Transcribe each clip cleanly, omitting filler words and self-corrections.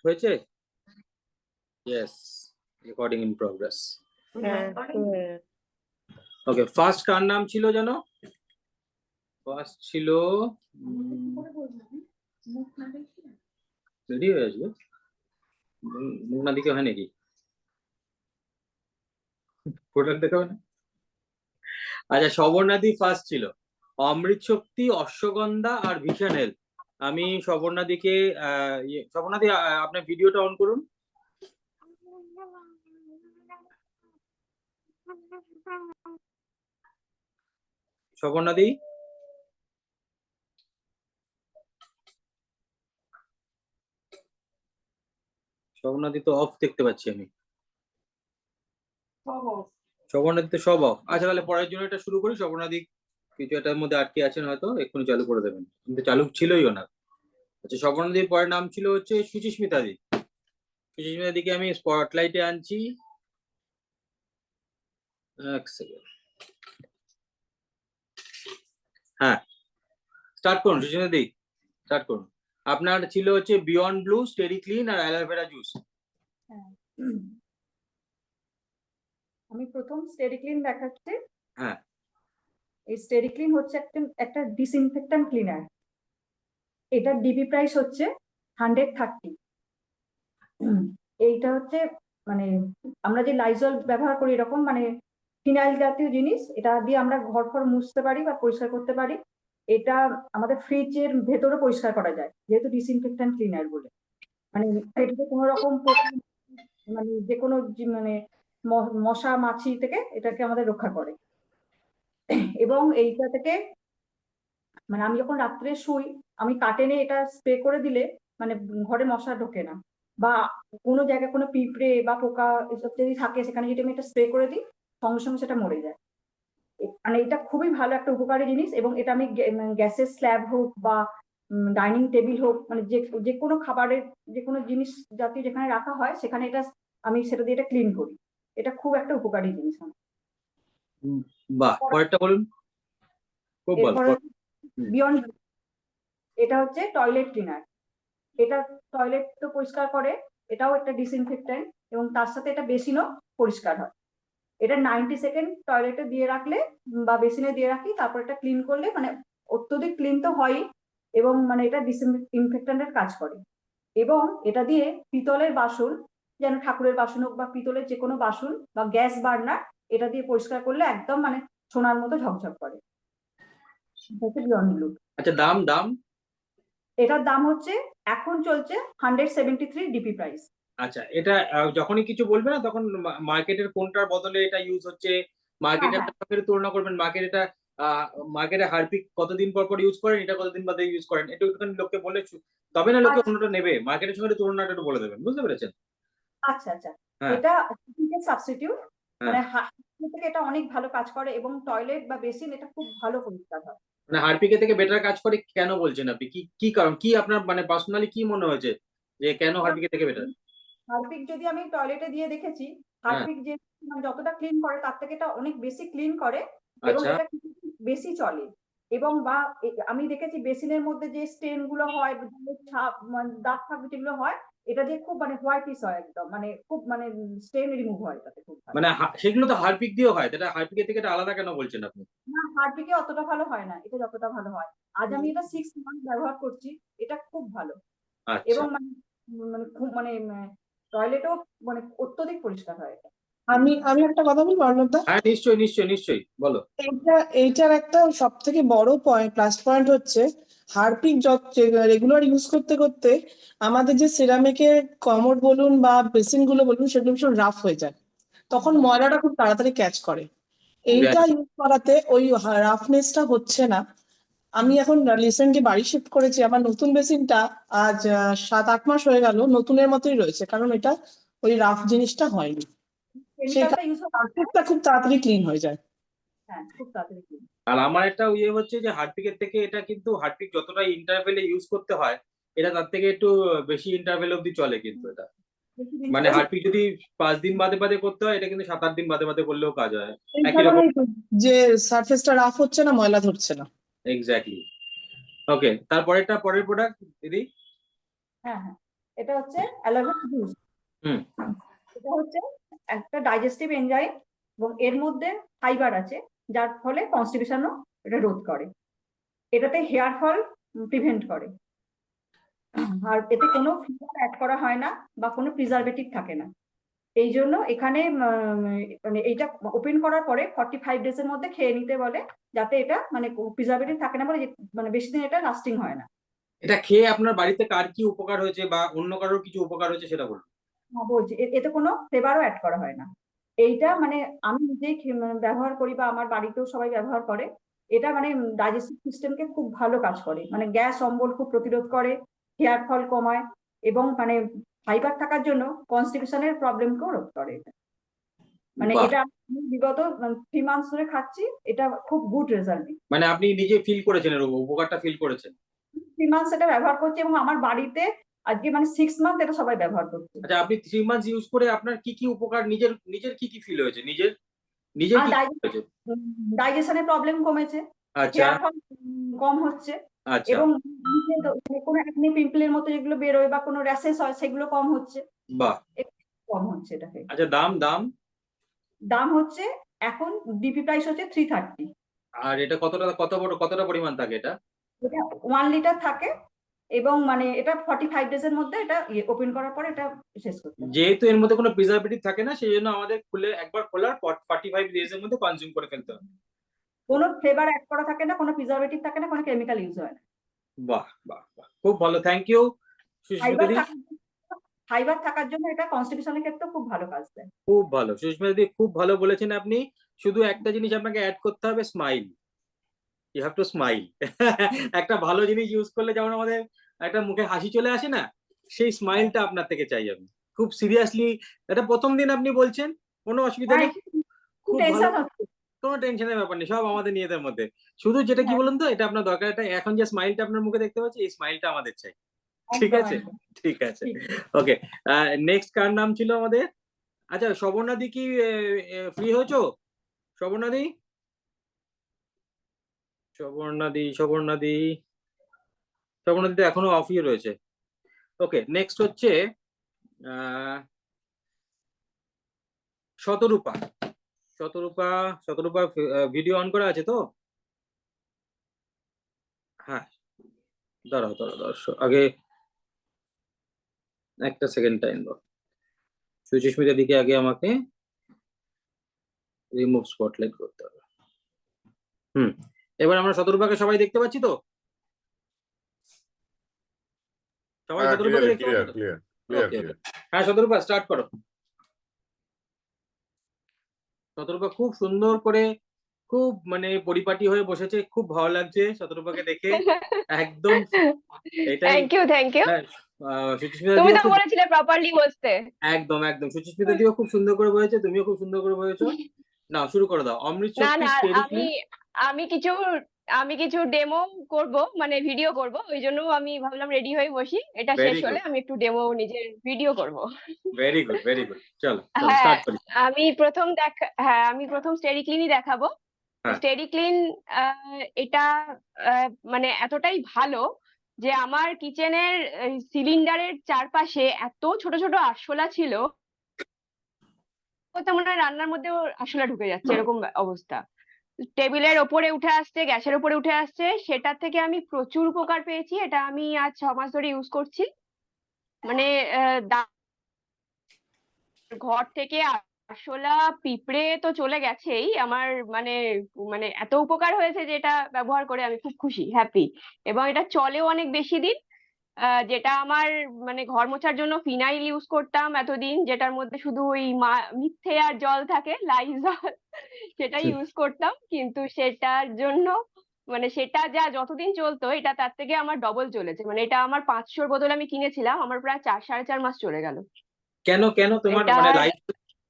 হয়েছে? Yes, recording in progress. Okay, first কার নাম ছিল জানো? ফার্স্ট ছিল রেডি হয়ে আসবে, মুখ না দিকে হয় নাকি? প্রোডাক্ট দেখাবে না? আচ্ছা, সবর্ণাদি ফার্স্ট ছিল, অমৃত শক্তি, অশ্বগন্ধা আর ভিশন হেলথ। আমি সবর্ণাদিকে সবর্ণাদি আপনার ভিডিওটা অন করুন। সবর্ণাদি, সবর্ণাদি তো অফ দেখতে পাচ্ছি আমি। সবর্ণাদি তো সব অফ। আচ্ছা, তাহলে পরের জন্য এটা শুরু করি। সবর্ণাদি কিছু এটার মধ্যে আটকে আছেন হয়তো, এক্ষুনি চালু করে দেবেন, কিন্তু চালু ছিলই না। আচ্ছা, সবর্ণাদির পরের নাম ছিল হচ্ছে সুচিস্মিতা দি। সুচিস্মিতা দিকে আমি স্পটলাইটে আনছি, এক সেকেন্ড। হ্যাঁ, স্টার্ট করুন সুচিস্মিতা দি, স্টার্ট করুন। আপনার ছিল হচ্ছে বিয়ন্ড ব্লু, স্টেরি ক্লিন আর অ্যালোভেরা জুস। আমি প্রথম স্টেরি ক্লিন দেখাচ্ছি। হ্যাঁ, এই স্টেরি ক্লিন হচ্ছে একটা ডিসইনফেক্ট্যান্ট ক্লিনার। এটার ডিবি প্রাইস হচ্ছে 130। এইটা হচ্ছে মানে আমরা যে লাইজল ব্যবহার করি এরকম মানে ফিনাইল জাতীয় জিনিস, এটা দিয়ে আমরা ঘর ফর মুছতে পারি বা পরিষ্কার করতে পারি। এটা আমাদের ফ্রিজের ভেতরে পরিষ্কার করা যায় যেহেতু ডিসইনফেক্ট্যান্ট ক্লিনার বলে। মানে এটাতে কোনো রকম মানে যে কোনো মানে মশা মাছি থেকে এটাকে আমাদের রক্ষা করে। এবং এইটা থেকে মানে আমি যখন রাত্রে শুই, আমি কার্টেনে এটা স্প্রে করে দিলে মানে ঘরে মশা ঢোকে না, বা কোনো জায়গায় কোনো পিঁপড়ে বা পোকা এসব যদি থাকে সেখানে যদি আমি এটা স্প্রে করে দিই সঙ্গে সঙ্গে সেটা মরে যায়। মানে এটা খুবই ভালো একটা উপকারী জিনিস। এবং এটা আমি গ্যাসের স্ল্যাব হোক বা ডাইনিং টেবিল হোক, মানে যে কোনো খাবারের যে কোনো জিনিস জাতীয় যেখানে রাখা হয় সেখানে এটা আমি সেটা দিয়ে এটা ক্লিন করি। এটা খুব একটা উপকারী জিনিস। বাহ, পরেরটা বলুন। খুব ভালো। এরপরে বিয়ন্ড, এটা হচ্ছে টয়লেট ক্লিনার। এটা টয়লেট তো পরিষ্কার করে, এটাও একটা ডিসইনফেক্ট্যান্ট এবং তার সাথে এটা বেসিনও পরিষ্কার হয়। এটা 90 সেকেন্ড টয়লেটে দিয়ে রাখলে বা বেসিনে দিয়ে রাখি, তারপর এটা ক্লিন করলে মানে অত্যধিক ক্লিন তো হয়ই এবং মানে এটা ডিসইনফেক্ট্যান্টের কাজ করে। এবং এটা দিয়ে পিতলের বাসন, যেন ঠাকুরের বাসন হোক বা পিতলের যে কোনো বাসন বা গ্যাস বার্নার, এটা দিয়ে পরিষ্কার করলে একদম মানে সোনার মতো ঝকঝক করে। Beyond blue. আচ্ছা, দাম দাম? এটার দাম হচ্ছে এখন চলছে 173 ডিপি প্রাইস। আচ্ছা, এটা যখনই কিছু বলবে না তখন মার্কেটের কোনটার বদলে এটা ইউজ হচ্ছে, মার্কেটের সাথে তুলনা করবেন। মার্কেটে হারপিক কতদিন পর পর ইউজ করেন, এটা কতদিন বাদে ইউজ করেন, এটা একটুখানি লোককে বলে তবে না লোকে অন্যটা নেবে। মার্কেটের সঙ্গে তুলনাটা একটু বলে দেবেন, বুঝতে পেরেছেন? আচ্ছা আচ্ছা, এটা সাবস্টিটিউট মানে হারপিক থেকে এটা অনেক ভালো কাজ করে এবং টয়লেট বা বেসিন এটা খুব ভালো পরিষ্কার হয়। মানে হারপিকের থেকে বেটার কাজ করে কেন বলছেন আপনি? কি কি কারণ, কি আপনার মানে পার্সোনালি কি মনে হয়েছে যে কেন হারপিকের থেকে বেটার? হারপিক যদি আমি টয়লেটে দিয়ে দেখেছি, হারপিক যে যতটা ক্লিন করে তার থেকে এটা অনেক বেশি ক্লিন করে এবং এটা বেশি চলে। এবং বা আমি দেখেছি বেসিনের মধ্যে যে স্টেন গুলো হয়, দাগ ফাগ যেগুলো হয়, এটা দিয়ে খুব মানে হোয়াইটিস হয় একদম, মানে খুব মানে স্টেন রিমুভ হয় তাতে খুব ভালো। মানে সেগুলো তো হারপিক দিয়েও হয়, এটা হারপিকের থেকে এটা আলাদা কেন বলছেন আপনি? না, হারপিকে অতটা ভালো হয় না, এটা যতটা ভালো হয়। আজ আমি এটা 6 মান্থ ব্যবহার করছি, এটা খুব ভালো। আচ্ছা, এবং মানে মানে খুব মানে টয়লেটও মানে অত্যধিক পরিষ্কার হয় এটা। আমি একটা কথা বলবো অর্ণবদা। হ্যাঁ, নিশ্চয়ই নিশ্চয়ই নিশ্চয়ই, বলো। এইটার একটা সব থেকে বড় প্লাস পয়েন্ট হচ্ছে হারপিক রেগুলার ইউজ করতে করতে আমাদের যে সিরামিকের কমোড বলুন বা বেসিন গুলো বলুন সেগুলো ভীষণ রাফ হয়ে যায়, তখন ময়লাটা খুব তাড়াতাড়ি ক্যাচ করে। এইটা ইউজ করাতে ওই রাফনেসটা হচ্ছে না। আমি এখন রিসেন্টলি বাড়ি শিফট করেছি, আমার নতুন বেসিনটা আজ 7-8 মাস হয়ে গেল, নতুনের মতোই রয়েছে, কারণ এটা ওই রাফ জিনিসটা হয়নি। সেটা খুব তাড়াতাড়ি ক্লিন হয়ে যায়। হ্যাঁ, খুব তাড়াতাড়ি ক্লিন। আর আমার একটা হচ্ছে যে হারপিকের থেকে এটা কিন্তু হারপিক যতটা ইন্টারভেলে ইউজ করতে হয়, এটা তার থেকে একটু বেশি ইন্টারভেল অব্দি চলে কিন্তু এটা। মানে হারপিক যদি 5 দিন বাদে বাদে করতে হয়, এটা কিন্তু 7-8 দিন বাদে বাদে করলেও কাজ হয় একই রকম। যে সারফেসটা রাফ হচ্ছে না, ময়লা ধরছে না। এক্স্যাক্টলি। ওকে, পরের প্রোডাক্ট দিদি। হ্যাঁ হ্যাঁ, এটা হচ্ছে অ্যালোভেরা জুস। হুম। এটা হচ্ছে একটা ডাইজেস্টিভ এনজাইম এবং এর মধ্যে ফাইবার আছে, যার ফলে কনস্টিপেশনও এটা রোধ করে। এটাতে হেয়ার ফল প্রিভেন্ট করে, আর এতে কোনো ফ্লেভার অ্যাড করা হয় না বা কোনো প্রিজারভেটিভ থাকে না। এই জন্য এখানে মানে এইটা ওপেন করার পরে 45 ডেজ এর মধ্যে খেয়ে নিতে বলে, যাতে এটা মানে প্রিজারভেটিভ থাকে না বলে মানে বেশি দিন এটা লাস্টিং হয় না। এটা খেয়ে আপনার বাড়িতে কার কি উপকার হয়েছে বা অন্য কারোর কিছু উপকার হয়েছে সেটা বলুন। বলছি এতে কোনো ফ্লেভারও অ্যাড করা হয় না। এইটা মানে আমি নিজেই ব্যবহার করি বা আমার বাড়িতেও সবাই ব্যবহার করে। এটা মানে ডাইজেস্টিভ সিস্টেমকে খুব ভালো কাজ করে, মানে গ্যাস অম্বল খুব প্রতিরোধ করে, হেয়ার ফল কমায় এবং মানে ফাইবার থাকার জন্য কনস্টিপেশনের প্রবলেমকেও রোধ করে এটা। মানে বাহ! এটা আমি বিগত 3 মান্থস ধরে খাচ্ছি, এটা খুব গুড রেজাল্ট। মানে আপনি নিজে ফিল করেছেন, এর উপকারটা ফিল করেছেন। 3 মান্থস এটা ব্যবহার করছি এবং আমার বাড়িতে আজকে মানে 6 মান্থ এটা সবাই ব্যবহার করছে। আচ্ছা, আপনি 3 মান্থস ইউজ করে আপনার কি কি উপকার, নিজের নিজের কি কি ফিল হয়েছে, নিজের নিজের আর কি কি হয়েছে? ডাইজেশনের প্রবলেম কমেছে, আচ্ছা, হেয়ার ফল কম হচ্ছে আচ্ছা। এবং কোনো একনি পিম্পলের মতো যেগুলো বেরোয় বা কোনো র্যাশেস হয় সেগুলো কম হচ্ছে, বাহ! একটু কম হচ্ছে এটাকে। আচ্ছা, দাম দাম দাম হচ্ছে এখন ডিপি প্রাইস হচ্ছে 330। আর এটা কতটা পরিমাণ থাকে এটা? এটা 1 লিটার থাকে এবং মানে এটা 45 ডেজ এর মধ্যে এটা ওপেন করার পরে এটা শেষ করতে হবে। যেহেতু এর মধ্যে কোনো প্রিজারভেটিভ থাকে না, সেই জন্য আমাদের একবার খোলার 45 ডেজ এর মধ্যে কনজিউম করে ফেলতে হবে। কোনো ফ্লেভার অ্যাড করা থাকে না, কোনো প্রিজারভেটিভ থাকে না, কোনো কেমিক্যাল ইউজ হয় না। বাহ বাহ বাহ, খুব ভালো, thank you Susmita fibre di. Fibre থাকার জন্য এটা কনস্টিটিউশনের ক্ষেত্রে খুব ভালো কাজ দেয়। খুব ভালো সুস্মিতা দি, খুব ভালো বলেছেন আপনি। শুধু একটা জিনিস আপনাকে অ্যাড করতে হবে, smile. You have to smile. একটা ভালো জিনিস ইউজ করলে যেমন আমাদের একটা মুখে হাসি চলে আসে না, সেই স্মাইলটা আপনার থেকে চাই আমি। খুব সিরিয়াসলি, এটা প্রথম দিন আপনি বলছেন, কোনো অসুবিধা নেই। খুব ভালো, টেনশন হচ্ছে। কোনো টেনশনের ব্যাপার নেই, সব আমাদের নিজেদের মধ্যে। শুধু যেটা কি হ্যাঁ, বলুন তো, এটা আপনার দরকার, এটা এখন যে স্মাইলটা আপনার মুখে দেখতে পাচ্ছি, এই স্মাইলটা আমাদের চাই। ঠিক একদম আছে, একদম ঠিক আছে। ঠিক। ওকে, নেক্সট কার নাম ছিল আমাদের? আচ্ছা, শবর্ণাদি কি ফ্রি হয়েছো? শবর্ণাদি, শবর্ণাদি, শবর্ণাদি, শবর্ণাদি তো এখনো অফই রয়েছে। ওকে, নেক্সট হচ্ছে আহ শতরূপা। শতরূপা, শতরূপা ভিডিও অন করা আছে তো? হ্যাঁ, দাঁড়াও দাঁড়াও দাঁড়াও, আগে একটা সেকেন্ড টাইম দাও। সুচিস্মিতা দিকে আগে আমাকে রিমুভ স্পটলাইট করতে হবে। হুম, এবার আমরা শতরূপাকে সবাই দেখতে পাচ্ছি তো? সবাই হ্যাঁ, শতরূপাকে দেখতে ক্লিয়ার পাচ্ছি তো? ক্লিয়ার ক্লিয়ার ওকে ওকে, ক্লিয়ার। হ্যাঁ শতরূপা স্টার্ট করো। শতরূপা খুব সুন্দর করে, খুব মানে পরিপাটি হয়ে বসেছে, খুব ভালো লাগছে শতরূপাকে দেখে। একদম এটাই। Thank you thank you. হ্যাঁ, সুচিস্মিতা তুমি দিও তো খুব, বলেছিলে প্রপারলি বসতে। একদম একদম, সুচিস্মিতা দিও খুব সুন্দর করে বলেছে, তুমিও খুব সুন্দর করে বলেছো। নাও শুরু করে দাও, অমৃত না শক্তি না, স্টেডি আমি ক্লিন। আমি কিছু আমি কিছু ডেমো করব, মানে ভিডিও করব, ওই জন্য আমি ভাবলাম রেডি হয়ে বসি, এটা শেষ ভেরি হলে গুড, আমি একটু ডেমো নিজের ভিডিও করব। ভেরি গুড, ভেরি গুড, চলো চলো হ্যাঁ, স্টার্ট করি। আমি প্রথম স্টেডি ক্লিনই দেখাবো। হ্যাঁ, স্টেডি ক্লিন এটা মানে এতটাই ভালো যে আমার কিচেনের সিলিন্ডারের চারপাশে এত ছোট ছোট আরশোলা ছিল, তো মনে হয় রান্নার মধ্যেও আরশোলা ঢুকে যাচ্ছে এরকম অবস্থা। টেবিলের ওপরে উঠে আসছে, গ্যাসের ওপরে উঠে আসছে, সেটা থেকে আমি প্রচুর উপকার পেয়েছি। এটা আমি আজ 6 মাস ধরে ইউজ করছি। মানে ঘর থেকে আরশোলা পিঁপড়ে তো চলে গেছেই আমার, মানে মানে এত উপকার হয়েছে যে এটা ব্যবহার করে আমি খুব খুশি, হ্যাপি। এবং এটা চলেও অনেক বেশি দিন। যেটা আমার মানে ঘর মোছার জন্য ফিনাইল ইউজ করতাম এতদিন, যেটার মধ্যে শুধু ওই মিথ্যে আর জল থাকে, লাইজল, সেটা ইউজ করতাম, কিন্তু সেটার জন্য মানে সেটা যতদিন চলতো, এটা তার থেকে আমার ডবল চলেছে। মানে এটা আমার 500 বোতল আমি কিনেছিলাম, আমার প্রায় 4 সাড়ে 4 মাস চলে গেল। কেন কেন তোমার মানে এটার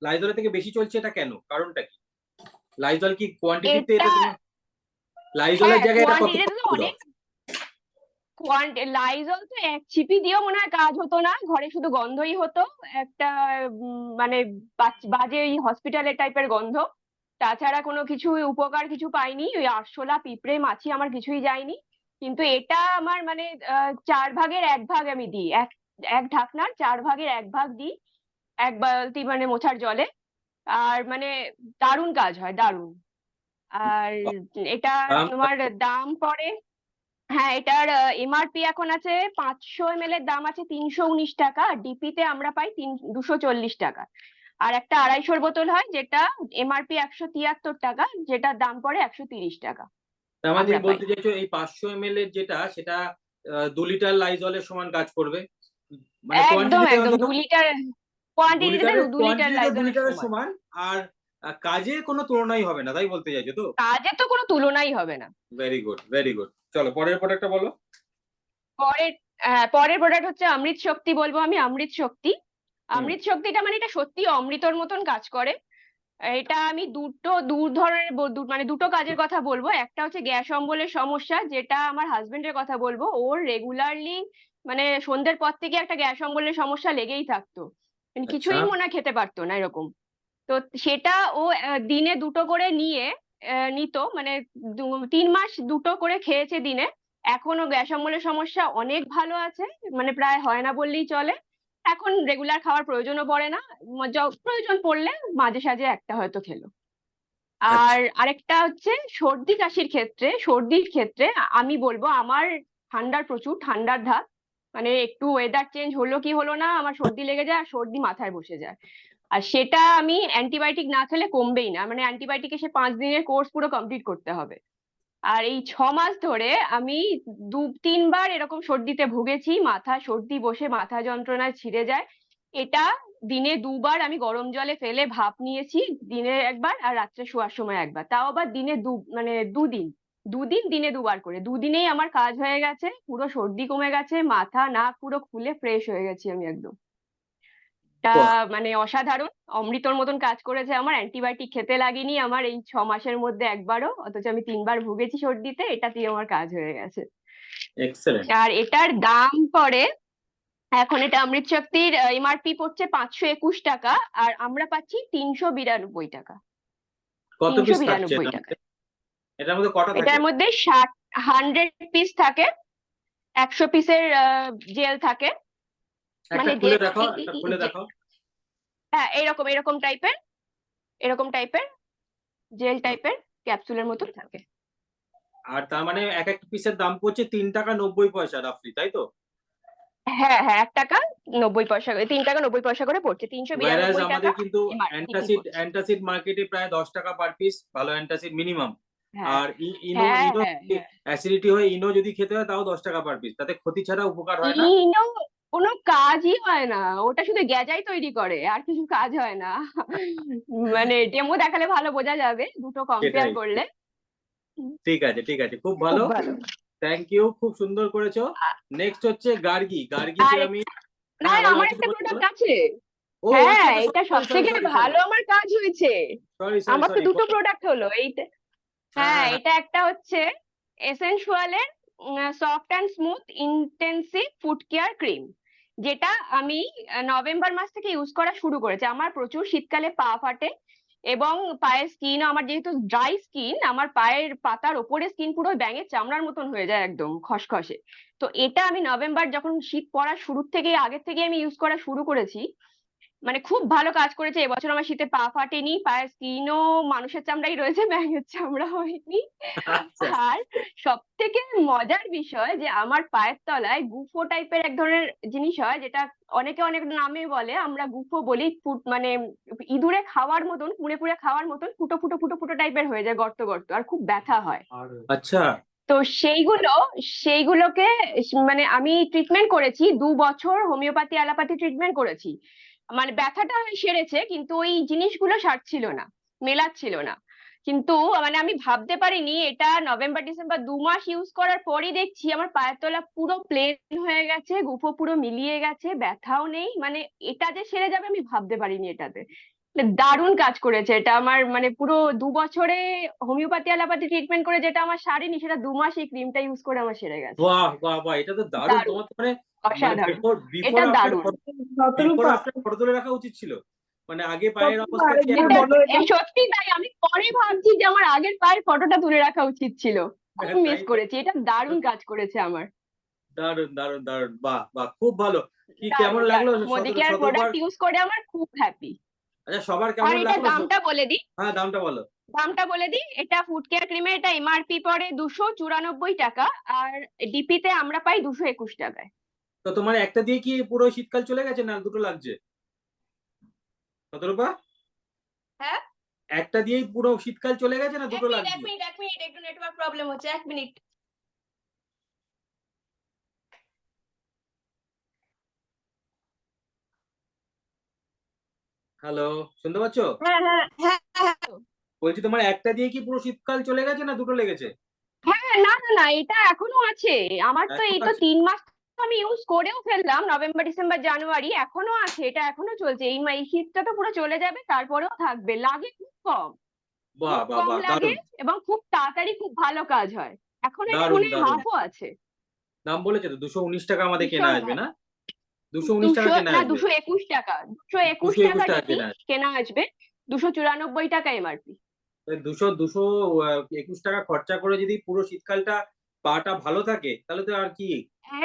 লাইজলের থেকে বেশি চলছে, এটা কেন, কারণটা কি? লাইজল কি কোয়ান্টিটিতে এটা এটা তোমার, লাইজলের হ্যাঁ, জায়গায় এটা কত কোয়ান্টিটি তো দাও? অনেক। লাইজল তো এক ছিপি দিয়েও মনে হয় কাজ হতো না, ঘরে শুধু গন্ধই হতো একটা, মানে বাজে ওই হসপিটালের টাইপের গন্ধ। তাছাড়া কোনো কিছু উপকার কিছু পাইনি, ওই আরশোলা পিঁপড়ে মাছি আমার কিছুই যায়নি। কিন্তু এটা আমার মানে 4 ভাগের 1 ভাগ আমি দিই, এক ঢাকনার 4 ভাগের 1 ভাগ দিই 1 বালতি মানে মোছার জলে। আর মানে দারুণ কাজ হয়, দারুণ। আর এটা দাম তোমার দাম পড়ে, হ্যাঁ এটার এমআরপি এখন আছে 500 ml এর দাম আছে 319 টাকা, আর ডিপি তে আমরা পাই 240 টাকা। আর একটা 250 বোতল হয় যেটা এমআরপি 173 টাকা, যেটার দাম পড়ে 130 টাকা তার মানে আমরা তুমি পাই। বলতে চাইছো এই 500 ml এর যেটা সেটা 2 লিটার লাইজলের সমান কাজ করবে, মানে একদম কোয়ান্টিটিতে একদম অন্তত 2 লিটার 2 কোয়ান্টিটিতে লিটারের 2 লিটার 2 লাইজলের লিটারের সমান। সমান। আর কাজে কোনো তুলনাই হবে না, তাই বলতে চাইছো তো? কাজে তো কোনো তুলনাই হবে না। Very good, very good. চলো পরের প্রোডাক্টটা বলো। পরের পরের প্রোডাক্ট হচ্ছে অমৃত শক্তি বলবো আমি, অমৃত শক্তি। হুম। অমৃত শক্তিটা মানে এটা সত্যি অমৃতর মতন কাজ করে। এটা আমি দু ধরনের মানে দুটো কাজের কথা বলবো। একটা হচ্ছে গ্যাস অম্বলের সমস্যা, যেটা আমার হাজবেন্ডের কথা বলবো। ওর রেগুলারলি মানে সন্ধ্যের পর থেকে একটা গ্যাস অম্বলের সমস্যা লেগেই থাকতো, মানে আচ্ছা। কিছুই মনে হয় খেতে পারতো না এরকম। তো সেটা ও দিনে 2টো করে নিয়ে নিত, মানে 3 মাস 2টো করে খেয়েছে দিনে। এখনো গ্যাস অম্বলের সমস্যা অনেক ভালো আছে, মানে প্রায় হয় না বললেই চলে। এখন রেগুলার খাওয়ার প্রয়োজনও পড়ে না, প্রয়োজন পড়লে মাঝে সাঝে একটা হয়তো খেলো। আচ্ছা। আর আরেকটা হচ্ছে সর্দি কাশির ক্ষেত্রে, সর্দির ক্ষেত্রে আমি বলবো আমার প্রচুর ঠান্ডার ধাত, মানে একটু ওয়েদার চেঞ্জ হলো কি হলো না আমার সর্দি লেগে যায় আর সর্দি মাথায় বসে যায়। আর সেটা আমি অ্যান্টিবায়োটিক না খেলে কমবেই না, মানে অ্যান্টিবায়োটিক এসে 5 দিনের কোর্স পুরো কমপ্লিট করতে হবে। আর এই 6 মাস ধরে আমি 2-3 বার এরকম সর্দিতে ভুগেছি, মাথা সর্দি বসে মাথা যন্ত্রণায় ছিঁড়ে যায়। এটা দিনে 2বার আমি গরম জলে ফেলে ভাপ নিয়েছি, দিনে 1বার আর রাত্রে শোয়ার সময় 1বার, তাও আবার দিনে মানে 2 দিন, 2 দিন দিনে 2বার করে, 2 দিনেই আমার কাজ হয়ে গেছে, পুরো সর্দি কমে গেছে, মাথা নাক পুরো খুলে ফ্রেশ হয়ে গেছি আমি একদম। টা বাহ। মানে অসাধারণ, অমৃতর মতন কাজ করেছে আমার, অ্যান্টিবায়োটিক খেতে লাগেনি আমার এই 6 মাসের মধ্যে একবারও, অথচ আমি 3বার ভুগেছি সর্দিতে, এটাতেই আমার কাজ হয়ে গেছে। এক্সেলেন্ট। আর এটার দাম পড়ে, এখন এটা অমৃত শক্তির এমআরপি পড়ছে 521 টাকা, আর আমরা পাচ্ছি 392 টাকা, কত পিস থাকছে 392 এটার টাকা। মধ্যে? এটার মধ্যে কটা থাকে? এটার মধ্যে 100 পিস থাকে, 100 পিসের জেল থাকে, একটা মানে খুলে দেখাও, একটা খুলে দেখাও। হ্যাঁ এরকম এরকম টাইপের, এরকম টাইপের জেল টাইপের ক্যাপসুলের মতো থাকে। আর তার মানে এক একটা পিসের দাম পড়ছে 3 টাকা 90 পয়সা রাফলি, তাই তো? হ্যাঁ হ্যাঁ 1 টাকা 90 পয়সা করে, 3 টাকা 90 পয়সা করে পড়ছে, ওয়ারাজ 392 টাকা আমাদের কিন্তু এমআরপি পড়ছে। অ্যান্টাসিড মার্কেটে প্রায় 10 টাকা পার পিস, ভালো অ্যান্টাসিড মিনিমাম। হ্যাঁ আর ইনো হ্যাঁ ইনো হ্যাঁ হ্যাঁ। অ্যাসিডিটি হয়ে ইনো যদি খেতে হয় তাও 10 টাকা পার পিস, তাতে ক্ষতি ছাড়া উপকার হয় না। ইনো কোনো কাজই হয় না, ওটা শুধু গ্যাজাই তৈরি করে আর কিছু কাজ হয় না। মানে ডেমো দেখালে ভালো বোঝা যাবে দুটো কম্পেয়ার সেটাই। করলে। ঠিক আছে, ঠিক আছে, খুব খুব ভালো। ভালো। থ্যাংক ইউ, খুব সুন্দর করেছো। নেক্সট হচ্ছে গার্গি। গার্গিতে আর আমি, না হ্যাঁ বলো, আমার কিছু একটা বলো বলো। প্রোডাক্ট আছে। ও আচ্ছা হ্যাঁ আচ্ছা, এটা সব সরি সরি থেকে সরি সরি ভালো আমার কাজ হয়েছে। সরি সরি আমার তো সরি। দুটো প্রোডাক্ট হলো এইটা। হ্যাঁ হ্যাঁ হ্যাঁ হ্যাঁ। এটা একটা হচ্ছে এসেনশুয়ালের soft and smooth intensive foot care cream, যেটা আমি নভেম্বর মাস থেকে ইউজ করা শুরু করেছি। আমার প্রচুর শীতকালে পা ফাটে, এবং পায়ের স্কিন আমার যেহেতু ড্রাই স্কিন, আমার পায়ের পাতার ওপরে স্কিন পুরো ব্যাঙের চামড়ার মতন হয়ে যায় একদম খসখসে। তো এটা আমি নভেম্বর যখন শীত পড়ার শুরুর থেকে আগের থেকে আমি ইউজ করা শুরু করেছি, মানে খুব ভালো কাজ করেছে। এবছর আমার শীতে পা ফাটেনি, পায়ের স্কিনও মানুষের চামড়াই রয়েছে, ব্যাঙের চামড়া হয়নি। আচ্ছা। আর সব থেকে মজার বিষয় যে আমার পায়ের তলায় গুফো টাইপের এক ধরনের জিনিস হয়, যেটা অনেকে অনেক নামে বলে, আমরা গুফো বলি, মানে ইঁদুরে খাওয়ার মতন, কুড়ে কুড়ে খাওয়ার মতন ফুটো ফুটো ফুটো ফুটো টাইপের হয়ে যায়, গর্ত গর্ত, আর খুব ব্যথা হয়। আচ্ছা। তো সেইগুলোকে মানে আমি ট্রিটমেন্ট করেছি 2 বছর, হোমিওপ্যাথি অ্যালোপ্যাথি ট্রিটমেন্ট করেছি, মানে ব্যথাটা সেরেছে কিন্তু ওই জিনিসগুলো সারছিল না, মেলাচ্ছিল না। কিন্তু মানে আমি ভাবতে পারিনি, এটা নভেম্বর ডিসেম্বর 2 মাস ইউজ করার পরই দেখছি আমার পায়ের তলা পুরো প্লেন হয়ে গেছে, গুফো পুরো মিলিয়ে গেছে, ব্যথাও নেই, মানে এটা যে সেরে যাবে আমি ভাবতে পারিনি এটাতে। মানে দারুণ কাজ করেছে এটা আমার, মানে পুরো 2 বছরে হোমিওপ্যাথি অ্যালোপ্যাথি ট্রিটমেন্ট করে যেটা আমার সারেনি, সেটা 2 মাস এই ক্রিমটা ইউজ করে আমার সেরে গেছে। বাহ বাহ বাহ, এটা তো দারুণ। দারুণ, তোমার তো মানে, মানে অসাধারণ, বিফোর বিফোর এটা আফটার দারুণ। বিফোর শতরূপা, আফটার ফটো তুলে রাখা উচিত ছিল। মানে আগে পায়ের শতরূপা অবস্থা কি, আরেকবার এখন এটা বলো এটা। সত্যি তাই, আমি পরে ভাবছি যে আমার আগের পায়ের ফটোটা তুলে রাখা উচিত ছিল, খুব তাই মিস তো? করেছি, এটা দারুণ কাজ করেছে আমার। দারুণ দারুণ দারুণ, বাহ বাহ, খুব ভালো। কি কেমন দারুণ লাগলো দারুণ মোদি কেয়ার শতরূপা? প্রোডাক্ট ইউজ করে আমার খুব হ্যাপি। আচ্ছা, সবার আর কেমন এটার লাগলো? দামটা বলে দিই, হ্যাঁ, দামটা বলো। এটা ফুড কেয়ার ক্রিমের, এটা এমআরপি পড়ে 294 টাকা, আর ডিপি তে আমরা পাই 221 টাকায়। তো তোমার একটা দিয়ে কি পুরো শীতকাল চলে গেছে, না দুটো লাগছে শতরূপা? হ্যাঁ, একটা দিয়েই পুরো শীতকাল চলে গেছে, না এক দুটো মিনিট লাগছে? এক মিনিট এক মিনিট একটু নেটওয়ার্ক প্রবলেম হচ্ছে, 1 মিনিট। হ্যালো, শুনতে পাচ্ছ? হ্যাঁ হ্যাঁ হ্যাঁ হ্যাঁ বলছি তোমার একটা দিয়ে কি পুরো শীতকাল চলে গেছে, না দুটো লেগেছে? হ্যাঁ, না না না, এটা এখনো আছে। আমার তো এখন এই তো আছে? 3 মাস আমি ইউজ করেও ফেললাম, নভেম্বর ডিসেম্বর জানুয়ারি, এখনো আছে, এটা এখনো চলছে। এই শীতটা তো পুরো চলে যাবে, তারপরেও থাকবে। লাগে খুব কম, বাহ খুব বাহ কম বাহ, লাগে, দারুণ এবং খুব তাড়াতাড়ি খুব ভালো কাজ হয়। এখন এটা দারুণ মনে হয় দারুণ। হাফও আছে। দাম বলেছে তো 219 টাকা আমাদের কেনা ভীষণ আসবে, ভালো। না 219 টাকা কেনা না, আসবে? 221 টাকা, 221 221 টাকা টাকা ডিপি কেনা আসবে। কেনা আসবে, 294 টাকা এমআরপি। 221 টাকা খরচা করে যদি পুরো শীতকালটা পাটা ভালো থাকে, তাহলে তো আর কি,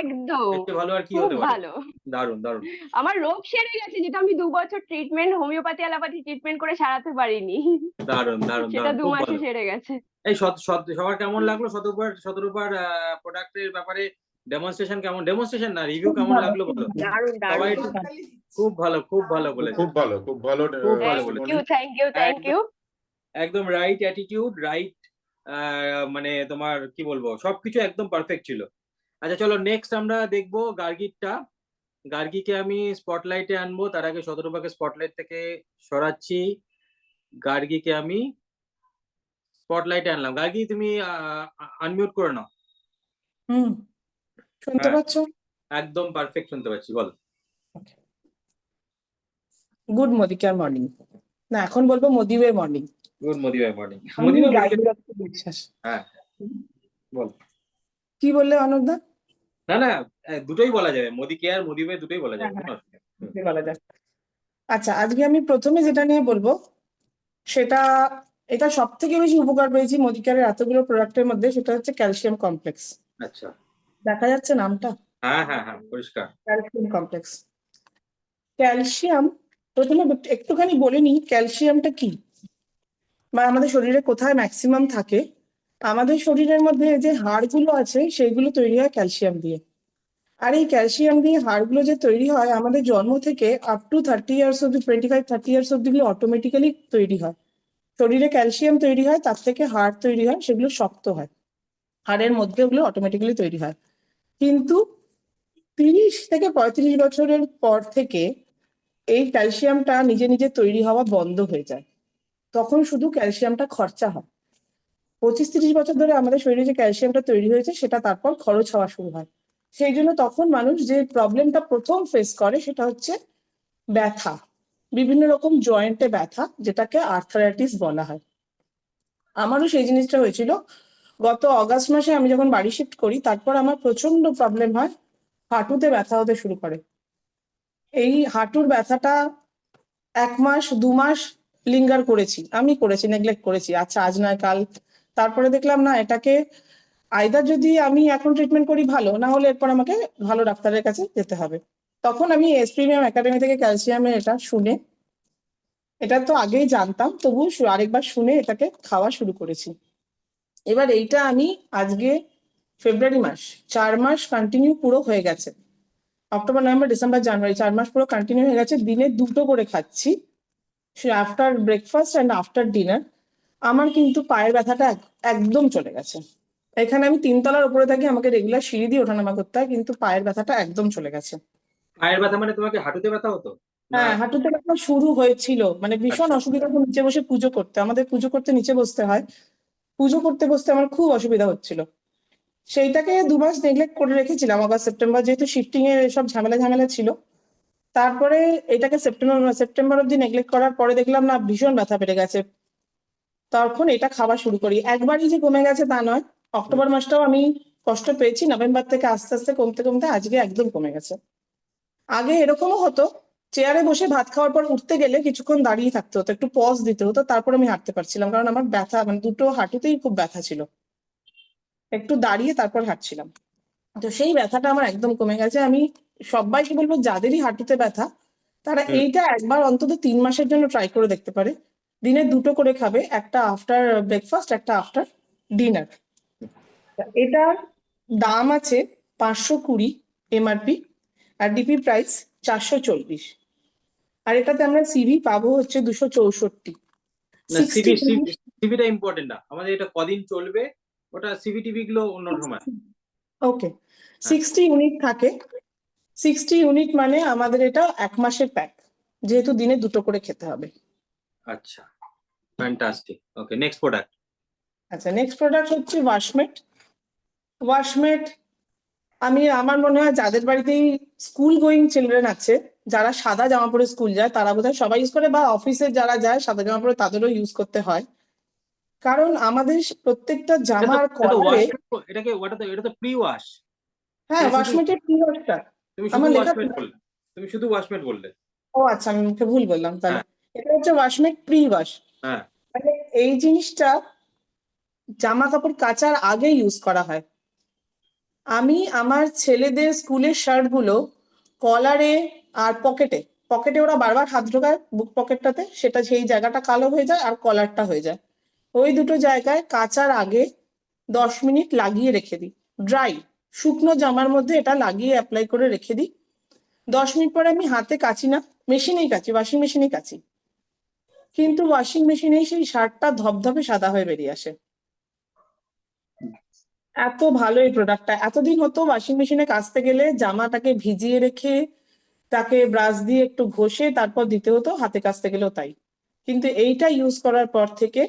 একদম, এর চেয়ে ভালো আর কি খুব হতে পারে? ভালো। দারুণ দারুণ। আমার রোগ সেরে গেছে, যেটা আমি 2 বছর ট্রিটমেন্ট, হোমিওপ্যাথি অ্যালোপ্যাথি ট্রিটমেন্ট করে সারাতে পারিনি, দারুণ দারুণ সেটা দারুণ, 2 খুব মাসে ভালো। সেরে গেছে। এই সবার কেমন লাগলো শতরূপার প্রোডাক্টের ব্যাপারে? ডেমনস্ট্রেশন কেমন, ডেমনস্ট্রেশন না রিভিউ খুব কেমন ভালো, লাগলো খুব বলো? ভালো। দারুণ সবাই দারুণ। খুব ভালো বলেছে। খুব ভালো, খুব ভালো খুব ভালো থ্যাংক বলেছে। ইউ থ্যাংক ইউ থ্যাংক একদম ইউ। একদম রাইট অ্যাটিটিউড, রাইট, মানে তোমার কি বলবো, সবকিছু একদম পারফেক্ট ছিল। আচ্ছা চলো, নেক্সট আমরা দেখবো গার্গিরটা। গার্গিকে আমি স্পটলাইটে আনবো, তার আগে শতরূপাকে স্পটলাইট থেকে সরাচ্ছি। গার্গিকে আমি স্পটলাইটে আনলাম। গার্গি, তুমি আনমিউট করে নাও। হুম, শুনতে হ্যাঁ, পাচ্ছ? একদম পারফেক্ট শুনতে পাচ্ছি, বলো। Good Modi care morning. না, এখন বলবো Modi way morning. Good Modi ভাই মর্নিং। আমি মোদি ভাই গার্গী দত্ত বিশ্বাস। হ্যাঁ, বল। কি বললে অনবদা? না না, দুটোই বলা যাবে, মোদি কেয়ার মোদি ভাই দুটোই বলা যাবে, হ্যাঁ কোনো অসুবিধা নেই। হ্যাঁ, বলা যাক। আচ্ছা, আজকে আমি প্রথমে যেটা নিয়ে বলবো সেটা, এটা সব থেকে বেশি উপকার পেয়েছি মোদি কেয়ারের এতগুলো প্রোডাক্টের মধ্যে, সেটা হচ্ছে ক্যালসিয়াম কমপ্লেক্স। আচ্ছা, দেখা যাচ্ছে নামটা? হ্যাঁ হ্যাঁ হ্যাঁ, পরিষ্কার। Calcium complex. ক্যালসিয়াম, প্রথমে একটুখানি বলে নিই ক্যালসিয়ামটা কি, বা আমাদের শরীরে কোথায় ম্যাক্সিমাম থাকে। আমাদের শরীরের মধ্যে যে হাড়গুলো আছে সেগুলো তৈরি হয় ক্যালসিয়াম দিয়ে। আর এই ক্যালসিয়াম দিয়ে হাড়গুলো যে তৈরি হয়, আমাদের জন্ম থেকে আপ টু 30 ইয়ার্স অব্দি, 25-30 ইয়ার্স অব্দি গুলো অটোমেটিক্যালি তৈরি হয়। শরীরে ক্যালসিয়াম তৈরি হয়, তার থেকে হাড় তৈরি হয়, সেগুলো শক্ত হয়, হাড়ের মধ্যে ওগুলো অটোমেটিক্যালি তৈরি হয়। কিন্তু 30 থেকে 35 বছরের পর থেকে এই ক্যালসিয়ামটা নিজে নিজে তৈরি হওয়া বন্ধ হয়ে যায়, তখন শুধু ক্যালসিয়ামটা খরচা হয়। 25-30 বছর ধরে আমাদের শরীরে যে ক্যালসিয়ামটা তৈরি হয়েছে সেটা তারপর খরচ হওয়া শুরু হয়। সেই জন্য তখন মানুষ যে প্রবলেমটা প্রথম ফেস করে সেটা হচ্ছে ব্যথা, বিভিন্ন রকম জয়েন্টে ব্যথা, যেটাকে আর্থারাইটিস বলা হয়। আমারও সেই জিনিসটা হয়েছিল। গত অগাস্ট মাসে আমি যখন বাড়ি শিফট করি, তারপর আমার প্রচন্ড প্রবলেম হয়, হাঁটুতে ব্যথা হতে শুরু করে। এই হাঁটুর ব্যথাটা 1 মাস 2 মাস লিঙ্গার করেছি, নেগলেক্ট করেছি, আচ্ছা আজ নয় কাল। তারপরে দেখলাম না, এটাকে আইদার যদি আমি এখন ট্রিটমেন্ট করি ভালো, না হলে এরপর আমাকে ভালো ডাক্তারের কাছে যেতে হবে। তখন আমি এস প্রিমিয়াম একাডেমি থেকে ক্যালসিয়ামের এটা শুনে, এটা তো আগেই জানতাম, তবু আরেকবার শুনে এটাকে খাওয়া শুরু করেছি। এবার এইটা আমি আজকে ফেব্রুয়ারি মাস, 4 মাস কন্টিনিউ পুরো হয়ে গেছে। অক্টোবর নভেম্বর ডিসেম্বর জানুয়ারি 4 মাস পুরো কন্টিনিউ হয়ে গেছে, দিনে 2টো করে খাচ্ছি, after breakfast and after dinner. আমার কিন্তু পায়ের ব্যথাটা একদম চলে গেছে। এখানে আমি 3 তলার উপরে থাকি, আমাকে রেগুলার সিঁড়ি দিয়ে ওঠানামা করতে হয়, কিন্তু পায়ের ব্যথাটা একদম চলে গেছে। পায়ের ব্যথা মানে তোমাকে হাঁটুতে ব্যথা হতো, না? হ্যাঁ, হাঁটুতে ব্যথা শুরু হয়েছিল, মানে ভীষণ আচ্ছা, অসুবিধা হতো নিচে বসে পুজো করতে, আমাদের পুজো করতে নিচে বসতে হয়, পুজো করতে বসতে আমার খুব অসুবিধা হচ্ছিল। সেইটাকে 2 মাস নেগলেক্ট করে রেখেছিলাম, অগাস্ট সেপ্টেম্বর, যেহেতু শিফটিং এর সব ঝামেলা ছিল। তারপরে এটাকে সেপ্টেম্বর অব্দি নেগলেক্ট করার পরে দেখলাম না, ভীষণ ব্যথা বেড়ে গেছে। তখন এটা খাওয়া শুরু করি। একবারই যে কমে গেছে তা নয়, অক্টোবর মাসটাও আমি কষ্ট পেয়েছি, নভেম্বর থেকে আস্তে আস্তে কমতে কমতে আজকে একদম কমে গেছে। আগে এরকমও হতো, চেয়ারে বসে ভাত খাওয়ার পর উঠতে গেলে কিছুক্ষণ দাঁড়িয়ে থাকতে হতো, একটু পজ দিতে হতো, তারপর আমি হাঁটতে পারছিলাম, কারণ আমার ব্যথা, মানে দুটো হাঁটুতেই খুব ব্যথা ছিল, একটু দাঁড়িয়ে তারপর হাঁটছিলাম। তো সেই ব্যথাটা আমার একদম কমে গেছে। আমি সবাইকে বলবো যাদেরই হাঁটুতে ব্যথা তারা হুম। এইটা একবার অন্তত 3 মাসের জন্য ট্রাই করে দেখতে পারে। দিনে 2টো করে খাবে, একটা আফটার ব্রেকফাস্ট, একটা আফটার ডিনার। এটার দাম আছে 520 এমআরপি, আর ডিপি প্রাইস 440। আর এটাতে আমরা সিভি পাবো হচ্ছে 264। না, 60 সিভিটা ইম্পর্টেন্ট না আমাদের, এটা কদিন চলবে ওটা, সিভি টিভি গুলো অন্য সময়। ওকে, 60 ইউনিট থাকে। 60 ইউনিট মানে আমাদের এটা 1 মাসের প্যাক, যেহেতু দিনে 2টো করে খেতে হবে। আচ্ছা, ফ্যান্টাস্টিক। ওকে, নেক্সট প্রোডাক্ট। আচ্ছা, নেক্সট প্রোডাক্ট হচ্ছে ওয়াশমেট। ওয়াশমেট আমার মনে হয় যাদের বাড়িতেই স্কুল গোয়িং চিলড্রেন আছে, যারা সাদা জামা পরে স্কুল যায়, তারা বোধহয় সবাই ইউজ করে, বা অফিসে যারা যায় সাদা জামা পরে তাদেরও ইউজ করতে হয়। কারণ আমাদের প্রত্যেকটা জামার কলারে, এটা তো প্রি ওয়াশ। হ্যাঁ, ওয়াশমেটের কি ওয়াশটা তুমি শুধু আমার লেখা ওয়াশমেট বললে, তুমি শুধু ওয়াশমেট বললে। ও আচ্ছা, আমি মুখে ভুল বললাম তাহলে। হ্যাঁ। এটা হচ্ছে ওয়াশমেট প্রি ওয়াশ। হ্যাঁ। মানে এই জিনিসটা জামা কাপড় কাচার আগে ইউজ করা হয়। আমি আমার ছেলেদের স্কুলের শার্ট গুলো কলারে আর পকেটে পকেটে ওরা বারবার হাত ঢোকায় বুক পকেটটাতে, সেটা সেই জায়গাটা কালো হয়ে যায় আর কলারটা হয়ে যায়। ওই দুটো জায়গায় কাচার আগে 10 মিনিট লাগিয়ে রেখে দিই, ড্রাই শুকনো জামার মধ্যে এটা লাগিয়ে অ্যাপ্লাই করে রেখে দিই। 10 মিনিট পরে আমি হাতে কাচি না, মেশিনেই কাচি, ওয়াশিং মেশিনেই কাচি। কিন্তু ওয়াশিং মেশিনেই সেই শার্টটা ধবধবে সাদা হয়ে বেরিয়ে আসে। এত ভালো এই প্রোডাক্টটা। এতদিন হতো ওয়াশিং মেশিনে কাচতে গেলে জামাটাকে ভিজিয়ে রেখে তাকে ব্রাশ দিয়ে একটু ঘষে তারপর দিতে হতো, হাতে কাচতে গেলেও তাই। কিন্তু এইটা ইউজ করার পর থেকে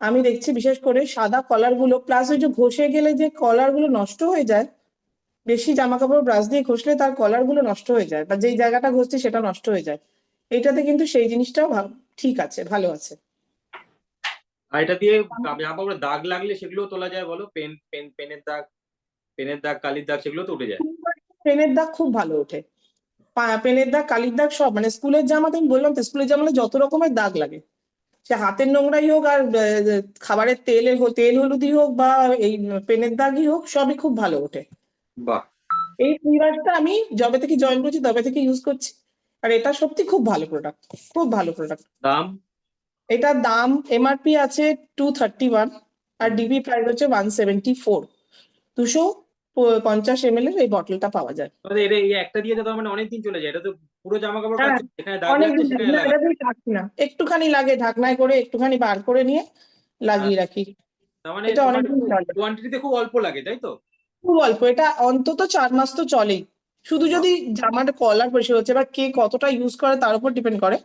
আমি দেখছি বিশেষ করে সাদা কলার গুলো, প্লাস ওই যে ঘষে গেলে যে কলার গুলো নষ্ট হয়ে যায়, বেশি জামা কাপড় ব্রাশ দিয়ে ঘষলে তার কলার গুলো নষ্ট হয়ে যায়, বা যেই জায়গাটা ঘষছি সেটা নষ্ট হয়ে যায়। এইটাতে কিন্তু সেই জিনিসটাও ঠিক আছে, ভালো আছে। আর এটা দিয়ে জামা কাপড়ে দাগ লাগলে সেগুলো তোলা যায় বলো? পেনের দাগ, কালির দাগ, সেগুলো তো উঠে যায়। পেনের দাগ খুব ভালো ওঠে। পেনের দাগ, কালির দাগ সব, মানে স্কুলের জামাতে আমি বললাম তো, স্কুলের জামাতে যত রকমের দাগ লাগে, সে হাতের নোংরাই হোক আর খাবারের তেল হলুদই হোক বা এই পেনের দাগই হোক, সবই খুব ভালো ওঠে। বাহ। এই ফ্রিওয়াশটা আমি যবে থেকে জয়েন করছি তবে থেকে ইউজ করছি, আর এটা সত্যি খুব ভালো প্রোডাক্ট, খুব ভালো প্রোডাক্ট। দাম? এটার দাম এমআরপি আছে 231, আর ডিবি প্রাইস হচ্ছে 174। 250 ml এর এই বটলটা পাওয়া যায়। তাহলে এটা এই একটা দিয়ে তো তার মানে অনেকদিন চলে যায়, এটা তো পুরো জামা কাপড় হ্যাঁ, কাচ্ছে, যেখানে দাগ অনেক লাগছে সেখানে লাগা। রাখি না, একটুখানি লাগে ঢাকনায় করে, একটুখানি বার করে নিয়ে লাগিয়ে রাখি। তার মানে এটা তোমার অনেকদিন চলে, কোয়ান্টিটিতে খুব অল্প লাগে, তাই তো? খুব অল্প। এটা অন্তত 4 মাস তো চলেই, শুধু যদি জামার কলার পরিষ্কার হচ্ছে, এবার কে কতটা ইউজ করে তার উপর ডিপেন্ড করে।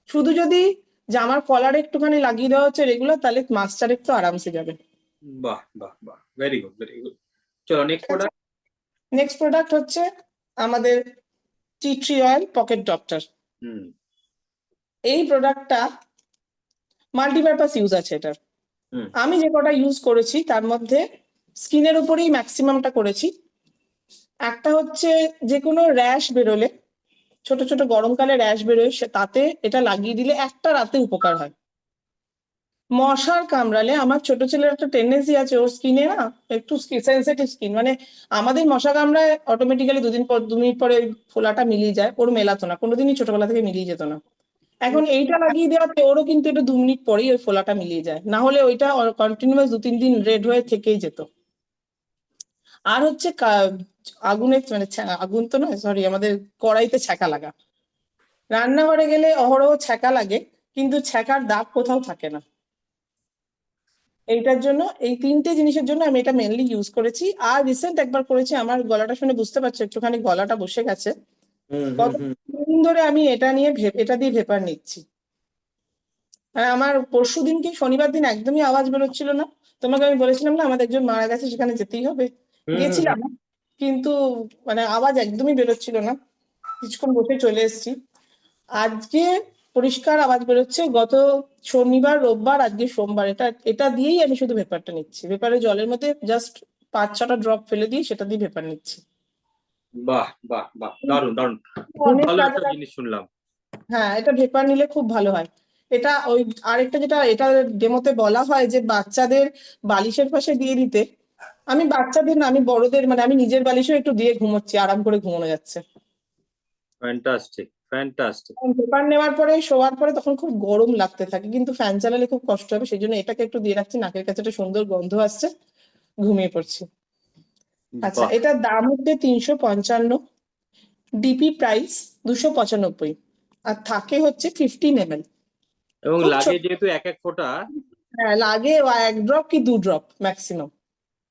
শুধু যদি জামার কলারে একটুখানি লাগিয়ে দেওয়া হচ্ছে রেগুলার, তাহলে মাস চারেক তো আরামসে যাবে। বাহ বাহ বাহ, ভেরি গুড ভেরি গুড। চলো নেক্সট প্রোডাক্ট। নেক্সট প্রোডাক্ট হচ্ছে আমাদের tea tree oil pocket doctor. Hmm. এই প্রোডাক্টটা মাল্টিপারপাস ইউজ আছে এটার। হুম। আমি যে কটা ইউজ করেছি তার মধ্যে স্কিনের উপরেই ম্যাক্সিমামটা করেছি। একটা হচ্ছে যে কোনো র্যাশ বেরোলে, ছোট ছোট গরমকালে র্যাশ বেরোয়, তাতে এটা লাগিয়ে দিলে একটা রাতে উপকার হয়। মশার কামড়ালে, আমার ছোট ছেলের একটা টেন্ডেন্সি আছে, ওর স্কিনে না একটু সেন্সিটিভ স্কিন, মানে আমাদের মশা কামড়ায় অটোমেটিক্যালি 2 মিনিট পরে ওই ফোলাটা মিলিয়ে যায়, ওর মেলাতো না, কোনোদিনই ছোটবেলা থেকে মিলিয়ে যেত না। এখন এইটা লাগিয়ে দেওয়াতে ওরও কিন্তু এটা 2 মিনিট পরেই ওই ফোলাটা মিলিয়ে যায়, না হলে ওইটা কন্টিনিউয়াস 2-3 দিন রেড হয়ে থেকেই যেত। আর হচ্ছে আগুনে, মানে আগুন তো নয়, সরি, আমাদের কড়াইতে ছ্যাঁকা লাগা। রান্নাঘরে গেলে অহরহ ছ্যাঁকা লাগে, কিন্তু ছ্যাঁকার দাগ কোথাও থাকে না। এইটার জন্য, এই 3টে জিনিসের জন্য আমি এটা মেনলি ইউজ করেছি। আর রিসেন্ট একবার করেছি, আমার গলাটা শুনে বুঝতে পারছো একটুখানি গলাটা বসে গেছে। গত দিন ধরে আমি এটা দিয়ে ভেপার নিচ্ছি। আর আমার পরশুদিন কি শনিবার দিন একদমই আওয়াজ বেরোচ্ছিল না। তোমাকে আমি বলেছিলাম না আমাদের একজন মারা গেছে, সেখানে যেতেই হবে। গেছিলাম, কিন্তু মানে আওয়াজ একদমই বেরোচ্ছিল না, কিছুক্ষণ বসে চলে এসেছি। আজকে পরিষ্কার আওয়াজ বেরোচ্ছে। গত শনিবার, রোববার, আজকে সোমবার, এটা দিয়েই আমি শুধু ভেপারটা নিচ্ছি। ভেপারে জলের মধ্যে জাস্ট 5-6টা ড্রপ ফেলে দিয়ে সেটা দিয়ে ভেপার নিচ্ছি। বাহ বাহ বাহ, দারুণ দারুণ, খুব অনেক ভালো কাজে একটা লাগে। জিনিস শুনলাম। হ্যাঁ, এটা ভেপার নিলে খুব ভালো হয়। এটা ওই আরেকটা যেটা এটা ডেমোতে বলা হয় যে বাচ্চাদের বালিশের পাশে দিয়ে দিতে, আমি বাচ্চাদের না, আমি বড়দের মানে আমি নিজের বালিশেও একটু দিয়ে ঘুমোচ্ছি, আরাম করে ঘুমানো যাচ্ছে। Fantastic, fantastic. কারণ পেপার নেওয়ার পরে শোয়ার পরে তখন খুব গরম লাগতে থাকে, কিন্তু ফ্যান চালালে খুব কষ্ট হবে, সেই জন্য এটাকে একটু দিয়ে রাখছি, নাকের কাছে একটা সুন্দর গন্ধ আসছে, ঘুমিয়ে পড়ছি। আচ্ছা, বাহ। এটার দাম হচ্ছে 355, ডিপি প্রাইস 295, আর থাকে হচ্ছে 15 ml। এবং খুব লাগে ছোট। যেহেতু এক এক ফোঁটা, হ্যাঁ, লাগে 1 ড্রপ কি 2 ড্রপ ম্যাক্সিমাম।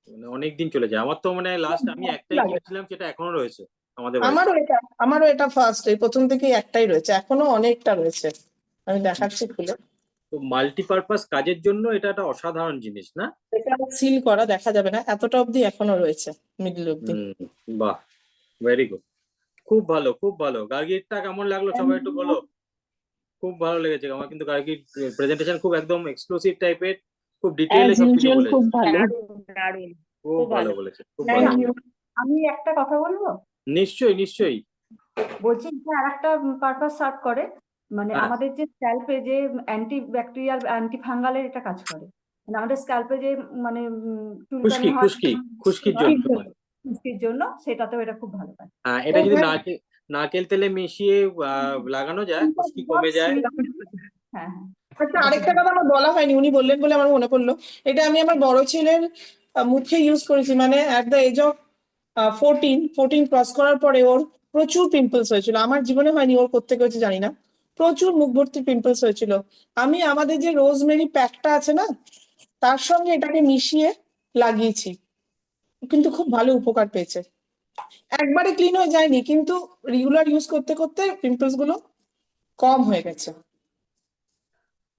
মানে অনেকদিন চলে যায়। আমার তো মানে লাস্ট আমি একটাই লাগে। কিনেছিলাম, সেটা এখনো রয়েছে আমাদের বাড়িতে। আমারও এটা ফার্স্ট, এই প্রথম থেকেই একটাই রয়েছে, এখনো অনেকটা রয়েছে, আমি দেখাচ্ছি খুলে। তো মাল্টিপারপাস কাজের জন্য এটা একটা অসাধারণ জিনিস, না? এটা সিল করা, দেখা যাবে না, এতটা অবধি এখনো রয়েছে, মিডল অবধি। বাহ, ভেরি গুড। খুব ভালো, খুব ভালো। গার্গিরটা কেমন লাগলো সবাই একটু বলো। খুব ভালো লেগেছে আমার কিন্তু গার্গির প্রেজেন্টেশন, খুব একদম এক্সক্লুসিভ টাইপের, খুব ডিটেইলে অ্যাজ সবকিছু ইউজুয়াল বলেছে। খুব ভালো। দারুণ। খুব খুব ভালো ভালো। বলেছে, খুব থ্যাংক ভালো ইউ। বলেছে। আমি একটা কথা বলবো, নিশ্চয়ই, নিশ্চয়ই। বলছি যে আর একটা পারপাস সার্ভ করে, মানে হ্যাঁ, আমাদের যে স্ক্যাল্পে যে অ্যান্টি ব্যাকটেরিয়াল অ্যান্টি ফাঙ্গালের এটা কাজ করে, মানে আমাদের স্ক্যাল্পে যে মানে চুলকানি খুশকি হয়, খুশকি খুশকির জন্য। খুশকির জন্য, সেটাতেও এটা খুব ভালো কাজ। হ্যাঁ, এটা যদি নারকেল তেলে মিশিয়ে লাগানো যায়, খুশকি কমে যায়। হ্যাঁ, হ্যাঁ, আচ্ছা, এটা খুব আরেকটা ভালো। কথা আমার বলা হয়নি, উনি বললেন বলে আমার মনে পড়লো। এটা আমি আমার বড় ছেলের মুখে ইউজ করেছি, মানে at the age of 14 cross করার পরে ওর প্রচুর পিম্পলস হয়েছিল, আমার জীবনে হয়নি, ওর কোত্থেকে হয়েছে জানি না, প্রচুর মুখ ভর্তি পিম্পলস হয়েছিল। আমি আমাদের যে রোজমেরি প্যাকটা আছে না, তার সঙ্গে এটাকে মিশিয়ে লাগিয়েছি, কিন্তু খুব ভালো উপকার পেয়েছে। একবারে ক্লিন হয়ে যায়নি, কিন্তু রেগুলার ইউজ করতে করতে পিম্পলস গুলো কম হয়ে গেছে।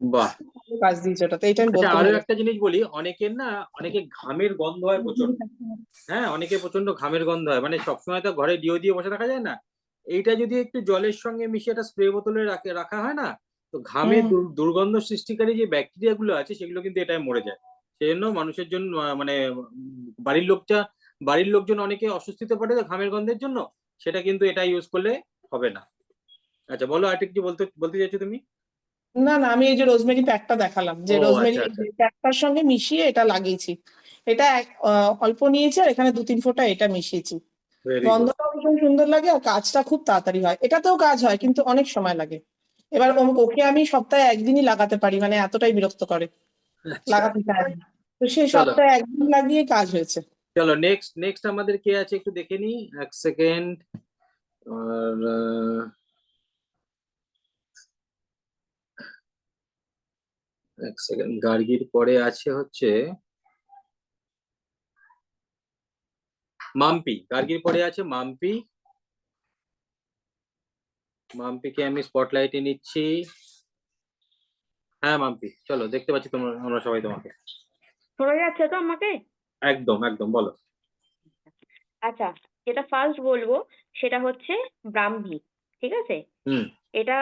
বাহ। ভালো কাজ দিয়েছে ওটাতে, এটা আমি আচ্ছা, বলতে আরো ভুলে একটা জিনিস বলি, অনেকের না, অনেকে ঘামের গন্ধ হয় প্রচন্ড। গেছি। হ্যাঁ, অনেকে প্রচন্ড ঘামের গন্ধ হয়, মানে সবসময় তো ঘরে ডিও দিয়ে বসে থাকা যায় না। এইটা যদি একটু জলের সঙ্গে মিশিয়ে একটা স্প্রে বোতলে রাখা হয় না, তো ঘামে দুর্গন্ধ সৃষ্টিকারী যে ব্যাকটেরিয়া গুলো আছে সেগুলো কিন্তু এটাই মরে যায়। সেই জন্য মানুষের জন্য মানে বাড়ির লোকজন অনেকে অস্বস্তিতে পড়ে তো ঘামের গন্ধের জন্য, সেটা কিন্তু এটা ইউজ করলে হবে না। আচ্ছা, বলো আর কিছু বলতে বলতে চাইছো তুমি? না না, আমি এই যে রোজমেরি প্যাকটা দেখালাম, যে ও রোজমেরি আচ্ছা, আচ্ছা। প্যাকটার সঙ্গে মিশিয়ে এটা লাগিয়েছি। এটা অল্প নিয়েছি, আর এখানে 2-3 ফোঁটা এটা মিশিয়েছি। Very good. গন্ধটাও ভীষণ সুন্দর লাগে, আর কাজটা খুব তাড়াতাড়ি হয়, এটাতেও কাজ হয় কিন্তু অনেক সময় লাগে। এবার ওকে আমি সপ্তাহে একদিনই লাগাতে পারি, মানে এতটাই বিরক্ত করে, আচ্ছা, লাগাতে চায় না। তো সেই চলো, সপ্তাহে একদিন লাগিয়ে কাজ হয়েছে। চলো, নেক্সট নেক্সট আমাদের কে আছে একটু দেখে নিই, এক সেকেন্ড। আর এক সেকেন্ড, গার্গির পরে আছে হচ্ছে মাম্পি। গার্গির পরে আছে মাম্পি। মাম্পিকে আমি স্পটলাইটে নিচ্ছি। হ্যাঁ মাম্পি, চলো, দেখতে পাচ্ছি তোমরা, আমরা সবাই তোমাকে। শোনা যাচ্ছে তো আমাকে? একদম, একদম, বলো। আচ্ছা, যেটা ফার্স্ট বলবো সেটা হচ্ছে ব্রাহ্মী। ঠিক আছে? হুম। এটা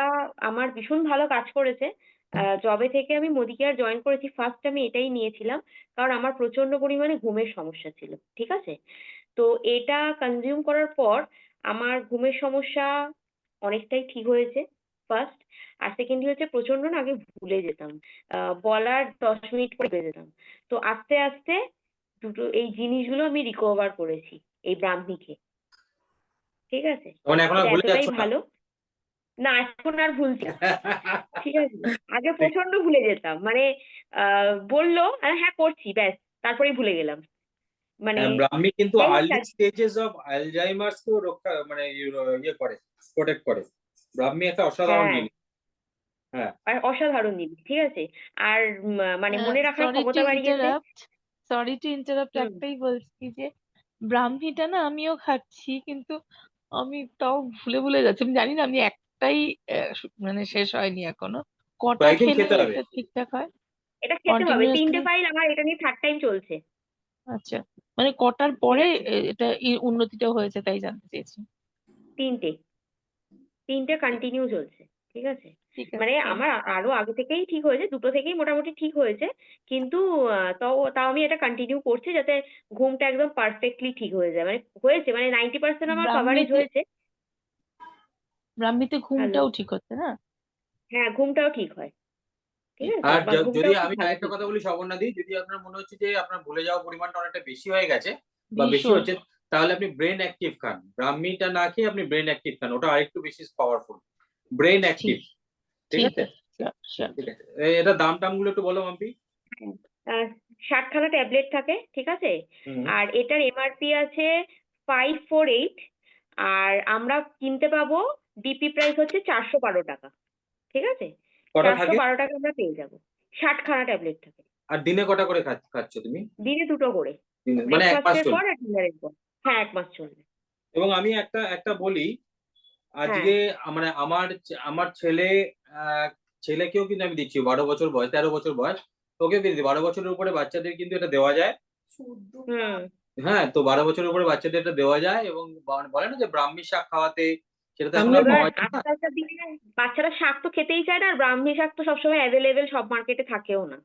আমার ভীষণ ভালো কাজ করেছে। যবে থেকে আমি মোদি কেয়ার জয়েন করেছি, ফার্স্ট আমি এটাই নিয়েছিলাম, কারণ আমার প্রচন্ড পরিমাণে ঘুমের সমস্যা ছিল। ঠিক আছে? তো এটা কনজিউম করার পর আমার ঘুমের সমস্যা অনেকটাই ঠিক হয়েছে, ফার্স্ট। আর সেকেন্ডলি হচ্ছে, প্রচন্ড না আগে ভুলে যেতাম, বলার 10 মিনিট পরে ভুলে যেতাম। তো আস্তে আস্তে দুটো এই জিনিসগুলো আমি রিকভার করেছি এই ব্রাহ্মী খেয়ে। ঠিক আছে? মানে এখন আর এটা ভুলে এতটাই যাচ্ছ না? ভালো। না, এখন আর ভুলছি না। ঠিক আছে? আগে প্রচন্ড ভুলে যেতাম, মানে বললো আর হ্যাঁ করছি, ব্যাস, তারপরেই ভুলে গেলাম, মানে। হ্যাঁ, ব্রাহ্মী কিন্তু যাই হোক, আর্লি স্টেজেস অফ অ্যালজাইমার্স কেও রক্ষা, মানে ইয়ে করে, প্রোটেক্ট করে। ব্রাহ্মী একটা অসাধারণ হ্যাঁ, জিনিস। হ্যাঁ। আর অসাধারণ জিনিস। ঠিক আছে? আর মানে মনে রাখার সরি টু ক্ষমতা বাড়িয়েছে। ইন্টারাপ্ট সরি টু ইন্টারাপ্ট হুম। একটাই বলছি যে ব্রাহ্মীটা না আমিও খাচ্ছি, কিন্তু আমি তাও ভুলে ভুলে যাচ্ছি। আমি জানি না, আমি একটাই মানে শেষ হয়নি এখনো। কটা কয়েকদিন খেলে খেতে হবে। এটা ঠিকঠাক হয়? এটা খেতে হবে, 3টে কন্টিনিউয়াসলি? ফাইল আমার, এটা নিয়ে 3rd টাইম চলছে। আচ্ছা, মানে কটার ঠিক পরে আছে? এটা উন্নতিটা হয়েছে তাই জানতে চেয়েছি। 3টে 3টে কন্টিনিউ চলছে। ঠিক আছে? ঠিক মানে আছে, থ্যাংক আমার আরো আগে থেকেই ঠিক হয়েছে, দুটো থেকেই মোটামুটি ঠিক হয়েছে, কিন্তু তাও তাও আমি এটা কন্টিনিউ করছি যাতে ঘুমটা একদম পারফেক্টলি ঠিক হয়ে যায়, মানে হয়েছে, মানে 90% আমার কভারেজ ব্রাহ্মীতে হয়েছে। ব্রাহ্মীতে হ্যালো? ঘুমটাও ঠিক হচ্ছে না? হ্যাঁ, ঘুমটাও ঠিক হয়। ঠিক আছে? আর বা যদি ঘুমটাও খুব আমি ভালো আরেকটা হতো। কথা বলি স্বর্ণাদি, যদি আপনার মনে হচ্ছে যে আপনার ভুলে যাওয়ার পরিমাণটা অনেকটা বেশি হয়ে গেছে বা বেশি ভীষণ। হচ্ছে, তাহলে আপনি ব্রেন অ্যাক্টিভ খান। ব্রাহ্মীটা না খেয়ে আপনি ব্রেন অ্যাক্টিভ খান, ওটা আরেকটু বেশি পাওয়ারফুল। ব্রেন অ্যাক্টিভ, ঠিক ঠিক ঠিক আছে? আছে, sure, sure. ঠিক আছে, এটা দাম টাম গুলো একটু বলো মাম্পি। 60খানা ট্যাবলেট থাকে, ঠিক আছে? হুম। আর এটার এমআরপি আছে 548, আর আমরা কিনতে পাবো ডিপি প্রাইস হচ্ছে 412 টাকা, ঠিক আছে? কটা থাকে 412 টাকা আমরা পেয়ে যাবো। 60খানা ট্যাবলেট থাকে, আর দিনে কটা করে খাচ্ছ তুমি? দিনে 2টো করে, মানে 1 মাস ব্রেকফাস্টের পর চলবে। আর ডিনারের পর। হ্যাঁ, 1 মাস চলবে। এবং আমি একটা একটা বলি, হ্যাঁ, আজকে মানে আমার ছেলেকেও কিন্তু আমি দিচ্ছি, 12 বছর বয়স, 13 বছর বয়স, ওকেও কিন্তু 12 বছরের উপরে বাচ্চাদের কিন্তু এটা দেওয়া যায়। হুম। হ্যাঁ, তো 12 বছরের উপরে বাচ্চাদের এটা দেওয়া যায় এবং বলে না যে ব্রাহ্মী শাক খাওয়াতে, সেটা তো এখন আমিও আর এবার পাওয়া যায় না। আজকালকার দিনে বাচ্চারা শাক তো খেতেই চায় না, আর ব্রাহ্মী শাক তো সবসময় অ্যাভেলেবেল সব মার্কেটে থাকেও না।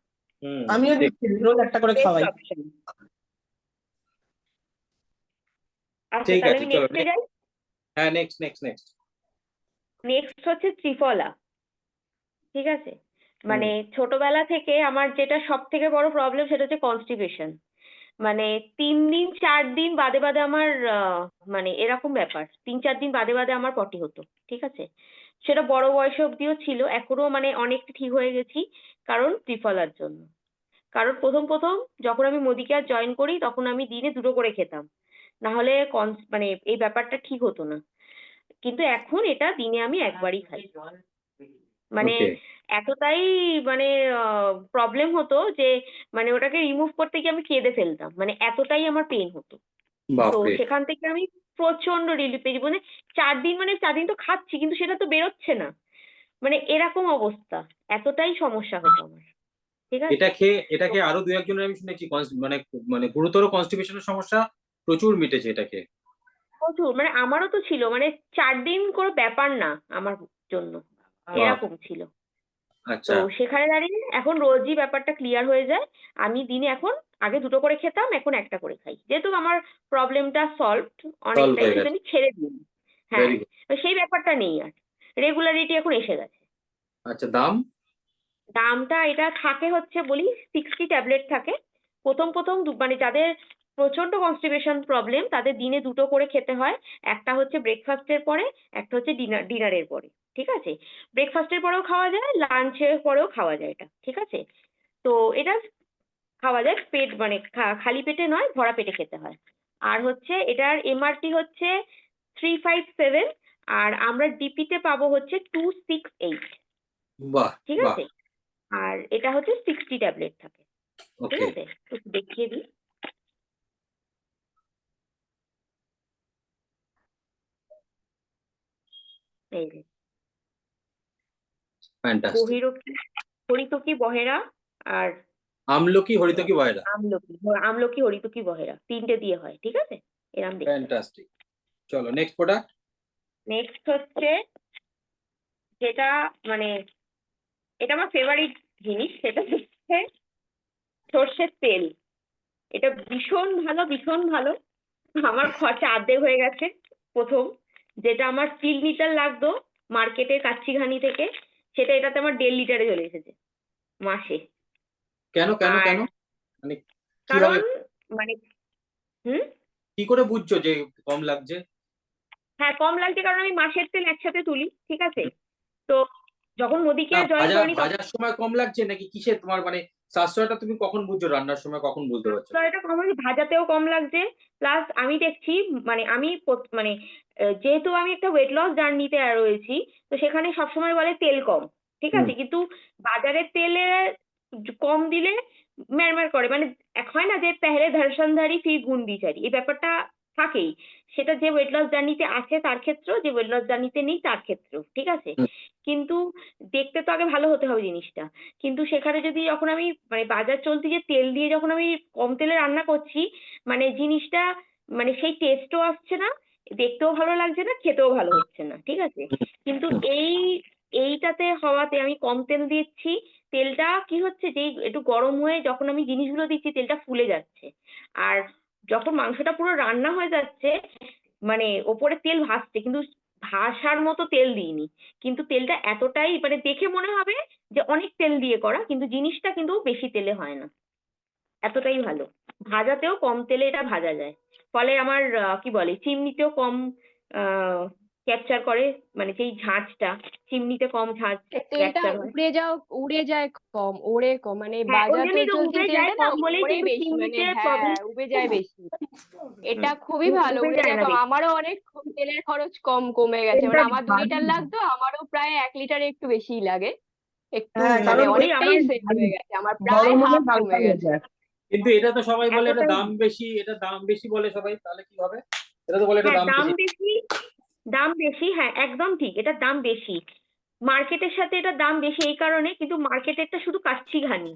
আমিও ঠিক। দিচ্ছি, রোজ একটা করে বেস্ট খাওয়াই। অপশন। আচ্ছা, ঠিক তাহলে আছে, আমি চলো নেক্সটে যাই। হ্যাঁ, নেক্সট। নেক্সট হচ্ছে ত্রিফলা, ঠিক আছে? মানে হুম। ছোটবেলা থেকে আমার যেটা সব থেকে বড় প্রবলেম সেটা হচ্ছে কনস্টিপেশন। মানে 3 দিন 4 দিন বাদে বাদে আমার মানে এরকম ব্যাপার, 3-4 দিন বাদে বাদে আমার পটি হতো, ঠিক আছে? সেটা বড় বয়স অব্দিও ছিল, এখনো মানে অনেকটা ঠিক হয়ে গেছি, কারণ ত্রিফলার জন্য। কারণ প্রথম প্রথম যখন আমি মোদি কেয়ার জয়েন করি তখন আমি দিনে 2টো করে খেতাম, না হলে মানে এই ব্যাপারটা ঠিক হতো না। কিন্তু এখন এটা দিনে আমি একবারই খাই। মানে ওকে। এতটাই মানে প্রবলেম হতো যে মানে ওটাকে রিমুভ করতে গিয়ে আমি কেঁদে ফেলতাম, মানে এতটাই আমার পেন হতো। তো বাপরে। সেখান থেকে আমি প্রচন্ড রিলিফ পেয়েছি, মানে 4 দিন, মানে 4 দিন তো খাচ্ছি কিন্তু সেটা তো বেরোচ্ছে না, মানে এরকম অবস্থা, এতটাই সমস্যা হতো আমার, ঠিক আছে? এটা খেয়ে আরো 2-1 জনের আমি শুনেছি মানে মানে গুরুতর কনস্টিপেশনের সমস্যা প্রচুর মিটেছে এটা খেয়ে। প্রচুর, মানে আমারও তো ছিল, মানে 4 দিন কোনো ব্যাপার না আমার জন্য, বাপ। এরকম ছিল। তো আচ্ছা। সেখানে দাঁড়িয়ে এখন রোজই ব্যাপারটা ক্লিয়ার হয়ে যায়। আমি দিনে এখন, আগে 2টো করে খেতাম, এখন 1টা করে খাই, যেহেতু আমার প্রবলেমটা সলভড সলভ অনেকটাই, হয়ে সেহেতু গেছে। আমি ছেড়ে দিই। হ্যাঁ, ভেরি গুড। তো সেই ব্যাপারটা নেই আর, রেগুলারিটি এখন এসে গেছে। আচ্ছা, দাম? দামটা এটা থাকে হচ্ছে বলি, 60 ট্যাবলেট থাকে। প্রথম প্রথম মানে যাদের প্রচন্ড কনস্টিপেশন প্রবলেম তাদের দিনে 2টো করে খেতে হয়। একটা হচ্ছে ব্রেকফাস্টের পরে, একটা হচ্ছে ডিনারের পরে, ঠিক আছে? ব্রেকফাস্টের পরেও খাওয়া যায়, লাঞ্চের পরেও খাওয়া যায় এটা, ঠিক আছে? তো এটা খাওয়া যায় পেট, মানে খালি পেটে নয়, ভরা পেটে খেতে হয়। আর হচ্ছে এটার এমআরপি হচ্ছে 357, আর আমরা ডিপিতে পাবো হচ্ছে 268, বাহ। ঠিক বাহ। আছে? আর এটা হচ্ছে 60 ট্যাবলেট থাকে, ঠিক ওকে। আছে? একটু দেখিয়ে দিই। এই যে ফ্যান্টাস্টিক। বহিরকি, হরিতকি, বহেরা, আর আমলকি, হরিতকি, বয়রা। আমলকি। আমলকি, হরিতকি, বহেরা 3টে দিয়ে হয়, ঠিক আছে? এরম দেখতে। ফ্যান্টাস্টিক। চলো নেক্সট প্রোডাক্ট। নেক্সট হচ্ছে যেটা মানে এটা আমার ফেভারিট জিনিস, সেটা হচ্ছে সর্ষের তেল। এটা ভীষণ ভালো, ভীষণ ভালো। আমার খরচা অর্ধেক হয়ে গেছে। প্রথম যেটা আমার 3 লিটার লাগতো মার্কেটের কাচ্চিঘানি থেকে, সেটা এটাতে আমার 1.5 লিটারে চলে এসেছে মাসে। আর কেন মানে কিভাবে, কারণ মানে হুম, কি করে বুঝছো যে কম লাগছে? হ্যাঁ, কম লাগছে কারণ আমি মাসের তেল একসাথে তুলি, ঠিক আছে? তো যখন মোদি না, কেয়ার জয়েন করিনি তখন ভাজার সময় কম লাগছে নাকি কিসে তোমার মানে সাশ্রয়টা তুমি কখন বুঝছো, রান্নার সময় কখন বুঝতে পারছো? এটা কম হয়েছে, ভাজাতেও কম লাগছে। প্লাস আমি দেখছি, মানে আমি মানে যেহেতু আমি একটা ওয়েট লস জার্নিতে রয়েছি, তো সেখানে সবসময় বলে তেল কম, ঠিক হুম। আছে? কিন্তু বাজারের তেলে কম দিলে ম্যারম্যার করে, মানে এক হয় না যে পেহলে ধর্ষণধারী ফির গুন্ডিচারি, এই ব্যাপারটা থাকেই। সেটা যে ওয়েট লস জার্নিতে আছে তার ক্ষেত্রেও, যে ওয়েট লস জার্নিতে নেই তার ক্ষেত্রেও, ঠিক আছে? হুম। কিন্তু দেখতে তো আগে ভালো হতে হবে জিনিসটা। কিন্তু সেখানে যদি যখন আমি মানে বাজার চলতি যে তেল দিয়ে যখন আমি কম তেলে রান্না করছি, মানে জিনিসটা মানে সেই টেস্টও আসছে না, দেখতেও ভালো লাগছে না, খেতেও ভালো হচ্ছে না, ঠিক আছে? কিন্তু এইটাতে হওয়াতে আমি কম তেল দিচ্ছি, তেলটা কি হচ্ছে যে একটু গরম হয়ে যখন আমি জিনিসগুলো দিচ্ছি তেলটা ফুলে যাচ্ছে। আর যখন মাংসটা পুরো রান্না হয়ে যাচ্ছে, মানে ওপরে তেল ভাসছে কিন্তু ভাসার মতো তেল দিইনি, কিন্তু তেলটা এতটাই মানে দেখে মনে হবে যে অনেক তেল দিয়ে করা, কিন্তু জিনিসটা কিন্তু বেশি তেলে হয় না, এতটাই ভালো। ভাজাতেও কম তেলে এটা ভাজা যায়, ফলে আমার কি বলে চিমনিতেও কম ক্যাপচার করে, মানে সেই ঝাঁঝটা, চিমনিতে কম ঝাঁঝ তেলটা ক্যাপচার হয়। উড়ে যায় কম, ওড়ে কম, মানে হ্যাঁ, ওই বাজাতে জন্যই তো চলতি উবে যায় তেলটা না কম বলেই ওড়ে কিন্তু বেশি, মানে চিমনিতে হ্যাঁ প্রবলেম। উবে যায় বেশি। এটা খুবই ভালো, উবে উড়ে যায় যায় না কম। বেশি। আমারও অনেক তেলের খরচ কমে গেছে, তেলটা মানে আমার 2 লিটার ভারী। লাগতো, আমারও প্রায় 1 লিটারে একটু বেশিই লাগে, একটু হ্যাঁ, মানে কারণ ওই অনেকটাই আমার সেভ ভারী। হয়ে গেছে, আমার প্রায় গরম হলে হাফ হালকা কমে হয়ে গেছে। যায়। কিন্তু এটা তো সবাই বলে এটা এতটাই। দাম বেশি, এটা দাম বেশি বলে সবাই, তাহলে কি হবে? এটা তো বলে এটা হ্যাঁ, দাম দাম বেশি। বেশি, দাম বেশি, হ্যাঁ একদম ঠিক, এটার দাম বেশি। মার্কেটের সাথে এটার দাম বেশি এই কারণে, কিন্তু মার্কেটেরটা শুধু কাচ্চি ঘানি,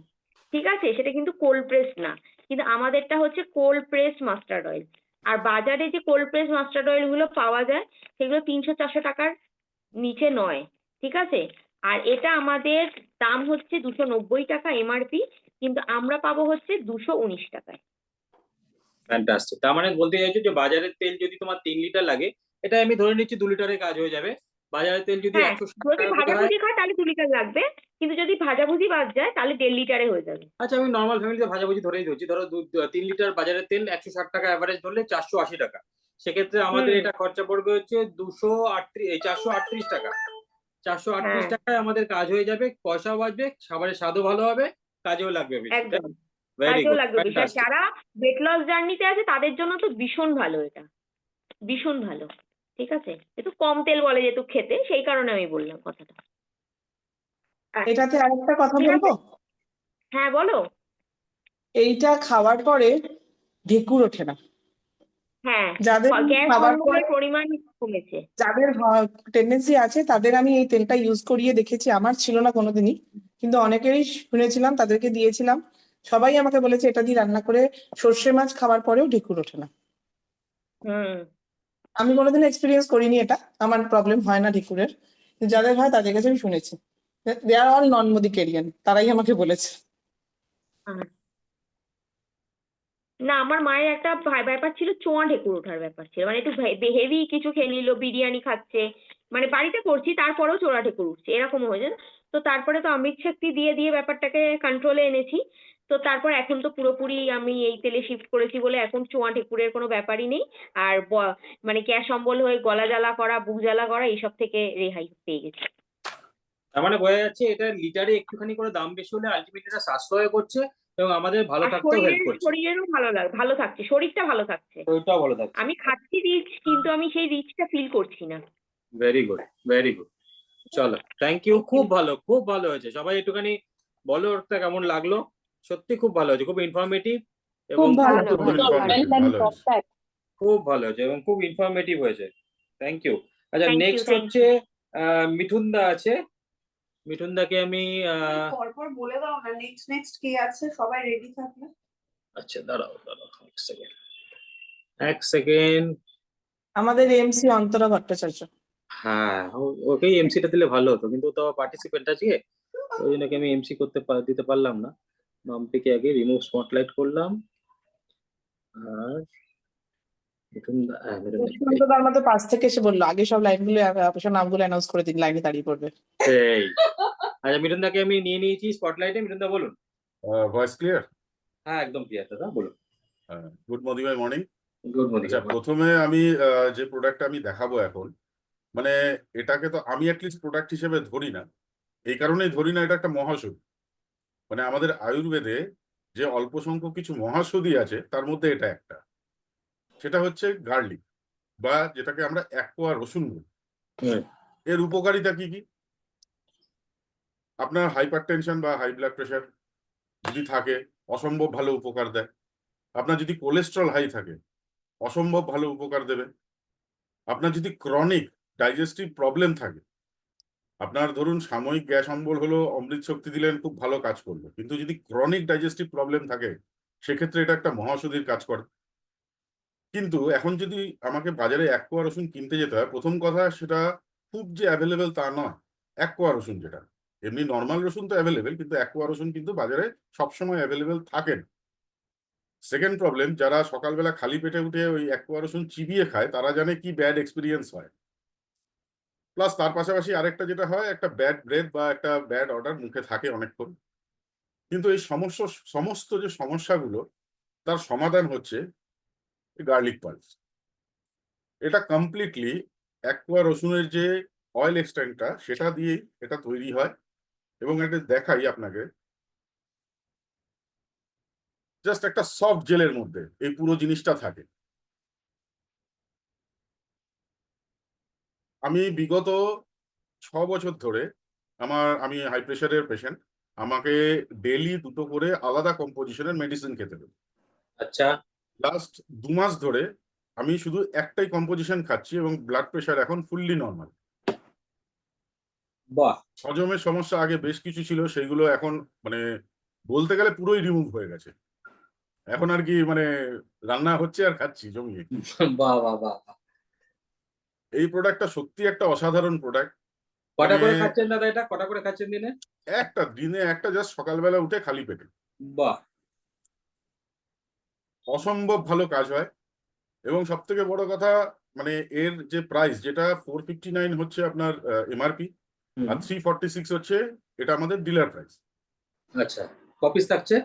ঠিক আছে, সেটা কিন্তু কোল্ড প্রেস না, কিন্তু আমাদেরটা হচ্ছে কোল্ড প্রেস মাস্টার্ড অয়েল। আর বাজারে যে কোল্ড প্রেস মাস্টার্ড অয়েল গুলো পাওয়া যায় সেগুলো 300-400 টাকার নিচে নয়, ঠিক আছে। আর এটা আমাদের দাম হচ্ছে 290 টাকা এমআরপি, কিন্তু আমরা পাবো হচ্ছে 219 টাকায়। ফ্যান্টাস্টিক। তার মানে বলতে চাইছো যে বাজারের তেল যদি তোমার 3 লিটার লাগে, এটা আমি ধরে নিচ্ছি 2 লিটারের কাজ হয়ে যাবে। বাজারের তেল যদি হ্যাঁ, 160 যদি টাকা করে হয়, ভাজাভুজি খায় তাহলে 2 লিটার লাগবে, কিন্তু যদি ভাজাভুজি বাদ যায় তাহলে 1.5 লিটারে হয়ে যাবে। আচ্ছা আমি নর্মাল ফ্যামিলিতে ভাজাভুজি ধরেই ধরছি, ধরো 3 লিটার বাজারের তেল 160 টাকা অ্যাভারেজ ধরলে 480 টাকা। সেক্ষেত্রে আমাদের হুম। এটা খরচা পড়বে হচ্ছে 438 টাকা। 438 হ্যাঁ, টাকায় আমাদের কাজ হয়ে যাবে, পয়সাও বাঁচবে, খাবারের স্বাদও ভালো হবে, কাজেও লাগবে বেশি। একদম ভেরি কাজেও গুড, লাগবে বেশি। আর ফ্যান্টাস্টিক। যারা ওয়েট লস জার্নিতে আছে তাদের জন্য তো ভীষণ ভালো এটা, ভীষণ ভালো, ঠিক আছে। একটু কম তেল বলে যেহেতু খেতে, সেই কারণে আমি বললাম কথাটা। আচ্ছা, এটাতে আরেকটা কথা ঠিক আছে, বলবো, হ্যাঁ বলো। এইটা খাওয়ার পরে ঢেকুর ওঠে না। হ্যাঁ, যাদের গ্যাস খাবার পরে অম্বলের পরিমাণ কমেছে। যাদের টেন্ডেন্সি আছে তাদের আমি এই তেলটা ইউজ করিয়ে দেখেছি, আমার ছিল না কোনোদিনই, কিন্তু অনেকেরই শুনেছিলাম, তাদেরকে দিয়েছিলাম, সবাই আমাকে বলেছে এটা দিয়ে রান্না করে সর্ষে মাছ খাওয়ার পরেও ঢেকুর ওঠে না। হুম। আমি কোনোদিন এক্সপিরিয়েন্স করিনি এটা, আমার প্রবলেম হয় না ঢেকুরের, কিন্তু যাদের হয় তাদের কাছে আমি শুনেছি, দে আর অল নন মেডিকেরিয়ান, তারাই আমাকে বলেছে। আচ্ছা। না, আমার মায়ের একটা ব্যাপার ছিল, চোঁয়া ঢেকুর ওঠার ব্যাপার ছিল, মানে একটু হেভি কিছু খেয়ে নিল, বিরিয়ানি খাচ্ছে, মানে বাড়িতে করছি তারপরেও চোরা ঢেকুর উঠছে, এরকম হয়েছে। তো তারপরে তো অমৃত শক্তি দিয়ে দিয়ে ব্যাপারটাকে কন্ট্রোলে এনেছি। তো তারপর এখন তো পুরোপুরি আমি এই তেলে শিফট করেছি বলে এখন চোঁয়া ঢেকুরের কোনো ব্যাপারই নেই। আর মানে গ্যাস অম্বল হয়ে গলা জ্বালা করা, বুক জ্বালা করা এইসব থেকে রেহাই পেয়ে গেছি। তার মানে বোঝা যাচ্ছে এটা লিটারে একটুখানি করে দাম বেশি হলে আলটিমেটলি এটা সাশ্রয় করছে এবং আমাদের ভালো আর থাকতেও হেল্প করছে। শরীরেরও ভালো থাকছে, শরীরটা ভালো থাকছে। শরীরটাও ভালো থাকছে। আমি খাচ্ছি রিচ, কিন্তু আমি সেই রিচটা ফিল করছি না। Very good, very good. চলো, থ্যাংক ইউ। খুব ভালো, খুব ভালো হয়েছে। সবাই একটুখানি বলো ওটা কেমন লাগলো। সত্যি খুব ভালো হয়েছে, খুব ইনফরমেটিভ এবং খুব ভালো, ভালো খুব ভালো ভালো। ভালো। খুব ভালো হয়েছে এবং খুব ইনফরমেটিভ হয়েছে। Thank you. আচ্ছা, থ্যাংক ইউ, নেক্সট থ্যাংক হচ্ছে ইউ। মিঠুন দা আছে। মিঠুন দাকে আমি পরপর বলে দাও না, নেক্সট নেক্সট কে আছে, সবাই রেডি থাকলে। আচ্ছা দাঁড়াও দাঁড়াও এক সেকেন্ড, এক সেকেন্ড। আমাদের এমসি অন্তরা ভট্টাচার্য। হ্যাঁ, ওকেই এমসিটা দিলে ভালো হতো, কিন্তু তো পার্টিসিপেন্ট আছে, ওই জন্য আমি এমসি দিতে পারলাম না। মাম্পিকে আগে রিমুভ স্পটলাইট করলাম। আর মিঠুন দা, হ্যাঁ মিঠুন দা। সুন্দর মতো পাশ থেকে এসে বললো আগে সব লাইনগুলো সব নামগুলো অ্যানাউন্স করে দিন, লাইনে দাঁড়িয়ে পড়বে। সেই। আচ্ছা, মিঠুন দাকে আমি নিয়ে নিয়েছি স্পটলাইটে। মিঠুন দা বলুন। Voice clear? হ্যাঁ একদম ক্লিয়ার দাদা, বলুন। Good morning morning. Good morning. আচ্ছা, প্রথমে আমি যে প্রোডাক্টটা আমি দেখাবো এখন, মানে এটাকে তো আমি অ্যাটলিস্ট প্রোডাক্ট হিসেবে ধরি না, এই কারণেই ধরি না, এটা একটা মহাষধ। মানে আমাদের আয়ুর্বেদে যে অল্প সংখ্যক কিছু মহাষধি আছে তার মধ্যে এটা একটা, সেটা হচ্ছে গার্লিক, বা যেটাকে আমরা অ্যাকোয়া রসুন বলি। এর উপকারিতা কি কি? আপনার হাইপার টেনশন বা হাই ব্লাড প্রেশার যদি থাকে, অসম্ভব ভালো উপকার দেয়। আপনার যদি কোলেস্ট্রল হাই থাকে, অসম্ভব ভালো উপকার দেবে। আপনার যদি ক্রনিক ডাইজেস্টিভ প্রবলেম থাকে, আপনার ধরুন সাময়িক গ্যাস অম্বল হলো, অমৃত শক্তি দিলেন, খুব ভালো কাজ করলো, কিন্তু যদি ক্রনিক ডাইজেস্টিভ প্রবলেম থাকে সেক্ষেত্রে এটা একটা মহাষধির কাজ করে। কিন্তু এখন যদি আমাকে বাজারে অ্যাকোয়া রসুন কিনতে যেতে হয়, প্রথম কথা সেটা খুব যে অ্যাভেলেবেল তা নয়। অ্যাকোয়া রসুন যেটা, এমনি নর্মাল রসুন তো অ্যাভেলেবেল, কিন্তু অ্যাকোয়া রসুন কিন্তু বাজারে সবসময় অ্যাভেলেবেল থাকে না। সেকেন্ড প্রবলেম, যারা সকালবেলা খালি পেটে উঠে ওই অ্যাকোয়া রসুন চিবিয়ে খায় তারা জানে কি ব্যাড এক্সপিরিয়েন্স হয়। প্লাস তার পাশাপাশি আরেকটা যেটা হয়, একটা ব্যাড ব্রেথ বা একটা ব্যাড অর্ডার মুখে থাকে অনেকক্ষণ। কিন্তু এই সমস্ত যে সমস্যাগুলো, তার সমাধান হচ্ছে গার্লিক পালস। এটা কমপ্লিটলি অ্যাকুয়া রসুনের যে অয়েল এক্সট্রাক্টটা সেটা দিয়েই এটা তৈরি হয়। এবং এটা দেখাই আপনাকে, জাস্ট একটা সফট জেলের মধ্যে এই পুরো জিনিসটা থাকে। আমি বিগত 6 বছর ধরে আমি হাই প্রেশারের পেশেন্ট। আমাকে ডেইলি 2টো করে আলাদা কম্পোজিশনের মেডিসিন খেতে হবে। আচ্ছা, লাস্ট 2 মাস ধরে আমি শুধু একটাই কম্পোজিশন খাচ্ছি এবং ব্লাড প্রেশার এখন ফুললি নর্মাল। বাহ, হজমের সমস্যা আগে বেশ কিছু ছিল, সেইগুলো এখন মানে বলতে গেলে পুরোই রিমুভ হয়ে গেছে। এখন আর কি মানে রান্না হচ্ছে আর খাচ্ছি জমিয়ে। বাহ বাহ বাহ বাহ। এই প্রোডাক্টটা সত্যি একটা অসাধারণ প্রোডাক্ট। কটা করে মানে খাচ্ছেন দাদা এটা? কটা করে খাচ্ছেন দিনে? দিনে একটা জাস্ট সকালবেলা উঠে খালি পেটে। বাহ, অসম্ভব ভালো কাজ হয়। এবং সব থেকে বড় কথা, মানে এর যে প্রাইস, যেটা 459 হচ্ছে আপনার এমআরপি, হুম, আর 346 হচ্ছে এটা আমাদের ডিলার প্রাইস। আচ্ছা, কপিস থাকছে?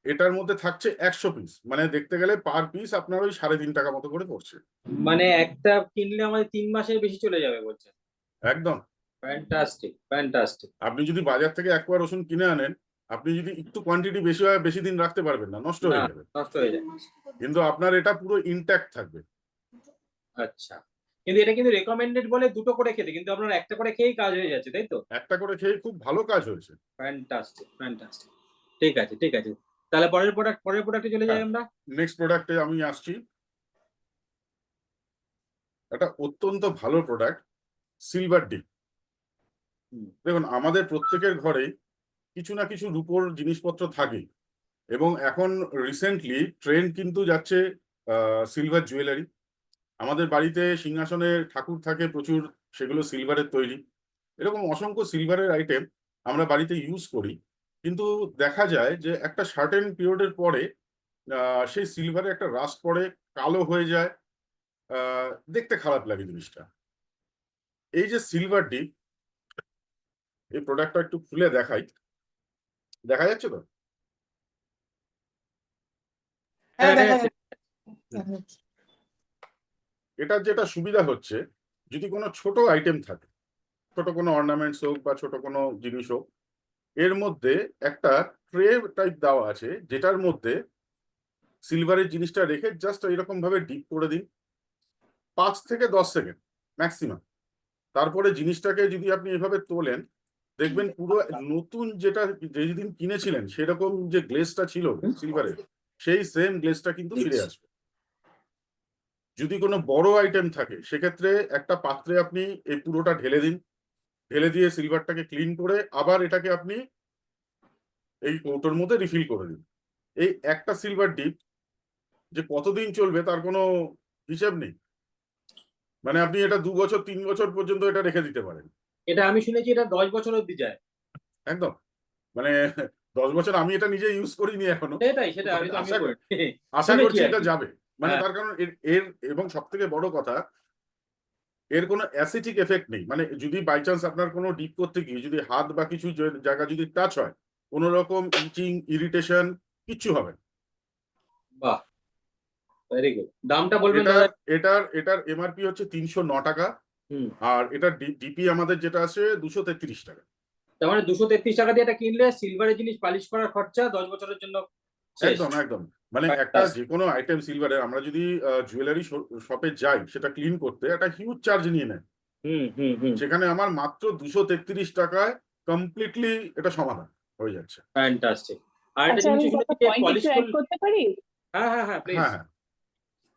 এটার মধ্যে থাকছে 100 পিস, মানে দেখতে গেলে পার পিস আপনার ওই 3.5 টাকা মতো করে পড়ছে। মানে একটা কিনলে আমাদের 3 মাসের বেশি চলে যাবে বলছেন? একদম। Fantastic, fantastic. আপনি যদি বাজার থেকে একবার রসুন কিনে আনেন, আপনি যদি একটু কোয়ান্টিটি বেশি হয়, বেশি দিন রাখতে পারবেন না, নষ্ট না, হয়ে যাবে। নষ্ট হয়ে যায়। কিন্তু আপনার এটা পুরো ইনট্যাক্ট থাকবে। আচ্ছা, কিন্তু এটা কিন্তু রেকমেন্ডেড বলে 2টো করে খেতে, কিন্তু আপনার একটা করে খেয়েই কাজ হয়ে যাচ্ছে, তাই তো? একটা করে খেয়ে খুব ভালো কাজ হয়েছে। Fantastic, fantastic. ঠিক আছে, ঠিক আছে। তাহলে পরের প্রোডাক্টে চলে যাই হ্যাঁ, আমরা। নেক্সট প্রোডাক্টে আমি আসছি। একটা অত্যন্ত ভালো প্রোডাক্ট, সিলভার ডিপ। হুম, দেখুন, আমাদের প্রত্যেকের ঘরেই কিছু না কিছু রূপোর জিনিসপত্র থাকে। এবং এখন রিসেন্টলি ট্রেন্ড কিন্তু যাচ্ছে সিলভার জুয়েলারি। আমাদের বাড়িতে সিংহাসনে ঠাকুর থাকে প্রচুর, সেগুলো সিলভারের তৈরি। এরকম অসংখ্য সিলভারের আইটেম আমরা বাড়িতে ইউজ করি। কিন্তু দেখা যায় যে একটা সার্টেন পিরিয়ডের পরে সেই সিলভারে একটা রাস্ট পড়ে, কালো হয়ে যায়, দেখতে খারাপ লাগে জিনিসটা। এই যে সিলভার ডিপ, এই প্রোডাক্টটা একটু খুলে দেখাই। দেখা যাচ্ছে তো? হ্যাঁ, হ্যাঁ, দেখা হ্যাঁ, যাচ্ছে। এটার যেটা সুবিধা হচ্ছে, যদি কোনো ছোট আইটেম থাকে, ছোট কোনো অর্নামেন্টস হোক বা ছোট কোনো জিনিস হোক, এর মধ্যে একটা ট্রে টাইপ দেওয়া আছে, যেটার মধ্যে সিলভারের জিনিসটা রেখে জাস্ট এরকম ভাবে ডিপ করে দিন 5 থেকে 10 সেকেন্ড ম্যাক্সিমাম। তারপরে জিনিসটাকে যদি আপনি এভাবে তোলেন, দেখবেন পুরো নতুন, যেটা যেদিন কিনেছিলেন সেরকম যে গ্লেজটা ছিল সিলভারের, সেই সেম গ্লেজটা কিন্তু ফিরে আসবে। যদি কোনো বড় আইটেম থাকে, সেক্ষেত্রে একটা পাত্রে আপনি এই পুরোটা ঢেলে দিন। ঢেলে দিয়ে সিলভারটাকে ক্লিন করে আবার এটাকে আপনি এই কৌটোর মধ্যে রিফিল করে দিন। এই একটা সিলভার ডিপ যে কতদিন চলবে তার কোনো হিসেব নেই। মানে আপনি এটা 2 বছর 3 বছর পর্যন্ত এটা রেখে দিতে পারেন। এটা আমি শুনেছি এটা 10 বছর অব্দি যায়। একদম। মানে 10 বছর আমি এটা নিজে ইউজ করিনি এখনো। সেটাই বাট আমিও করি। আশা শুনেছি করছি আর এটা কি। যাবে। মানে হ্যাঁ, তার কারণ এর এবং সবথেকে বড় কথা, এর কোনো অ্যাসিটিক এফেক্ট নেই। মানে যদি বাই চান্স আপনার কোনো ডিপ করতে গিয়ে যদি হাত বা কিছু জায়গা যদি টাচ হয়, কোনো রকম ইচিং, ইরিটেশন কিচ্ছু হবে না। বাহ, ভেরি গুড। দামটা বলবেন এটার দাদা? এটার এটার এমআরপি হচ্ছে 309 টাকা। হুম, আর এটার ডিপি আমাদের যেটা আছে 233 টাকা। তার মানে 233 টাকা দিয়ে এটা কিনলে সিলভারের জিনিস পালিশ করার খরচা 10 বছরের জন্য শেষ। একদম, একদম। মানে একটা Fantastic. যে কোনো আইটেম সিলভারের আমরা যদি জুয়েলারি শপে যাই, সেটা ক্লিন করতে একটা হিউজ চার্জ নিয়ে নেয়। হুম, হুম, হুম। সেখানে আমার মাত্র 233 টাকায় কমপ্লিটলি এটা সমাধান হয়ে যাচ্ছে। ফ্যান্টাস্টিক। আর একটা আচ্ছা, আমি জিনিস শুনেছি একটা যে পয়েন্ট পলিশ একটু অ্যাড করলে। করতে পারি? হ্যাঁ, হ্যাঁ, হ্যাঁ, প্লিজ। হ্যাঁ,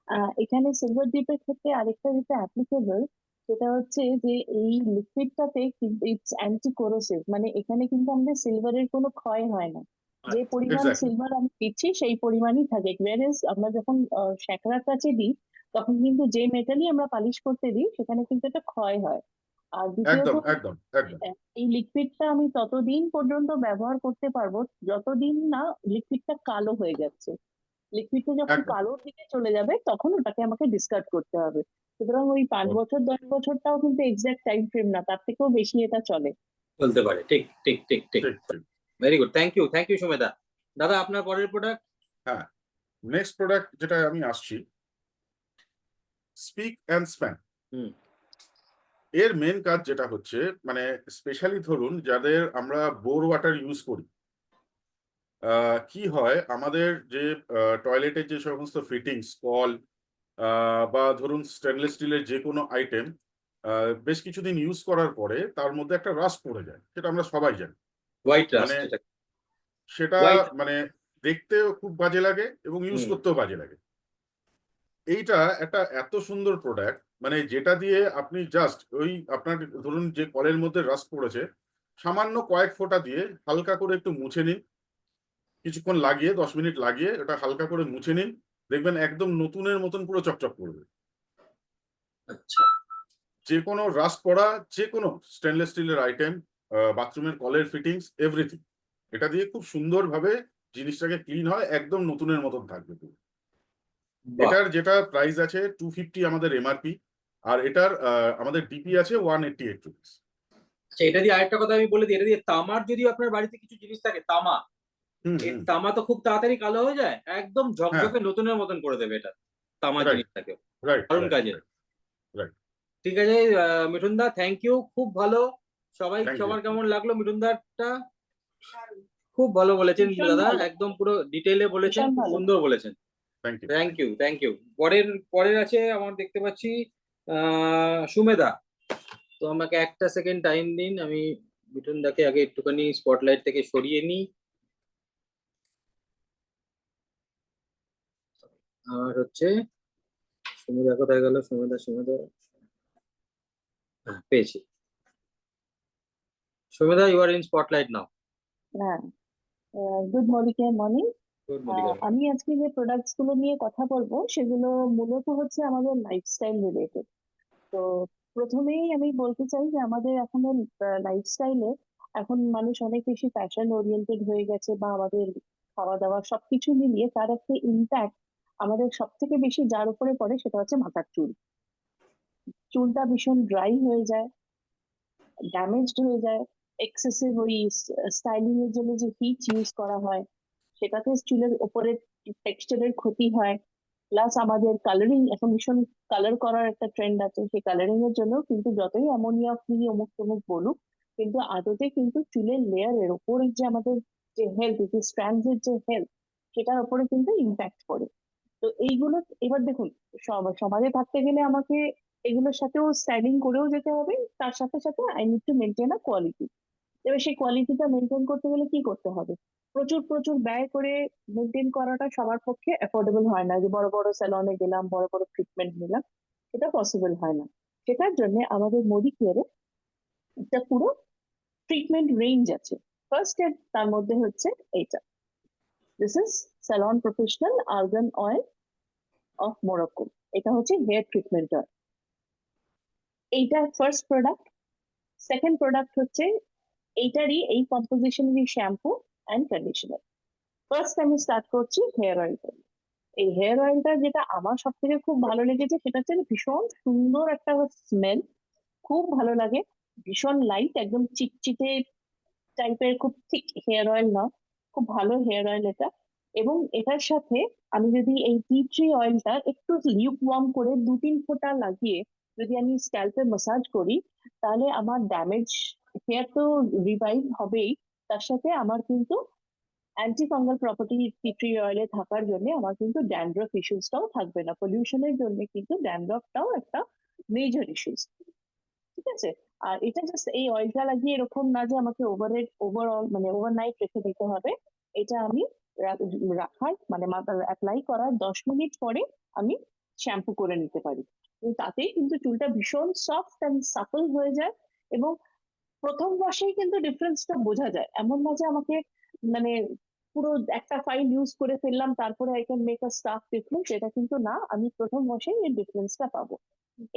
হ্যাঁ। এখানে সিলভার ডিপের ক্ষেত্রে আরেকটা যেটা অ্যাপ্লিকেবল, সেটা হচ্ছে যে এই লিকুইডটাতে কিন্তু ইটস অ্যান্টি কোরোসিভ, মানে এখানে কিন্তু আমাদের সিলভারের কোনো ক্ষয় হয় না। যে পরিমাণ এক্স্যাক্টলি। সিলভার আমি দিচ্ছি সেই পরিমাণই থাকে, whereas আমরা যখন শ্যাকরার কাছে দিই তখন কিন্তু যে মেটালই আমরা পালিশ করতে দিই সেখানে কিন্তু এটা ক্ষয় হয়। আর দ্বিতীয়ত একদম, একদম, একদম। এই লিকুইডটা আমি ততদিন পর্যন্ত ব্যবহার করতে পারবো যতদিন না লিকুইডটা কালো হয়ে যাচ্ছে। লিকুইডটা যখন একদম। কালোর দিকে চলে যাবে তখন ওটাকে আমাকে ডিসকার্ড করতে হবে। সুতরাং ওই 5 হুম। বছর 10 বছরটাও কিন্তু এক্সাক্ট টাইম ফ্রেম না, তার থেকেও বেশি এটা চলে। চলতে পারে, ঠিক ঠিক ঠিক ঠিক। ঠিক ঠিক। Very good, thank you Sumeda. দাদা আপনার পরের প্রোডাক্ট। হ্যাঁ, নেক্সট প্রোডাক্ট যেটা আমি আসছি, স্পিক অ্যান্ড স্প্যান। হুম। এর মেন কাজ যেটা হচ্ছে, মানে স্পেশালি ধরুন যাদের আমরা বোর ওয়াটার ইউজ করি, কি হয় আমাদের যে টয়লেটের যে সমস্ত ফিটিংস, কল বা ধরুন স্টেনলেস স্টিলের যে কোনো আইটেম বেশ কিছুদিন ইউজ করার পরে তার মধ্যে একটা রাস্ট পড়ে যায়, সেটা আমরা সবাই জানি। হোয়াইট মানে রাস্ট, এটা সেটা হোয়াইট। মানে দেখতেও খুব বাজে লাগে এবং ইউজ হুম। করতেও বাজে লাগে। এইটা একটা এত সুন্দর প্রোডাক্ট, মানে যেটা দিয়ে আপনি জাস্ট ওই আপনার ধরুন যে কলের মধ্যে রাস্ট পড়েছে, সামান্য কয়েক ফোঁটা দিয়ে হালকা করে একটু মুছে নিন, কিছুক্ষণ লাগিয়ে 10 মিনিট লাগিয়ে ওটা হালকা করে মুছে নিন, দেখবেন একদম নতুনের মতন পুরো চকচক করবে। আচ্ছা। যে কোনো রাস্ট পড়া যে কোনো স্টেনলেস স্টিলের আইটেম, বাথরুমের কলের ফিটিংস, এভরিথিং এটা দিয়ে খুব সুন্দরভাবে জিনিসটাকে ক্লিন হয়, একদম নতুনের মতন থাকবে পুরো। বাহ। এটার যেটা প্রাইস আছে 250 আমাদের এমআরপি, আর এটার আমাদের ডিপি আছে 188 রুপিস। আচ্ছা, এটা দিয়ে আরেকটা কথা আমি বলে দিই, এটা দিয়ে তামার যদি আপনার বাড়িতে কিছু জিনিস থাকে, তামা, হুম এই হুম। তামা তো খুব তাড়াতাড়ি কালো হয়ে যায়, একদম হ্যাঁ, ঝকঝকে নতুনের মতন করে দেবে এটা, তামার রাইট জিনিসটাকে। রাইট দারুণ রাইট কাজের। রাইট। ঠিক আছে মিঠুন দা, থ্যাংক ইউ, খুব ভালো। Thank you. সবার কেমন লাগলো মিঠুন দারটা? খুব ভালো বলেছেন ভীষণ দাদা, ভালো, একদম পুরো ডিটেইলে বলেছেন, ভীষণ খুব ভালো। সুন্দর বলেছেন। Thank you. Thank you. পরের আছে আমার, দেখতে পাচ্ছি সুমেদা। তো আমাকে একটা সেকেন্ড টাইম দিন, আমি মিঠুন দাকে আগে একটুখানি স্পটলাইট থেকে সরিয়ে নিই। আর হচ্ছে সুমেদা কোথায় গেল? সুমেদা, হ্যাঁ, পেয়েছি। সুমেদা, ইউ আর ইন স্পটলাইট নাও। হ্যাঁ, গুড মর্নিং। Good morning. আমি আজকে যে প্রোডাক্টস গুলো নিয়ে কথা বলবো সেগুলো মূলত হচ্ছে আমাদের লাইফস্টাইল রিলেটেড। তো প্রথমেই আমি বলতে চাই যে আমাদের এখন লাইফস্টাইলে এখন মানুষ অনেক বেশি ফ্যাশন ওরিয়েন্টেড হয়ে গেছে, বা আমাদের খাওয়া দাওয়া সবকিছু মিলিয়ে তার একটা ইম্প্যাক্ট আমাদের সব থেকে বেশি যার উপরে পড়ে সেটা হচ্ছে মাথার চুল। চুলটা ভীষণ ড্রাই হয়ে যায়, ড্যামেজড হয়ে যায়, এক্সেসিভ ওই স্টাইলিং এর জন্য যে হিট ইউজ করা হয় সেটাতে চুলের ওপরে টেক্সচারের ক্ষতি হয়। প্লাস আমাদের কালারিং, এখন ভীষণ কালার করার একটা ট্রেন্ড আছে, সেই কালারিং এর জন্য কিন্তু যতই অ্যামোনিয়া ফ্রি অমুক তমুক বলুক, কিন্তু আদতে কিন্তু চুলের লেয়ারের ওপরে যে আমাদের যে হেলথ, যে স্ট্র্যান্ডস এর যে হেলথ, সেটার উপরে কিন্তু ইম্প্যাক্ট পড়ে। তো এইগুলো এবার দেখুন, সমাজে থাকতে গেলে আমাকে এগুলোর সাথেও স্টাইলিং করেও যেতে হবে, তার সাথে সাথে I need to maintain a quality. এবার সেই কোয়ালিটিটা মেনটেন করতে গেলে কি করতে হবে? প্রচুর প্রচুর ব্যয় করে মেনটেন করাটা সবার পক্ষে অ্যাফোর্ডেবল হয় না, যে বড় বড় স্যালনে গেলাম, বড় বড় ট্রিটমেন্ট নিলাম, এটা পসিবল হয় না। সেটার জন্য আমাদের মোদি কেয়ারে একটা পুরো ট্রিটমেন্ট রেঞ্জ আছে। ফার্স্ট এড তার মধ্যে হচ্ছে এইটা, this is salon professional argon oil of Morocco. এটা হচ্ছে হেয়ার ট্রিটমেন্ট অয়েল, এইটা ফার্স্ট প্রোডাক্ট। সেকেন্ড প্রোডাক্ট হচ্ছে এইটারই এই কম্পোজিশনেরই শ্যাম্পু অ্যান্ড কন্ডিশনার। ফার্স্ট আমি স্টার্ট করছি হেয়ার অয়েলটা। এই হেয়ার অয়েলটা যেটা আমার সব থেকে খুব ভালো লেগেছে সেটা হচ্ছে ভীষণ সুন্দর একটা স্মেল, খুব ভালো লাগে। ভীষণ লাইট, একদম চিটচিটে টাইপের, খুব ঠিক হেয়ার অয়েল না, খুব ভালো হেয়ার অয়েল এটা। এবং এটার সাথে আমি যদি এই টি ট্রি অয়েলটা একটু লিউক ওয়ার্ম করে 2-3 ফোঁটা লাগিয়ে যদি আমি স্ক্যাল্পে ম্যাসাজ করি, তাহলে আমার ড্যামেজ হেয়ার তো রিভাইভ হবেই, তার সাথে আমার কিন্তু anti fungal property tea tree অয়েলে থাকার জন্য আমার কিন্তু ড্যান্ড্রফ ইস্যুসটাও থাকবে না। পলিউশনের জন্য কিন্তু ড্যান্ড্রফটাও একটা মেজর ইস্যুস, ঠিক আছে? আর এটা জাস্ট এই অয়েলটা লাগিয়ে এরকম না যে আমাকে ওভারঅল মানে ওভারনাইট রেখে দিতে হবে। এটা আমি রাখার মানে মাথার অ্যাপ্লাই করার 10 মিনিট পরে আমি শ্যাম্পু করে নিতে পারি। কিন্তু তাতেই কিন্তু চুলটা ভীষণ সফট অ্যান্ড সাপল হয়ে যায়। এবং প্রথম ওয়াশেই কিন্তু ডিফারেন্সটা বোঝা যায়, এমন না যে আমাকে মানে পুরো একটা ফাইল ইউজ করে ফেললাম তারপরে I can make a staff difference, এটা কিন্তু না, আমি প্রথম ওয়াশেই এর ডিফারেন্সটা পাবো।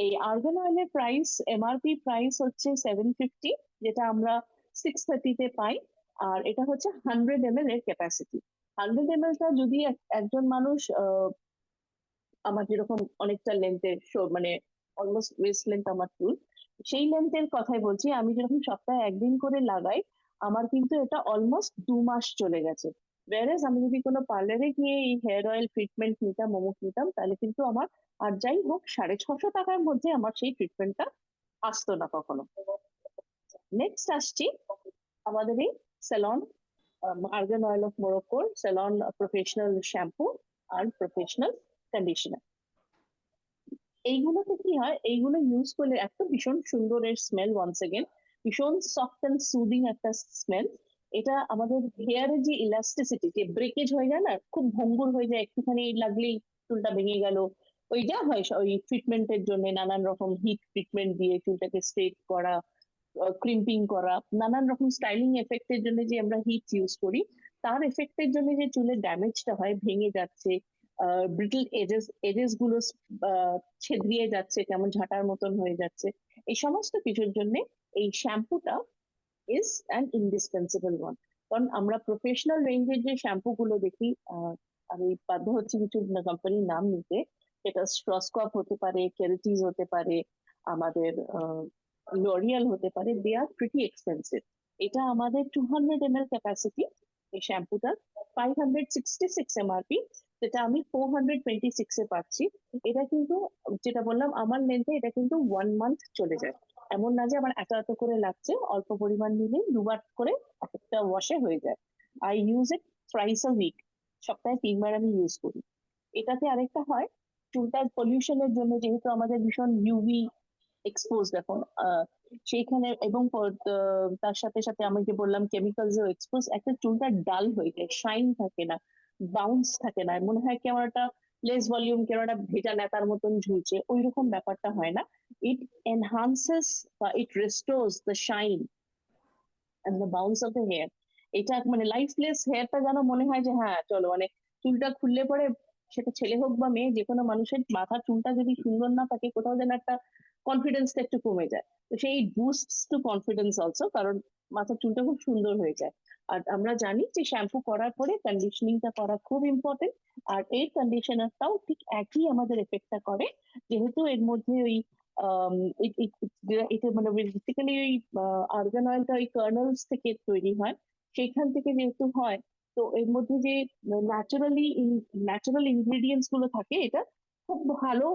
এই আর্গান অয়েলের প্রাইস, এমআরপি প্রাইস হচ্ছে 750, যেটা আমরা 630 তে পাই। আর এটা হচ্ছে 100 ml এর ক্যাপাসিটি। 100 ml টা যদি একজন মানুষ আমার যেরকম অনেকটা লেন্থের মানে অলমোস্ট ওয়েস্ট লেন্থ আমার চুল, সেই লেন্থের কথাই বলছি, আমি যেরকম সপ্তাহে একদিন করে লাগাই, আমার কিন্তু এটা অলমোস্ট 2 মাস চলে গেছে। whereas আমি যদি কোনো পার্লারে গিয়ে এই হেয়ার অয়েল ট্রিটমেন্ট নিতাম, অমুক নিতাম, তাহলে কিন্তু আমার আর যাই হোক 650 টাকার মধ্যে আমার সেই ট্রিটমেন্টটা আসতো না কখনো। নেক্সট আসছি আমাদের এই সেলন আর্গান অয়েল অফ মোরক্কোর সেলন প্রফেশনাল শ্যাম্পু আর প্রফেশনাল কন্ডিশনার। এইগুলোতে কি হয়, এইগুলো ইউজ করলে একটা ভীষণ সুন্দরের স্মেল, ওয়ান্স এগেন ভীষণ সফট অ্যান্ড সুদিং একটা স্মেল। এটা আমাদের হেয়ারের যে ইলাস্টিসিটি, যে ব্রেকেজ হয়ে যায় না, খুব ভঙ্গুর হয়ে যায়, একটুখানি লাগলেই চুলটা ভেঙে গেল, ওই যা হয় ওই ট্রিটমেন্টের জন্য নানান রকম হিট ট্রিটমেন্ট দিয়ে চুলটাকে স্ট্রেট করা, ক্রিম্পিং করা, নানান রকম স্টাইলিং এফেক্টের জন্য যে আমরা হিট ইউজ করি, তার এফেক্টের জন্য যে চুলের ড্যামেজটা হয়, ভেঙে যাচ্ছে, ব্রিটল এজেস গুলো ছেদরিয়ে যাচ্ছে, কেমন ঝাঁটার মতন হয়ে যাচ্ছে, এই সমস্ত কিছুর জন্য এই শ্যাম্পুটা ইজ অ্যান ইন্ডিসপেন্সিবল ওয়ান। কারণ আমরা প্রফেশনাল রেঞ্জের যে শ্যাম্পু গুলো দেখি, আমি বাধ্য হচ্ছি কিছু কোম্পানির নাম নিতে, সেটা স্ট্রসকপ হতে পারে, কেরাটিজ হতে পারে, আমাদের লরিয়াল হতে পারে, দে আর প্রিটি এক্সপেন্সিভ। এটা আমাদের 200 ml ক্যাপাসিটি এই শ্যাম্পুটার, 566 এমআরপি, যেটা আমি 426 এ পাচ্ছি। এটা কিন্তু যেটা বললাম আমার লেন্থে, এটা কিন্তু 1 মান্থ চলে যায়। এমন না যে আমার এত এত করে লাগছে, অল্প পরিমাণ নিলে 2 বার করে একটা ওয়াশে হয়ে যায়। I use it thrice a week, সপ্তাহে 3 বার আমি ইউজ করি। এটাতে আরেকটা হয়, চুলটার পলিউশনের জন্য যেহেতু আমাদের ভীষণ ইউভি এক্সপোজড এখন, সেইখানে এবং তার সাথে সাথে আমি যে বললাম কেমিক্যালস এক্সপোজ, একটা চুলটা ডাল হয়ে যায়, শাইন থাকে না, বাউন্স থাকে না, মনে হয় কেমন একটা লেস ভলিউম, কেমন একটা ভেজা নেতার মতন ঝুলছে, ওই রকম ব্যাপারটা হয় না। ইট এনহান্সেস বা it restores the shine and the bounce of the hair. এটা মানে লাইফলেস হেয়ারটা যেন মনে হয় যে হ্যাঁ চলো, মানে চুলটা খুললে পরে, সেটা ছেলে হোক বা মেয়ে, যে কোনো মানুষের মাথার চুলটা যদি সুন্দর না থাকে, কোথাও যেন একটা কনফিডেন্সটা একটু কমে যায়। তো সেই বুস্টস টু কনফিডেন্স অলসো, কারণ মাথার চুলটা খুব সুন্দর হয়ে যায়। আর আমরা জানি যে শ্যাম্পু করার পরে কন্ডিশনিংটা করা খুব ইম্পর্টেন্ট, আর এই কন্ডিশনারটাও ঠিক একই আমাদের এফেক্টটা করে, যেহেতু এর মধ্যে ওই এটা মানে বেসিক্যালি ওই আর্গান অয়েলটা ওই কার্নেলস থেকে তৈরি হয়, সেইখান থেকে যেহেতু হয়, তো এর মধ্যে যে ন্যাচারাল ইনগ্রেডিয়েন্টস গুলো থাকে, এটা খুব ভালো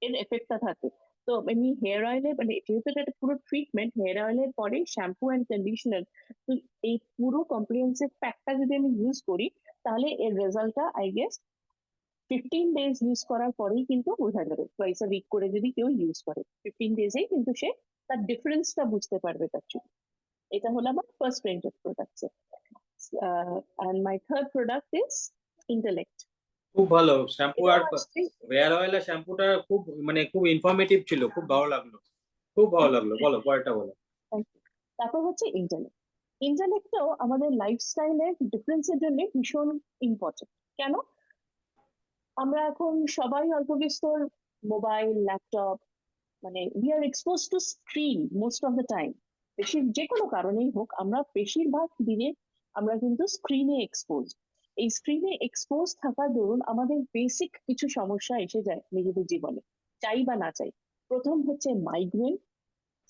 এর এফেক্টটা থাকে। তো এমনি হেয়ার অয়েলে, মানে যেহেতু এটা একটা পুরো ট্রিটমেন্ট, হেয়ার অয়েলের পরে শ্যাম্পু অ্যান্ড কন্ডিশনার, তো এই পুরো কম্প্রিহেন্সিভ প্যাকটা যদি আমি ইউজ করি, তাহলে এর রেজাল্টটা আই গেস 15 ডেজ ইউজ করার পরেই কিন্তু বোঝা যাবে। টুয়াইস আ উইক করে যদি কেউ ইউজ করে, 15 ডেজেই কিন্তু সে তার ডিফারেন্সটা বুঝতে পারবে তার চুল। এটা হলো আমার first range of products. And my third product is intellect. খুব ভালো শ্যাম্পু এটাও আর আসছে। হেয়ার অয়েল আর শ্যাম্পুটা খুব মানে খুব ইনফরমেটিভ ছিল, খুব ভালো লাগলো, খুব ভালো লাগলো। বলো পরেরটা বলো। তারপর হচ্ছে ইন্টেলেক্ট। ইন্টেলেক্টও আমাদের লাইফস্টাইলের ডিফারেন্সের জন্য ভীষণ ইম্পর্টেন্ট। কেন? আমরা এখন সবাই অল্প বিস্তর মোবাইল, ল্যাপটপ, মানে we are expose to screen most of the time. যে কোনো কারণেই হোক, আমরা বেশিরভাগ দিনে আমরা কিন্তু স্ক্রিনে এক্সপোজ। এই স্ক্রিনে এক্সপোজ থাকার দরুন আমাদের বেসিক কিছু সমস্যা এসে যায় নিজেদের জীবনে, চাই বা না চাই। প্রথম হচ্ছে মাইগ্রেন,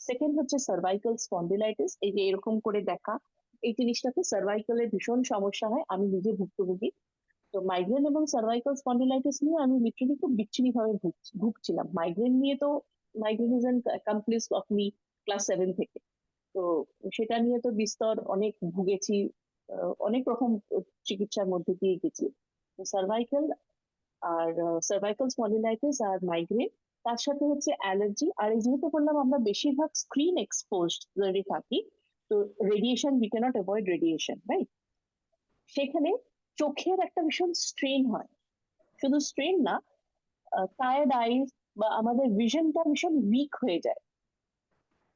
সেকেন্ড হচ্ছে সার্ভাইকাল স্পন্ডিলাইটিস, এই যে এরকম করে দেখা, এই জিনিসটাতে সার্ভাইকালের ভীষণ সমস্যা হয়, আমি নিজে ভুক্তভোগী। তো মাইগ্রেন এবং সার্ভাইকাল স্পন্ডিলাইটিস নিয়ে আমি লিটারালি খুব বিচ্ছিরি ভাবে ভুগছিলাম। মাইগ্রেন নিয়ে তো, migraine is an accomplished of me class 7 থেকে। তো সেটা নিয়ে তো বিস্তর অনেক ভুগেছি, অনেক রকম চিকিৎসার মধ্যে দিয়ে গেছি। সার্ভাইকাল আর সার্ভাইকাল স্পন্ডিলাইটিস আর মাইগ্রেন, তার সাথে হচ্ছে অ্যালার্জি। আর এই যেহেতু বললাম আমরা বেশিরভাগ স্ক্রিন এক্সপোজড যদি থাকি, তো radiation, we cannot avoid radiation, right? সেখানে চোখের একটা ভীষণ স্ট্রেন হয়। শুধু স্ট্রেন না, টায়ার্ড আইজ বা আমাদের ভিশনটা ভীষণ উইক হয়ে যায়।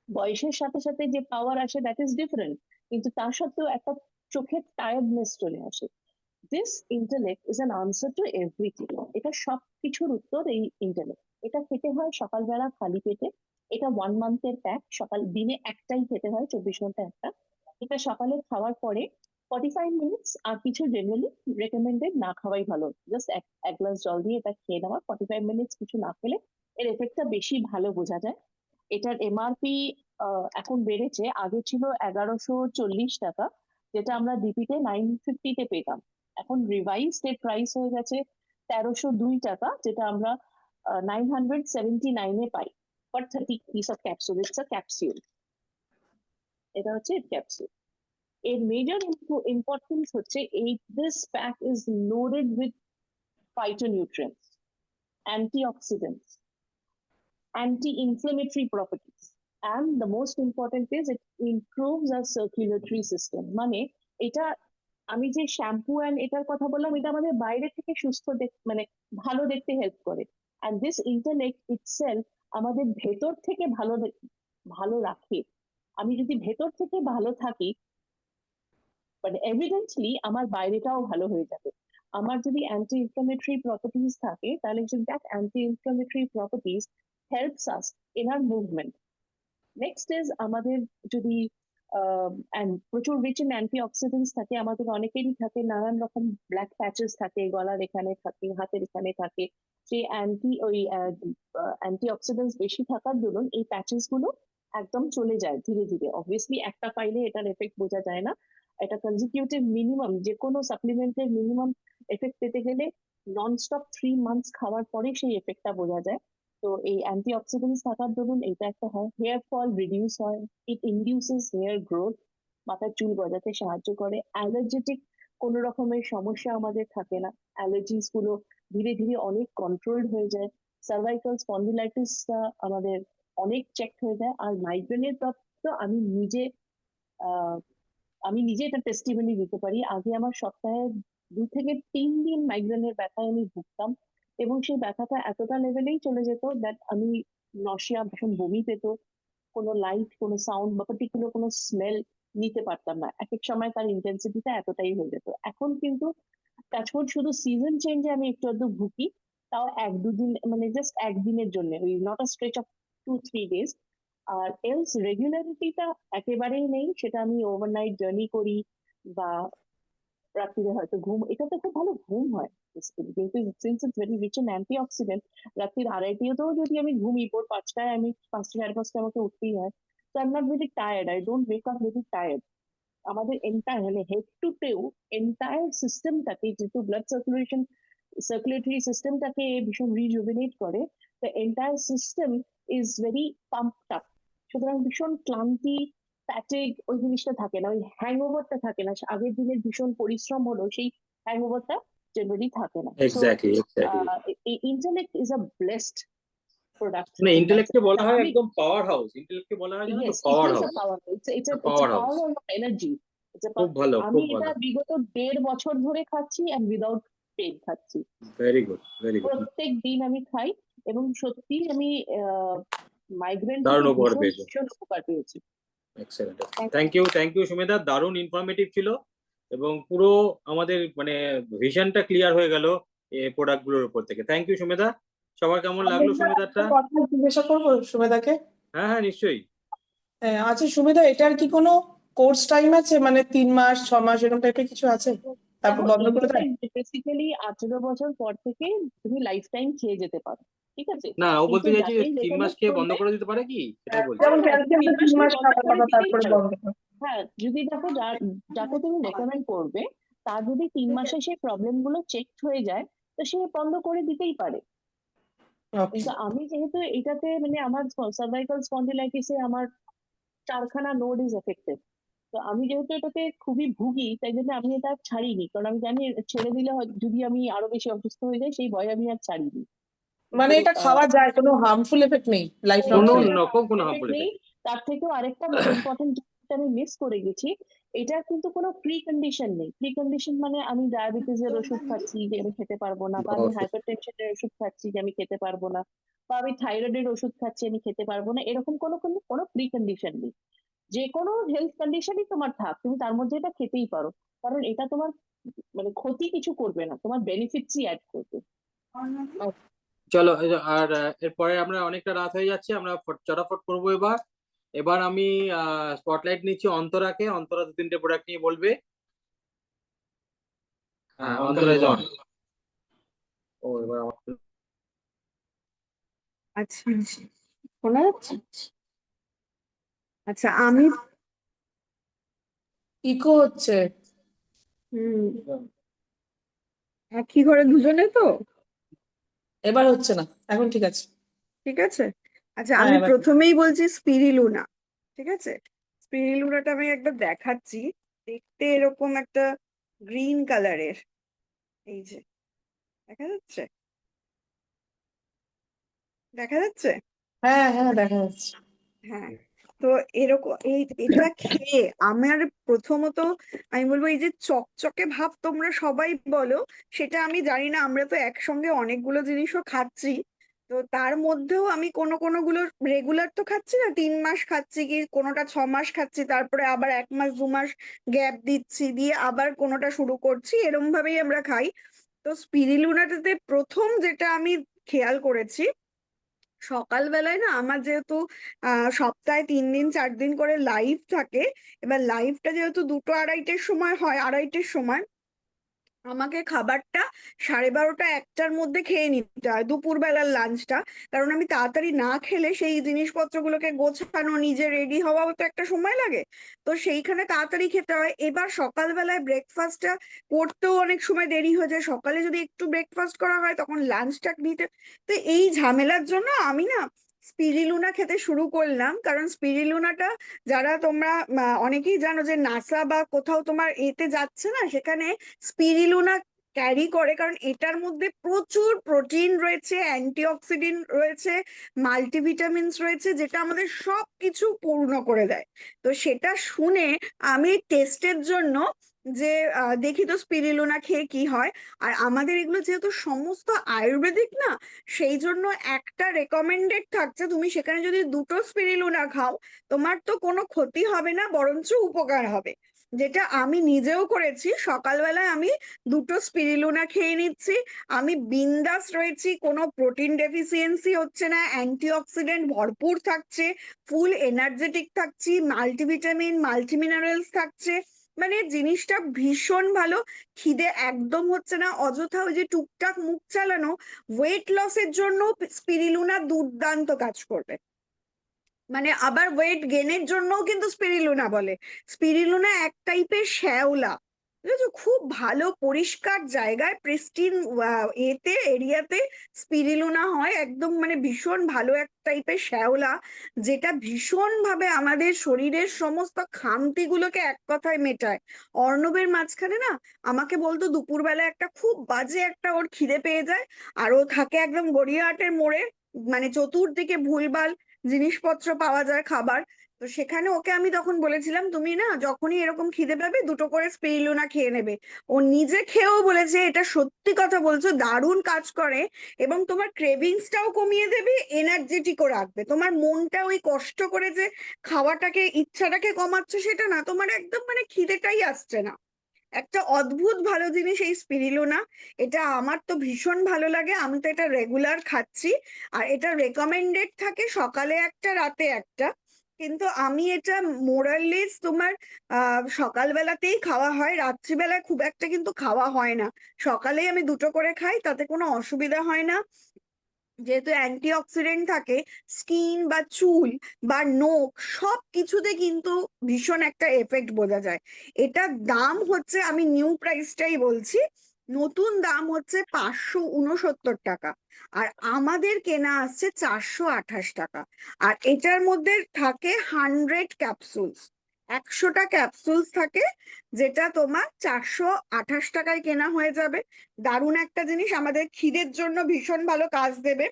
বয়সের সাথে সাথে যে পাওয়ার আসে দ্যাট ইজ ডিফারেন্ট, কিন্তু তা সত্ত্বেও একটা চোখের টায়ার্ডনেস চলে আসে। This intellect is an answer to everything. এটা সব কিছুর উত্তর, এই ইন্টেলেক্ট। এটা খেতে হয় সকালবেলা খালি পেটে। এটা 1 মান্থের প্যাক, দিনে একটাই খেতে হয়, 24 ঘন্টা একটা। এটা সকালে খাওয়ার পরে 45 মিনিটস, আর কিছু জেনারেলি রেকমেন্ডেড না খাওয়াই ভালো, জাস্ট এক গ্লাস জল দিয়ে এটা খেয়ে নেওয়া। 45 মিনিটস কিছু না খেলে এর এফেক্টটা বেশি ভালো বোঝা যায়। এটার এমআরপি এখন বেড়েছে, আগে ছিল 1140 টাকা, যেটা আমরা ডিপিতে 950 তে পেতাম। এখন রিভাইজড এর প্রাইস হয়ে গেছে 1302 টাকা, যেটা আমরা 979 এ পাই for 30 piece of capsule. It's a capsule, এটা হচ্ছে ক্যাপসুল। এর মেজর ইম্পর্টেন্স হচ্ছে এই this pack is loaded with phytonutrients, antioxidants, anti-inflammatory properties, and the most important is it improves our circulatory system. মানে এটা আমি যে শ্যাম্পু এন্ড এটার কথা বললাম, এটা আমাদের বাইরে থেকে সুস্থ মানে ভালো দেখতে হেল্প করে, and this intellect itself আমাদের ভেতর থেকে ভালো রাখে। আমি যদি ভেতর থেকে ভালো থাকি, মানে এভিডেন্টলি আমার বাইরেটাও ভালো হয়ে যাবে। আমার যদি অ্যান্টি ইনফ্লামেটরি প্রপার্টিজ থাকে, তাহলে that anti inflammatory properties helps us in our movement. Next is আমাদের যদি প্রচুর রিচ ইন অ্যান্টি অক্সিডেন্টস থাকে, আমাদের অনেকেরই থাকে নানান রকম ব্ল্যাক প্যাচেস থাকে, গলার এখানে থাকে, হাতের এখানে থাকে, সেই অ্যান্টি অক্সিডেন্টস বেশি থাকার দরুন এই প্যাচেস গুলো একদম চলে যায় ধীরে ধীরে। অবভিয়াসলি একটা পাইলে এটার এফেক্ট বোঝা যায় না, এটা কনজিকিউটিভ মিনিমাম, যে কোনো সাপ্লিমেন্টের মিনিমাম এফেক্ট পেতে গেলে ননস্টপ 3 মান্থস খাওয়ার পরে সেই এফেক্টটা বোঝা যায়। তো এই অ্যান্টি অক্সিডেন্টস থাকার দরুন এটা একটা হয়, হেয়ার ফল রিডিউস হয়, ইট ইনডিউসেস হেয়ার গ্রোথ, মাথার চুল গজাতে সাহায্য করে, অ্যালার্জেটিক কোনো রকমের সমস্যা আমাদের থাকে না, অ্যালার্জিস গুলো ধীরে ধীরে অনেক কন্ট্রোলড হয়ে যায়, সার্ভাইকাল স্পন্ডিলাইটিসটা আমাদের অনেক চেক হয়ে যায়। আর মাইগ্রেনের তো আমি নিজে এটা টেস্টিমনি দিতে পারি। আগে আমার সপ্তাহে 2 থেকে 3 দিন মাইগ্রেনের ব্যথায় আমি ভুগতাম, এবং সেই ব্যথাটা এতটা লেভেলেই চলে যেত দ্যাট আমি নশিয়া, ভীষণ বমি পেত, কোনো লাইট, কোনো সাউন্ড বা পার্টিকুলার কোনো স্মেল নিতে পারতাম না। এক এক সময় তার ইন্টেন্সিটিটা এতটাই হয়ে যেত। এখন কিন্তু টাচউড শুধু সিজন চেঞ্জে আমি একটু আধটু ভুগি, তাও 1-2 দিন, মানে জাস্ট একদিনের জন্য, ওই not a stretch of 2-3 days. আর এলস রেগুলারিটিটা একেবারেই নেই, সেটা আমি ওভারনাইট জার্নি করি বা রাত্রিরে হয়তো ঘুম, এটাতে খুব ভালো ঘুম হয় basically, কিন্তু since it's very rich in antioxidant, রাত্রির 2:30তেও যদি আমি ঘুমিয়ে 5টায়, আমি 5:30 আমাকে উঠতেই হয়। তো I am not very tired, I don't wake up very tired. আমাদের এন্টায়ার মানে হেড টু টেউ এন্টায়ার সিস্টেমটাকে, যেহেতু ব্লাড সার্কুলেটরি সিস্টেমটাকে ভীষণ রিজুভিনেট করে, the entire system is very pumped up. সুতরাং ভীষণ ক্লান্তি, ফ্যাটিগ ওই জিনিসটা থাকে না, ওই হ্যাংওভারটা থাকে না, আগের দিনের ভীষণ পরিশ্রম হলো সেই হ্যাংওভারটা জেনারেলি থাকে না। Exactly intellect is a blessed product. মানে ইন্টেলেক্টকে বলা হয় একদম পাওয়ার হাউস, ইন্টেলেক্টকে বলা হয় জানো তো power house, power house. Energy. খুব ভালো, আমি খুব এটা ভালো, বিগত 1.5 বছর ধরে খাচ্ছি, এন্ড উইদাউট পেন খাচ্ছি, ভেরি গুড, ভেরি গুড, প্রত্যেক দিন আমি খাই, এবং সত্যি আমি মাইগ্রেন দারুণ থেকে উপকার ভীষণ পেয়েছো। ভীষণ উপকার পেয়েছি। এক্সেলেন্ট, থ্যাংক ইউ সুমেধা, দারুণ ইনফরমেটিভ ছিল, এবং পুরো আমাদের মানে ভিশনটা ক্লিয়ার হয়ে গেল এই প্রোডাক্ট গুলোর উপর থেকে। Thank you Sumedha. সবার কেমন আমি লাগলো একটা সুমেধাটা? কথা জিজ্ঞাসা করবো সুমেদাকে। হ্যাঁ হ্যাঁ নিশ্চয়ই। আচ্ছা সুমেদা, এটার কি কোনো কোর্স টাইম আছে, মানে 3 মাস 6 মাস এরকম টাইপের কিছু আছে, তারপর বন্ধ করে দেয়? বেসিক্যালি 18 বছর পর থেকে তুমি লাইফ টাইম খেয়ে যেতে পারো, ঠিক আছে? না, ও বলতে কিন্তু চাইছি যে যাকেই 3 মাস recommend খেয়ে বন্ধ করবে, করে দিতে পারে কি, সেটাই বলছি। যেমন হ্যাঁ, তুমি ক্যালসিয়ামটা 3 মাস 3 মাস বন্ধ খাওয়ার করে কথা, দিতেই তারপরে পারো। বন্ধ করে। হ্যাঁ, যদি দেখো যাকে তুমি রেকমেন্ড করবে তার যদি 3 মাসে সেই প্রবলেম গুলো চেক হয়ে যায়, তো সে বন্ধ করে দিতেই পারে। ওকে। কিন্তু আমি যেহেতু এটাতে মানে আমার সার্ভাইকাল স্পন্ডিলাইটিসে আমার 4খানা নোড ইজ এফেক্টেড, তো আমি যেহেতু এটাতে খুবই ভুগি, তাই জন্য আমি এটা আর ছাড়িনি, কারণ আমি জানি ছেড়ে দিলে যদি আমি আরো বেশি অসুস্থ হয়ে যাই, সেই ভয়ে আমি আর ছাড়িনি। মানে এটা খাওয়া যায়, কোনো হার্মফুল এফেক্ট নেই, লাইফ লং কোনো চলে? রকম কোনো হার্মফুল নেই। এফেক্ট। তার থেকেও আরেকটা ইম্পর্টেন্ট আমি মিস করে গেছি, এটার কিন্তু কোনো প্রি কন্ডিশন নেই। প্রি কন্ডিশন মানে আমি ডায়াবেটিসের ওষুধ খাচ্ছি যে আমি খেতে পারবো না, বা আমি হাইপারটেনশনের ওষুধ খাচ্ছি যে আমি খেতে পারবো না, বা আমি থাইরয়েডের ওষুধ খাচ্ছি আমি খেতে পারবো না, এরকম কোনো প্রি কন্ডিশন নেই। যে কোনো হেলথ কন্ডিশনই তোমার থাক, তুমি তার মধ্যে এটা খেতেই পারো, কারণ এটা তোমার মানে ক্ষতি কিছু করবে না, তোমার বেনিফিটসই অ্যাড করবে। চলো, আর এরপরে আমরা অনেকটা রাত হয়ে যাচ্ছে, আমরা চটাফট করবো এবার আমি স্পটলাইট নিচ্ছি অন্তরাকে। অন্তরা 2-3টে প্রোডাক্ট নিয়ে বলবে। হ্যাঁ, অন্তরায় জন। ও এবার আমার আচ্ছা শোনা যাচ্ছে? আচ্ছা আমি ইকো হচ্ছে। একই ঘরে দুজনে তো, এবার হচ্ছে না, এখন ঠিক আছে। ঠিক আছে। আচ্ছা হ্যাঁ আমি এবার প্রথমেই বলছি স্পিরিলুনা, ঠিক আছে। স্পিরিলুনাটা আমি একবার দেখাচ্ছি। দেখতে এরকম একটা গ্রিন কালারের, এই যে দেখা যাচ্ছে, দেখা যাচ্ছে। হ্যাঁ হ্যাঁ দেখা যাচ্ছে। হ্যাঁ, তো এরকম এটা খেয়ে আমার প্রথমত আমি বলবো এই যে চকচকে ভাব তোমরা সবাই বলো, সেটা আমি জানি না, আমরা তো একসঙ্গে অনেকগুলো জিনিসও খাচ্ছি। তো তার মধ্যেও আমি কোনোগুলো রেগুলার তো খাচ্ছি না, 3 মাস খাচ্ছি, কি কোনোটা 6 মাস খাচ্ছি, তারপরে আবার 1 মাস 2 মাস গ্যাপ দিচ্ছি, দিয়ে আবার কোনোটা শুরু করছি, এরম ভাবেই আমরা খাই। তো স্পিরিলুনাটাতে প্রথম যেটা আমি খেয়াল করেছি, সকালবেলায় না আমার যেহেতু সপ্তাহে 3 দিন 4 দিন করে লাইভ থাকে, এবার লাইভটা যেহেতু 2টো 2:30-টের সময় হয়, 2:30-টের সময় আমাকে খাবারটা 12:30-1টার মধ্যে খেয়ে নিতে হয়, দুপুরবেলার লাঞ্চটা। কারণ আমি তাড়াতাড়ি না খেলে সেই জিনিসপত্রগুলোকে গোছানো, নিজে রেডি হওয়াও তো একটা সময় লাগে। তো সেইখানে তাড়াতাড়ি খেতে হয়। এবার সকালবেলায় ব্রেকফাস্টটা করতেও অনেক সময় দেরি হয়ে যায়, সকালে যদি একটু ব্রেকফাস্ট করা হয় তখন লাঞ্চটা নিতে, তো এই ঝামেলার জন্য আমি না স্পিরিলুনা খেতে শুরু করলাম। কারণ স্পিরিলুনাটা যারা তোমরা অনেকেই জানো যে নাসা বা কোথাও তোমার এতে যাচ্ছে না, সেখানে স্পিরিলুনা ক্যারি করে, কারণ এটার মধ্যে প্রচুর প্রোটিন রয়েছে, অ্যান্টিঅক্সিডেন্ট রয়েছে, মাল্টিভিটামিনস রয়েছে, যেটা আমাদের সবকিছু পূর্ণ করে দেয়। তো সেটা শুনে আমি টেস্টের জন্য যে দেখি তো স্পিরিলুনা খেয়ে কি হয়। আর আমাদের এগুলো যেহেতু সমস্ত আয়ুর্বেদিক না, সেই জন্য একটা রেকমেন্ডেড থাকছে, তুমি সেখানে যদি 2টো স্পিরিলুনা খাও তোমার তো কোনো ক্ষতি হবে না, বরঞ্চ উপকার হবে। যেটা আমি নিজেও করেছি, সকালবেলায় আমি 2টো স্পিরিলুনা খেয়ে নিচ্ছি, আমি বিন্দাস রয়েছি, কোনো প্রোটিন ডেফিসিয়েন্সি হচ্ছে না, অ্যান্টিঅক্সিডেন্ট ভরপুর থাকছে, ফুল এনার্জেটিক থাকছি, মাল্টিভিটামিন মাল্টিমিনারেলস থাকছে, মানে জিনিসটা ভীষণ ভালো। খিদে একদম হচ্ছে না, অযথা ওই যে টুকটাক মুখ চালানো, ওয়েট লসের জন্য স্পিরিলুনা দুর্দান্ত কাজ করবে। মানে আবার ওয়েট গেনের জন্যও কিন্তু স্পিরিলুনা বলে। স্পিরিলুনা এক টাইপের শ্যাওলা, বুঝেছো, খুব ভালো পরিষ্কার জায়গায় প্রিস্টিন এতে এরিয়াতে স্পিরিলুনা হয়, একদম মানে ভীষণ ভালো এক টাইপের শ্যাওলা, যেটা ভীষণ ভাবে আমাদের শরীরের সমস্ত খামতিগুলোকে এক কথায় মেটায়। অর্ণবের মাঝখানে না আমাকে বলতো দুপুরবেলা একটা খুব বাজে একটা ওর খিদে পেয়ে যায়, আর ও থাকে একদম গড়িয়াহাটের মোড়ে, মানে চতুর্দিকে ভুলভাল জিনিসপত্র পাওয়া যায় খাবার। তো সেখানে ওকে আমি তখন বলেছিলাম তুমি না যখনই এরকম খিদে পাবে 2টো করে স্পিরিলুনা খেয়ে নেবে। ও নিজে খেয়েও বলেছে এটা সত্যি কথা বলছো, দারুণ কাজ করে, এবং তোমার ক্রেভিংসটাও কমিয়ে দেবে, এনার্জেটিকও রাখবে, তোমার মনটা ওই কষ্ট করে যে খাওয়াটাকে ইচ্ছাটাকে কমাচ্ছে সেটা না, তোমার একদম মানে খিদেটাই আসছে না। একটা অদ্ভুত ভালো জিনিস এই স্পিরিলুনা, এটা আমার তো ভীষণ ভালো লাগে, আমি তো এটা রেগুলার খাচ্ছি। আর এটা রেকমেন্ডেড থাকে সকালে একটা রাতে একটা, কিন্তু আমি এটা মোরাললেস তোমার সকালবেলাতেই খাওয়া হয়, রাত্রিবেলায় খুব একটা কিন্তু খাওয়া হয় না। সকালেই আমি 2টো করে খাই, তাতে কোনো অসুবিধা হয় না, যেহেতু অ্যান্টিঅক্সিডেন্ট থাকে, স্কিন বা চুল বা নখ সব কিছুতে কিন্তু ভীষণ একটা এফেক্ট বোঝা যায়। এটার দাম হচ্ছে, আমি নিউ প্রাইসটাই বলছি, নতুন দাম হচ্ছে 569 টাকা, আর আমাদের কেনা আসছে 428 টাকা। আর এটার মধ্যে থাকে 100 ক্যাপসুলস, 100টা ক্যাপসুলস থাকে, যেটা তোমার 428 টাকায় কেনা হয়ে যাবে। দারুণ একটা জিনিস, আমাদের খিদের জন্য ভীষণ ভালো কাজ দেবে,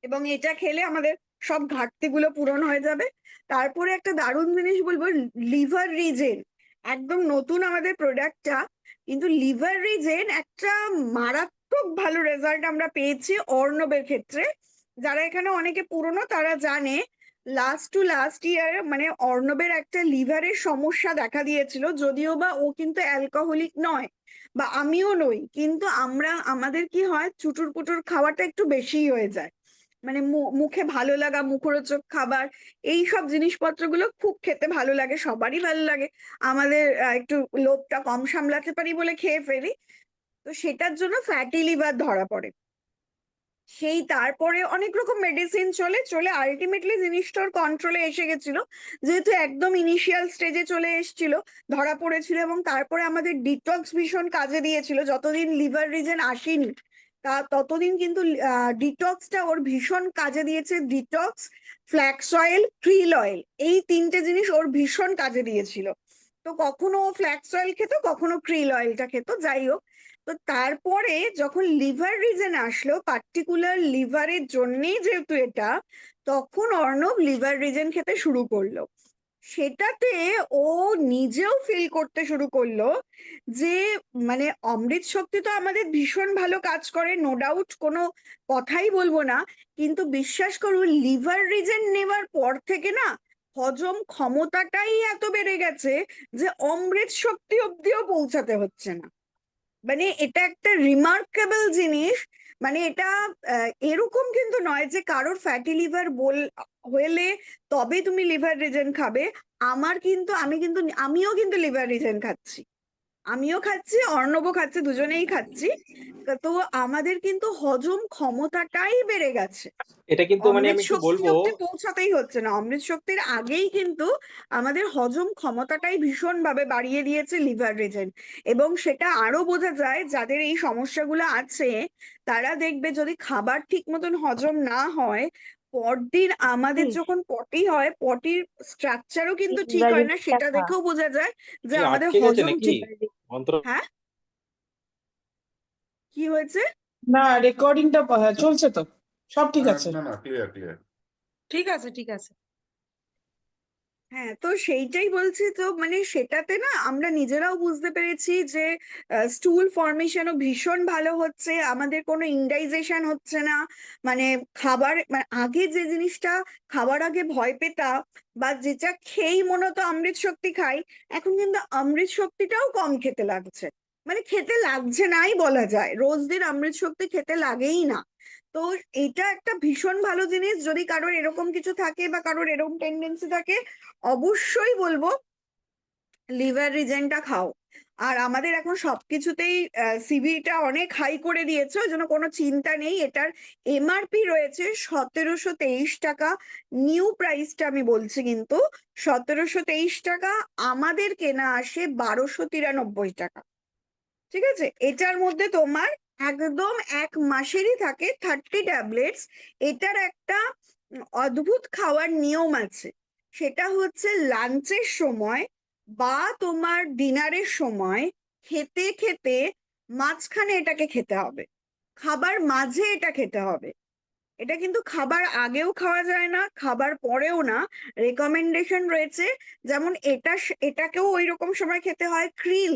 এবং এটা খেলে আমাদের সব ঘাটতিগুলো পূরণ হয়ে যাবে। তারপরে একটা দারুণ জিনিস বলবো, লিভার রিজেন, একদম নতুন আমাদের প্রোডাক্টটা, কিন্তু লিভার রিজেন একটা মারাত্মক ভালো রেজাল্ট আমরা পেয়েছি অর্ণবের ক্ষেত্রে। যারা এখানে অনেকে পুরনো তারা জানে, লাস্ট ইয়ার মানে অর্ণবের একটা লিভারের সমস্যা দেখা দিয়েছিল, যদিও বা ও কিন্তু অ্যালকোহলিক নয় বা আমিও নই, কিন্তু আমাদের কি হয় চুটুর পুটুর খাওয়াটা একটু বেশিই হয়ে যায়। মানে মুখে ভালো লাগা, মুখরোচক খাবার, এই সব জিনিসপত্রগুলো খুব খেতে ভালো লাগে, সবারই ভালো লাগে। আমাদের একটু লোভটা কম সামলাতে পারি বলে খেয়ে ফেলি। তো সেটার জন্য ফ্যাটি লিভার ধরা পড়ে। সেই তারপরে অনেক রকম মেডিসিন চলে আলটিমেটলি জিনিসটা ওর কন্ট্রোলে এসে গেছিল, যেহেতু একদম ইনিশিয়াল স্টেজে চলে এসেছিল, ধরা পড়েছিল। এবং তারপরে আমাদের ডিটক্স ভীষণ কাজে দিয়েছিল, যতদিন লিভার রিজেন আসেনি ততদিন কিন্তু ডিটক্সটা ওর ভীষণ কাজে দিয়েছে। Detox, flax oil, krill oil, এই তিনটে জিনিস ওর ভীষণ কাজে দিয়েছিল। তো কখনো ফ্ল্যাক্স অয়েল খেত, কখনো krill অয়েলটা খেত, যাই হোক। তো তারপরে যখন লিভার রিজেন আসলো, পার্টিকুলার লিভারের জন্যই যেহেতু এটা, তখন অর্ণব লিভার রিজেন খেতে শুরু করলো। সেটাতে ও নিজেও ফিল করতে শুরু করলো যে মানে অমৃত শক্তি তো আমাদের ভীষণ ভালো কাজ করে, নো ডাউট, কোনো কথাই বলবো না। কিন্তু বিশ্বাস করুন, লিভার রিজেন নেওয়ার পর থেকে না হজম ক্ষমতাটাই এত বেড়ে গেছে যে অমৃত শক্তি অব্দিও পৌঁছাতে হচ্ছে না। মানে এটা একটা রিমার্কেবল জিনিস। মানে এটা এরকম কিন্তু নয় যে কারোর ফ্যাটি লিভার হলে তবে তুমি লিভার রিজেন খাবে। আমিও কিন্তু লিভার রিজেন খাচ্ছি, অর্ণবও খাচ্ছে, দুজনেই খাচ্ছি। তো আমাদের কিন্তু হজম ক্ষমতাটাই বেড়ে গেছে। এটা কিন্তু মানে অমৃত আমি একটু শক্তি বলবো, অব্দি পৌঁছাতেই হচ্ছে না, অমৃত শক্তির আগেই কিন্তু আমাদের হজম ক্ষমতাটাই ভীষণ ভাবে বাড়িয়ে দিয়েছে লিভার রিজেন। এবং সেটা আরো বোঝা যায় যাদের এই সমস্যাগুলো আছে, তারা দেখবে যদি খাবার ঠিক মতন হজম না হয়, পরদিন আমাদের যখন পটি হয়, পটির স্ট্রাকচারও কিন্তু ঠিক হয় না, সেটা দেখেও বোঝা যায় যে কি আমাদের আটকে গেছে হজম নাকি ঠিক। অন্তর? হ্যাঁ, কি হয়েছে? না, রেকর্ডিংটা চলছে তো, সব ঠিক আছে। না না, ক্লিয়ার ক্লিয়ার। ঠিক আছে, ঠিক আছে। হ্যাঁ, তো সেইটাই বলছি। তো মানে সেটাতে না আমরা নিজেরাও বুঝতে পেরেছি যে স্টুল ফর্মেশনও ভীষণ ভালো হচ্ছে, আমাদের কোনো ইনডাইজেশন হচ্ছে না। মানে আগে যে জিনিসটা খাবার আগে ভয় পেতাম, বা যেটা খেয়েই মনে হতো অমৃত শক্তি খাই, এখন কিন্তু অমৃত শক্তিটাও কম খেতে লাগছে। মানে খেতে লাগছে নাই বলা যায়, রোজ দিন অমৃত শক্তি খেতে লাগেই না। তো এটা একটা ভীষণ ভালো জিনিস। যদি কারোর এরকম কিছু থাকে বা কারোর এরকম টেন্ডেন্সি থাকে, অবশ্যই বলবো লিভার রিজেনটা খাও। আর আমাদের এখন সবকিছুতেই সিভিটা অনেক হাই করে দিয়েছে, ওই জন্য কোনো চিন্তা নেই। এটার এমআরপি রয়েছে 1723 টাকা, নিউ প্রাইসটা আমি বলছি, কিন্তু 1723 টাকা, আমাদের কেনা আসে 1293 টাকা। ঠিক আছে, এটার মধ্যে তোমার একদম 1 মাসেরই থাকে 30 ট্যাবলেটস। এটার একটা অদ্ভুত খাওয়ার নিয়ম আছে, সেটা হচ্ছে লাঞ্চের সময় বা তোমার ডিনারের সময় খেতে খেতে মাঝখানে এটাকে খেতে হবে, খাবার মাঝে এটা খেতে হবে। এটা কিন্তু খাবার আগেও খাওয়া যায় না, খাবার পরেও না। রেকমেন্ডেশন রয়েছে, যেমন এটাকেও ওই রকম সময় খেতে হয়। krill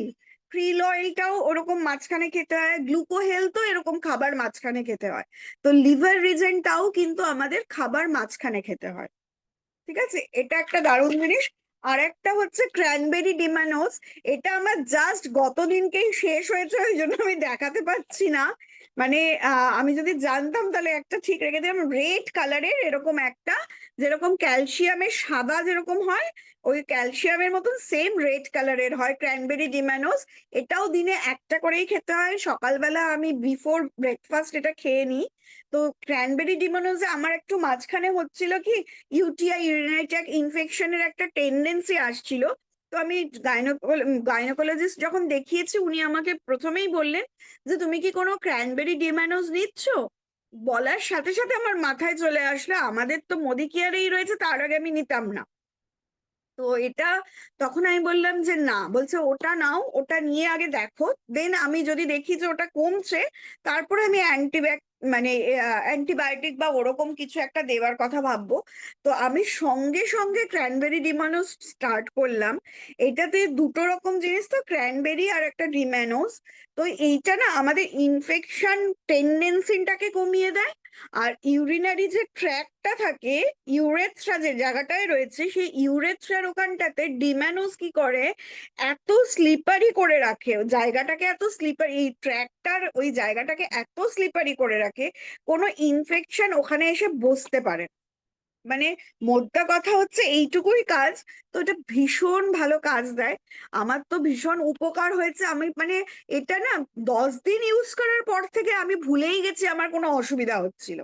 অয়েলটাও ওরকম মাঝখানে খেতে হয়, গ্লুকোহেলথও এরকম খাবার মাঝখানে খেতে হয়। তো লিভার রিজেনটাও কিন্তু আমাদের খাবার মাঝখানে খেতে হয়। ঠিক আছে, এটা একটা দারুণ জিনিস। আর একটা হচ্ছে ক্র্যানবেরি ডিমানোস। এটা আমার জাস্ট গতদিনকেই শেষ হয়েছে, ওই জন্য আমি দেখাতে পাচ্ছি না। মানে আমি যদি জানতাম তাহলে একটা ঠিক রেখে দিলাম, রেড কালারের এরকম একটা, যেরকম ক্যালসিয়ামের সাদা যেরকম হয়, ওই ক্যালসিয়ামের মতন সেম রেড কালারের হয় ক্র্যানবেরি ডিমানোস। এটাও দিনে একটা করেই খেতে হয়, সকালবেলা আমি বিফোর ব্রেকফাস্ট এটা খেয়ে নিই। তো ক্র্যানবেরি ডিমানোসে আমার একটু মাঝখানে হচ্ছিল কি, ইউটিআই, ইউরিনারি ট্র্যাক্ট ইনফেকশনের একটা টেন্ডেন্সি আসছিল। তো আমি গাইনোকোলজিস্ট যখন দেখিয়েছি, উনি আমাকে প্রথমেই বললেন যে তুমি কি কোনো ক্র্যানবেরি ডিমানোস নিচ্ছ? বলার সাথে সাথে আমার মাথায় চলে আসলো আমাদের তো মোদি কেয়ারেই রয়েছে, তার আগে আমি নিতাম না। তো এটা তখন আমি বললাম যে না, বলছে ওটা নাও, ওটা নিয়ে আগে দেখো, দেন আমি যদি দেখি যে ওটা কমছে, তারপরে আমি অ্যান্টিবায়োটিক বা ওরকম কিছু একটা দেওয়ার কথা ভাববো। তো আমি সঙ্গে সঙ্গে ক্র্যানবেরি ডিমানোস স্টার্ট করলাম। এটাতে দুটো রকম জিনিস তো, ক্র্যানবেরি আর একটা ডিমানোস। তো এইটা না আমাদের ইনফেকশন টেন্ডেন্সিটাকে কমিয়ে দেয়, আর ইউরিনারি যে ট্র্যাকটা থাকে, ইউরেথ্রা যে জায়গাটায় রয়েছে, সেই ইউরেথ্রার ওখানটাতে ডিম্যানোস কি করে, এত স্লিপারি করে রাখে ও জায়গাটাকে, এত স্লিপারি, এই ট্র্যাকটার ওই জায়গাটাকে এত স্লিপারি করে রাখে, কোনো ইনফেকশন ওখানে এসে বসতে পারে না। মানে মোদ্দা কথা হচ্ছে এইটুকুই কাজ, তো এটা ভীষণ ভালো কাজ দেয়। আমার তো ভীষণ উপকার হয়েছে। আমি মানে এটা না 10 দিন ইউজ করার পর থেকে আমি ভুলেই গেছি আমার কোনো অসুবিধা হচ্ছিল।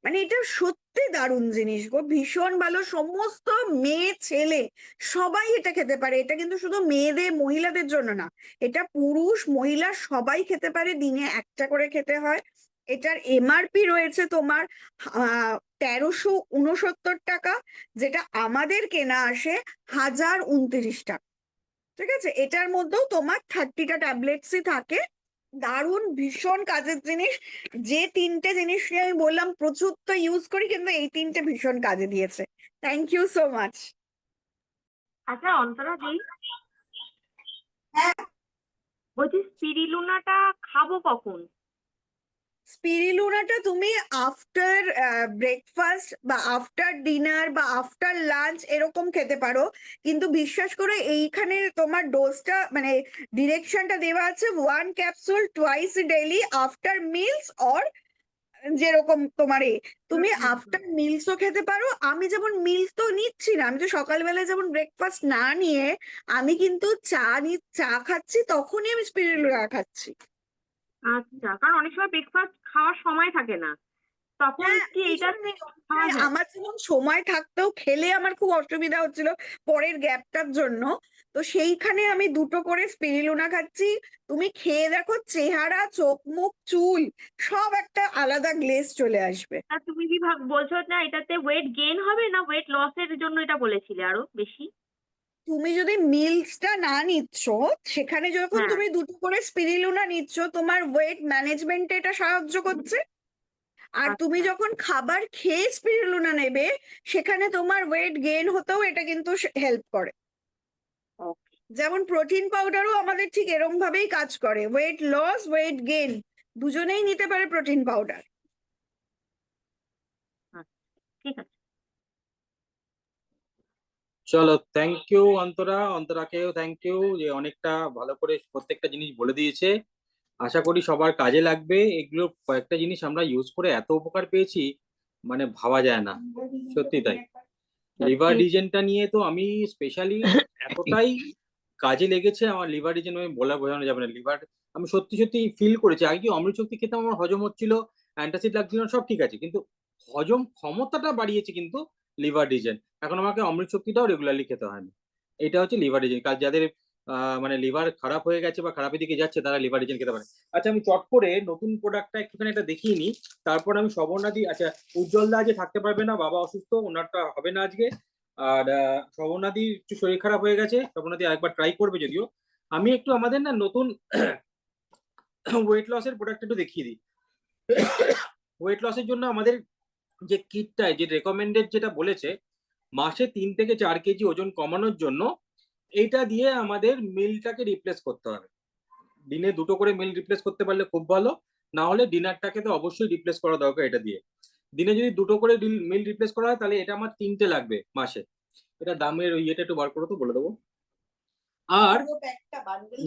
মানে এটা সত্যি দারুণ জিনিস গো, ভীষণ ভালো। সমস্ত মেয়ে ছেলে সবাই এটা খেতে পারে। এটা কিন্তু শুধু মেয়েদের মহিলাদের জন্য না, এটা পুরুষ মহিলা সবাই খেতে পারে। দিনে একটা করে খেতে হয়। এটার এমআরপি রয়েছে তোমার 1369 টাকা, যেটা আমাদের কেনা আসে 1029 টাকা। ঠিক আছে, এটার মধ্যেও তোমার 30টা ট্যাবলেটসই থাকে। দারুণ, ভীষণ কাজের জিনিস। যে 3টে জিনিস নিয়ে আমি বললাম প্রচুর তো ইউজ করি, কিন্তু এই 3টে ভীষণ কাজে দিয়েছে। Thank you so much. আচ্ছা অন্তরা দি, বলছি স্পিরিলুনাটা খাবো কখন? স্পিরিলুনাটা তুমি আফটার ব্রেকফাস্ট বা আফটার ডিনার বা আফটার লাঞ্চ এরকম খেতে পারো। কিন্তু বিশ্বাস করে এইখানে তোমার ডোজটা মানে ডিরেকশনটা দেওয়া আছে 1 capsule twice daily after meals, or যেরকম তোমার তুমি আফটার মিলসও খেতে পারো। আমি যেমন মিলস তো নিচ্ছি না, আমি তো সকালবেলা যেমন ব্রেকফাস্ট না নিয়ে আমি কিন্তু চা খাচ্ছি, তখনই আমি স্পিরিলুনা খাচ্ছি। আচ্ছা, কারণ অনেক সময় ব্রেকফাস্ট খাওয়ার সময় থাকে না, তখন হ্যাঁ, কি এইটা ভীষণ খাওয়া যায়? আমার যেমন সময় থাকতেও খেলে আমার খুব অসুবিধা হচ্ছিল পরের গ্যাপটার জন্য, তো সেইখানে আমি 2টো করে স্পিরিলুনা খাচ্ছি। তুমি খেয়ে দেখো, চেহারা, চোখ মুখ চুল সব একটা আলাদা গ্লেজ চলে আসবে। তা তুমি কি বলছো না এটাতে ওয়েট গেইন হবে না ওয়েট লসের জন্য এটা বলেছিলে আরো বেশি? তুমি যদি মিলসটা না নিচ্ছ, সেখানে যখন হ্যাঁ, তুমি 2টো করে স্পিরিলুনা নিচ্ছ, তোমার ওয়েট ম্যানেজমেন্টে এটা সাহায্য করছে। আর তুমি আচ্ছা, যখন খাবার খেয়ে স্পিরুলিনা নেবে, সেখানে তোমার ওয়েট গেইন হতেও এটা কিন্তু হেল্প করে। ওকে, যেমন প্রোটিন পাউডারও আমাদের ঠিক এরম ভাবেই কাজ করে, ওয়েট লস ওয়েট গেইন দুজনেই নিতে পারে প্রোটিন পাউডার। ঠিক আছে। চলো, থ্যাংক ইউ অন্তরাকেও থ্যাংক ইউ, যে অনেকটা ভালো করে প্রত্যেকটা জিনিস বলে দিয়েছে। আশা করি সবার কাজে লাগবে। এগুলো কয়েকটা জিনিস আমরা ইউজ করে এত উপকার পেয়েছি, মানে ভাবা যায় না, সত্যি তাই। লিভার সত্যি। রিজেনটা নিয়ে তো আমি স্পেশালি এতটাই কাজে লেগেছে, আমার লিভার রিজেন আমি বোঝানো যাবে না। লিভার আমি সত্যি সত্যি ফিল করেছি। আগে কি অমৃত শক্তি খেতাম, আমার হজম হচ্ছিল, অ্যান্টাসিড লাগছিল না, সব ঠিক আছে, কিন্তু হজম ক্ষমতাটা বাড়িয়েছে কিন্তু লিভার রিজেন। এখন আমাকে অমৃত শক্তিটাও রেগুলারলি খেতে হয় না। এটা হচ্ছে লিভার রিজেন। কাজ যাদের মানে লিভার খারাপ হয়ে গেছে বা খারাপের দিকে যাচ্ছে, তারা লিভার রিজেন খেতে পারে। আচ্ছা, আমি চট করে নতুন প্রোডাক্টটা একটুখানি এটা দেখিয়ে নিই, তারপর আমি শবনাদি। আচ্ছা, উজ্জ্বল দা আজকে থাকতে পারবে না, বাবা অসুস্থ, ওনারটা হবে না আজকে। আর শবনাদি একটু শরীর খারাপ হয়ে গেছে, শবনাদি আরেকবার ট্রাই করবে যদিও। আমি একটু আমাদের না নতুন ওয়েট লসের প্রোডাক্ট একটু দেখিয়ে দিই। ওয়েট লসের জন্য আমাদের যে কিটটায় যে রেকমেন্ডেড যেটা বলেছে, মাসে 3 থেকে 4 কেজি ওজন কমানোর জন্য এইটা দিয়ে আমাদের মিলটাকে রিপ্লেস করতে হবে। দিনে 2টো করে মিল রিপ্লেস করতে পারলে খুব ভালো, না হলে ডিনারটাকে তো অবশ্যই রিপ্লেস করা দরকার এটা দিয়ে। দিনে যদি 2টো করে মিল রিপ্লেস করা হয়, তাহলে এটা আমার 3টে লাগবে মাসে। এটা দামের ইয়েটা একটু বার করো তো, বলে দেবো। আর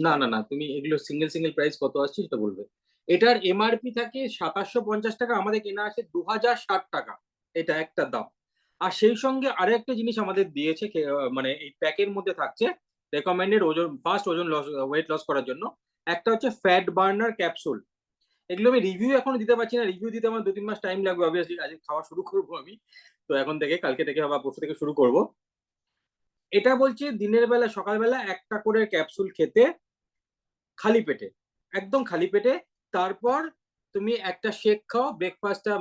না না না, তুমি এগুলো সিঙ্গেল সিঙ্গেল প্রাইস কত আসছে সেটা বলবে। এটার এমআরপি থাকে 2750 টাকা, আমাদের কেনা আছে 2060 টাকা, এটা একটা দাম। আর সেই সঙ্গে আরো একটা জিনিস আমাদের দিয়েছে, মানে এই প্যাকের মধ্যে থাকছে রেকমেন্ডেড ওজন, ফার্স্ট ওজন লস, ওয়েট লস করার জন্য। একটা হচ্ছে ফ্যাট বার্নার ক্যাপসুল। এগুলো আমি রিভিউ এখনো দিতে পারছি না, রিভিউ দিতে আমার 2-3 মাস টাইম লাগবে অবভিয়াসলি। আজকে খাওয়া শুরু করবো আমি, তো এখন থেকে কালকে থেকে বা পরশু থেকে শুরু করব। এটা বলছে দিনের বেলা সকালবেলা একটা করে ক্যাপসুল খেতে, খালি পেটে, একদম খালি পেটে। তারপর তুমি একটা শেক খাও, ব্রেকফাস্টটা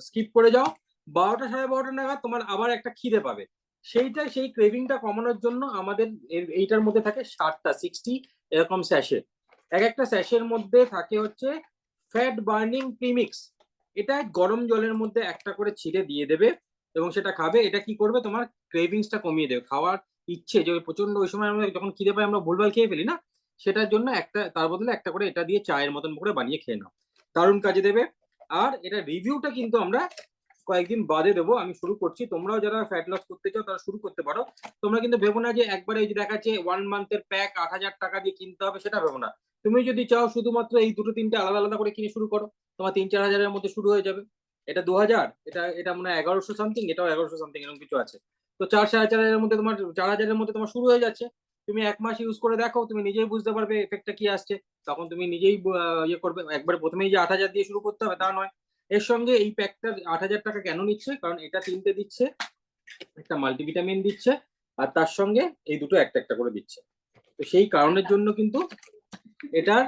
স্কিপ করে যাও, 12টা 12:30 নাগাদ তোমার আবার একটা খিদে পাবে। সেই ক্রেভিংটা কমানোর জন্য আমাদের এইটার মধ্যে থাকে 60 এরকম স্যাশে। এক একটা স্যাশের মধ্যে থাকে হচ্ছে ফ্যাট বার্নিং প্রিমিক্স। এটা গরম জলের মধ্যে একটা করে ছিটে দিয়ে দেবে এবং সেটা খাবে। এটা কি করবে, তোমার ক্রেভিংসটা কমিয়ে দেবে। খাওয়ার ইচ্ছে যে প্রচন্ড ওই সময় আমরা যখন খিদে পাই আমরা ভুলভাল খেয়ে ফেলি না, সেটার জন্য একটা, তার বদলে একটা করে এটা দিয়ে চায়ের মতন করে বানিয়ে খেয়ে নাও, দারুণ কাজে দেবে। আর এটা রিভিউটা কিন্তু আমরা কয়েকদিন বাদে দেবো। আমি শুরু করছি, তোমরাও যারা ফ্যাট লস করতে চাও তারা শুরু করতে পারো। তোমরা কিন্তু ভেবো না যে একবারে এই যে দেখাচ্ছে 1 মান্থের প্যাক 8,000 টাকা দিয়ে কিনতে হবে, সেটা ভেবো না। তুমি যদি চাও শুধুমাত্র এই দুটো তিনটে আলাদা আলাদা করে কিনে শুরু করো, তোমার 3-4 হাজারের মধ্যে শুরু হয়ে যাবে। এটা 2000, এটা মনে হয় 1100 সামথিং, এটাও 1100 সামথিং, এরকম কিছু আছে। তো 4-4,500 মধ্যে তোমার 4,000 মধ্যে তোমার শুরু হয়ে যাচ্ছে। তুমি 1 মাস ইউজ করে দেখো, তুমি নিজেই বুঝতে পারবে এফেক্টটা কি আসছে। তখন তুমি নিজেই ইয়ে করবে। একবার প্রথমেই যে 8,000 দিয়ে শুরু করতে হবে তা নয়। এর সঙ্গে এই প্যাকটা 8,000 টাকা কেন নিচ্ছে, কারণ এটা 3টে দিচ্ছে, একটা মাল্টিভিটামিন দিচ্ছে, আর তার সঙ্গে এই দুটো একটা একটা করে দিচ্ছে। তো সেই কারণের জন্য কিন্তু এটার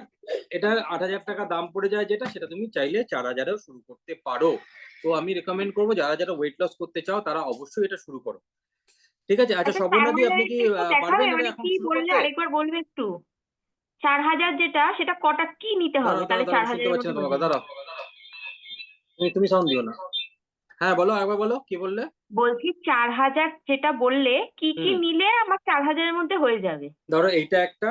এটার 8,000 টাকা দাম পড়ে যায়, যেটা সেটা তুমি চাইলে 4,000এও শুরু করতে পারো। তো আমি রেকমেন্ড করবো যারা যারা ওয়েট লস করতে চাও তারা অবশ্যই এটা শুরু করো। ঠিক আছে? আচ্ছা আচ্ছা, সুবর্ণাদি, আপনি কি 4,000 একটু দেখাবে পারবেন এটা মানে এখন কি শুরু বললে, করতে? আরেকবার বলবে একটু। 4,000 যেটা, সেটা কটা কি নিতে হবে দাঁড়াও তাহলে দাঁড়াও দাঁড়াও, শুনতে 4,000-এর পাচ্ছি না মধ্যে তোমার হয়ে কথা, যাবে? দাঁড়াও। তুমি সাউন্ড দিও না। হ্যাঁ বলো, একবার বলো কি বললে। বলছি 4,000 যেটা বললে, কি কি হুম, নিলে আমার 4,000-এর মধ্যে হয়ে যাবে? ধরো এইটা একটা,